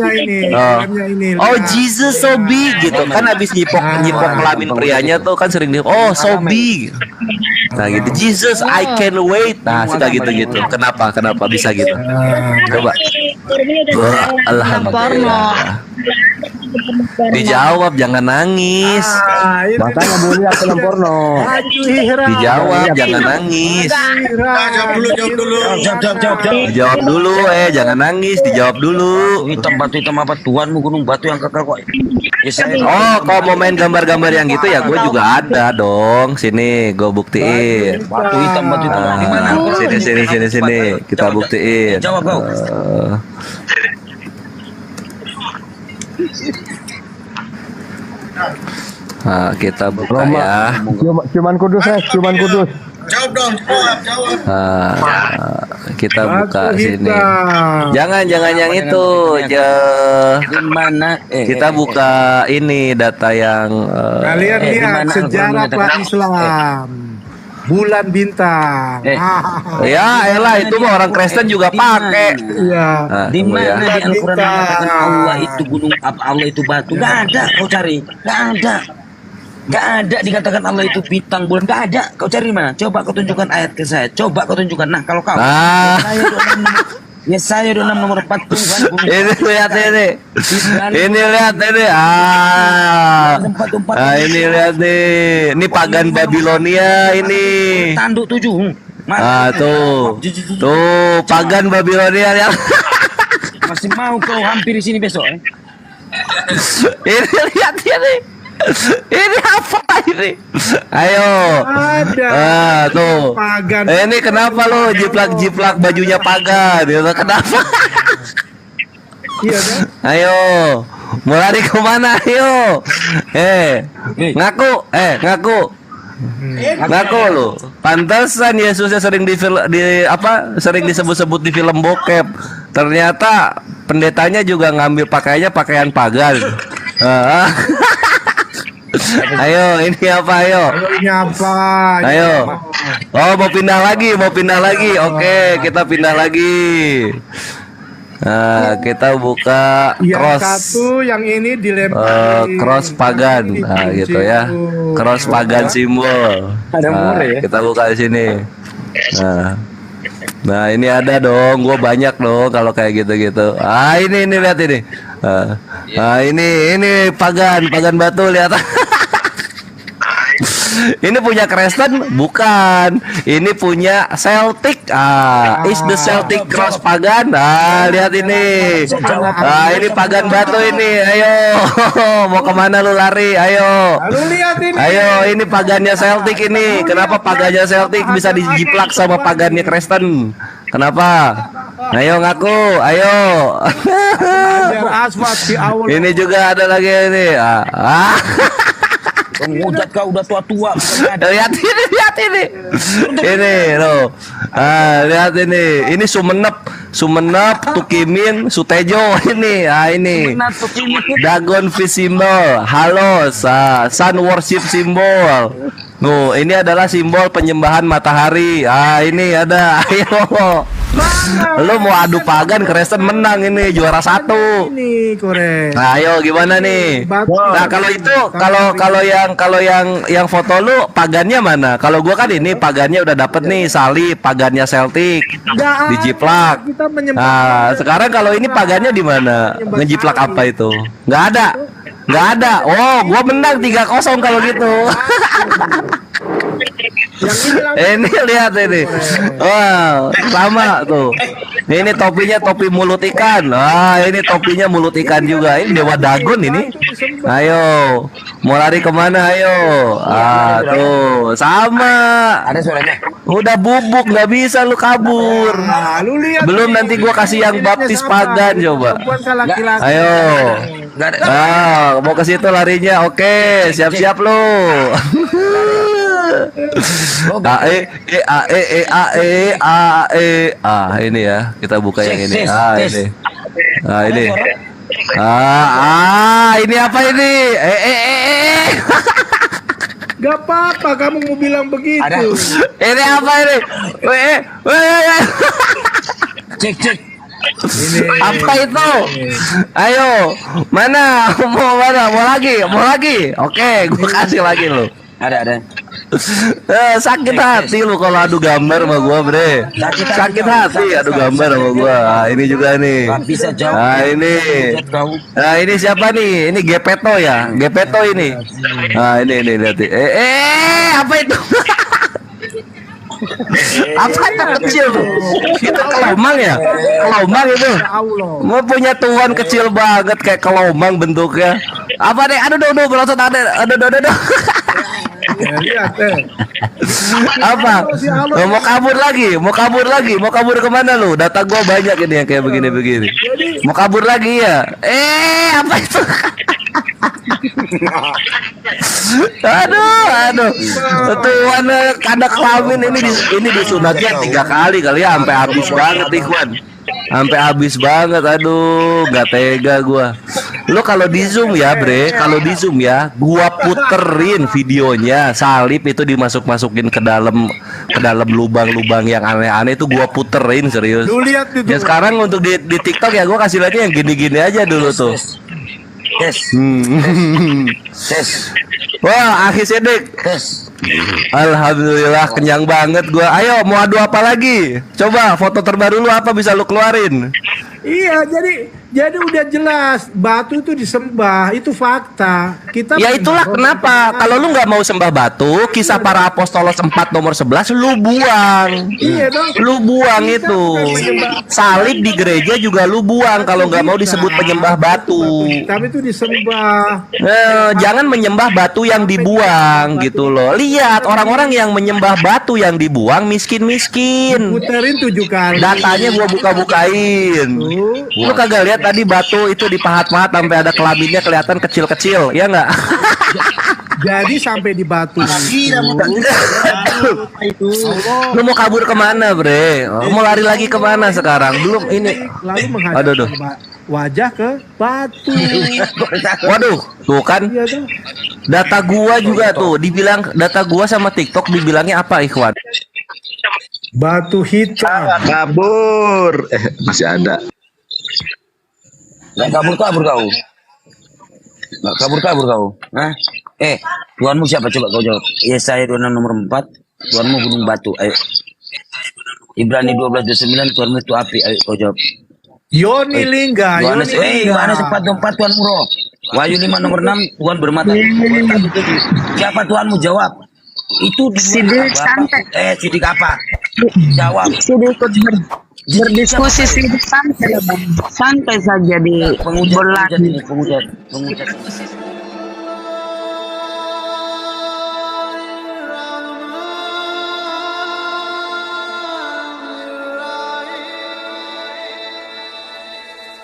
Oh Jesus so big gitu kan habis nyipok kelamin prianya tuh kan sering oh so big. Nah gitu Jesus I can't wait. Nah suka gitu. Kenapa bisa gitu? Coba. Alhamdulillah. Dijawab, jangan nangis. Makanya bully aku film porno. Dijawab, jangan nangis. Jawab. Dijawab dulu, jangan nangis. Dijawab dulu. Batu hitam apa tuanmu gunung batu yang kekal kok. Oh, kalau mau main gambar-gambar yang gitu ya, gue juga ada dong. Sini, gue buktiin. Batu hitam di mana? Sini, kita buktiin. Jawab kau. Nah, kita buka ya. Cuman kudus. Jawab dong, jawab. Nah, kita buka sini. Jangan yang itu. Gimana? Kita buka ini data yang Kalian lihat sejarah Islam. Bulan bintang. Ya, elah itu mah orang Kristen juga pakai. Iya. Di mana di Al-Quran mengatakan Allah itu gunung, Allah itu batu? Gak ada, kau cari. Gak ada dikatakan Allah itu bintang, bulan. Gak ada. Kau cari mana? Coba kau tunjukkan ayat ke saya. Coba kau tunjukkan. Nah, kalau kau saya 26 nomor 4 Tuhan. Ini lihat ini. Ini lihat ini. Ini lihat nih. Ini pagan Babilonia ini. Tanduk 7. Tuh. Tuh, pagan Babilonia ya. Masih mau kau hampir di sini besok? Ini lihat ini. Ini apa ini? Ayo. Tuh. Ini kenapa lo jiplak bajunya pagan? Kenapa? Iya kan? Ayo. Mau lari kemana? Ayo. Ngaku. Ngaku lo. Pantesan Yesusnya sering sering disebut-sebut di film bokep. Ternyata pendetanya juga ngambil pakaiannya pakaian pagan. Ayo, ini apa? Ayo. Ini apa? Ayo. Oh, mau pindah lagi. Oke, kita pindah lagi. Nah, kita buka cross. Yang satu, yang ini dilempar. Cross pagan. Nah, gitu ya. Cross pagan simbol. Nah, kita buka di sini. Nah, ini ada dong. Gue banyak dong kalau kayak gitu-gitu. Ini lihat ini. Ini pagan batu, lihat. Ini punya Kristen? Bukan. Ini punya Celtic. Is the Celtic cross pagan? Lihat ini. Ini pagan batu ini. Ayo. Mau kemana lu lari? Ayo. Ayo, ini pagannya Celtic ini. Kenapa pagannya Celtic bisa dijiplak sama pagannya Kristen? Kenapa? Ayo ngaku, ayo. Ini juga ada lagi ini. Pengudat kau udah tua-tua. Lihat ini. Ini loh. Lihat ini. Ini Sumenep, Tukimin, Sutejo ini. Ini. Dagon fish symbol, Halos, sun worship symbol. Ini adalah simbol penyembahan matahari. Ini ada. Ayo. Lu mau adu pagan, Kristen menang ini, juara 1. Ini korek. Nah, ayo gimana nih? Nah, kalau itu kalau yang foto lu pagannya mana? Kalau gua kan ini pagannya udah dapet nih, salib pagannya Celtic. Dijiplak. Nah, sekarang kalau ini pagannya di mana? Ngejiplak apa itu? Nggak ada. Oh, gua menang 3-0 kalau gitu. Ini lihat ini. Wow, sama tuh. Ini topinya topi mulut ikan. Ini topinya mulut ikan juga. Ini Dewa Dagon ini. Ayo, mau lari kemana? Ayo. Tuh, sama. Ada suaranya. Udah bubuk, nggak bisa lu kabur. Belum, nanti gua kasih yang baptis pagan coba. Ayo. Mau ke situ larinya. Oke, siap-siap lu. Ini ya, kita buka yang ini. Ini. Ini apa ini? Gak apa-apa, kamu mau bilang begitu. Ini apa ini? Cek. Apa itu? Ayo, mana? Mau mana? Mau lagi? Oke, gue kasih lagi lo. Ada. Sakit hati lu kalau adu gambar sama gua, Bre. Sakit hati adu gambar sama gua. Nah, ini juga nih. Bisa jauh. Nah, ini. Nah, ini siapa nih? Ini Gepeto ya. Gepeto ini. Nah, ini lihat. Apa itu? Apa itu kecil tuh? Itu kelomang ya? Kelomang itu. Mau punya tuan kecil banget kayak kelomang bentuknya. Apa deh? Aduh, berosot ada. Aduh. Lihat Apa? Mau kabur lagi. Mau kabur kemana lu? Data gua banyak ini yang kayak begini. Mau kabur lagi ya? Apa itu? Aduh. Tuan kada kelamin ini disunatnya 3 kali kali ya, sampai habis banget Ikhwan. Sampai habis banget, aduh, gak tega gua. Lo kalau di zoom ya, Bre, gua puterin videonya, salib itu dimasuk-masukin ke dalam lubang-lubang yang aneh-aneh itu gua puterin serius. Lu lihat itu. Ya sekarang untuk di TikTok ya gua kasih lihatnya yang gini-gini aja dulu tuh. Tes. Wah, Akhi Sidik. Alhamdulillah kenyang banget gua. Ayo, mau adu apa lagi? Coba foto terbaru lu apa bisa lu keluarin? Iya, jadi udah jelas batu itu disembah, itu fakta. Kita ya itulah kenapa kalau lu nggak mau sembah batu, kisah para apostolos 4 nomor 11 lu buang. Iya dong. Lu buang itu. Salib di gereja juga lu buang kalau nggak mau disebut penyembah batu. Tapi itu disembah. Jangan menyembah batu yang dibuang gitu loh. Lihat orang-orang yang menyembah batu yang dibuang miskin-miskin. Puterin 7 kali. Datanya gua buka-bukain. Lu kagak lihat tadi batu itu dipahat-pahat sampai ada kelaminnya kelihatan kecil-kecil, ya nggak? Jadi sampai di batu. Lu mau kabur kemana, Bre? Mau lari lagi kemana sekarang? Belum ini. Lalu menghadap wajah ke batu. Waduh, tuh kan. Data gua juga tuh dibilang, data gua sama TikTok dibilangnya apa, Ikhwan? Batu hitam. Kabur. Masih ada. Nggak kabur kau. Nggak kabur kau. Hah? Tuanmu siapa coba kau jawab? Yesaya 26 nomor 4. Tuanmu gunung batu. Ayo. Ibrani 12:29 Tuanmu itu api. Ayo kau jawab. Yoni Lingga. Yohanes 4:4 Tuanmu roh. Wahyu 5 nomor 6 Tuhan bermata. Siapa Tuanmu jawab? Itu Sidik santai. Sidik apa? Jawab. Sidik berdiskusi santai, Bang. Santai saja di Penghujat.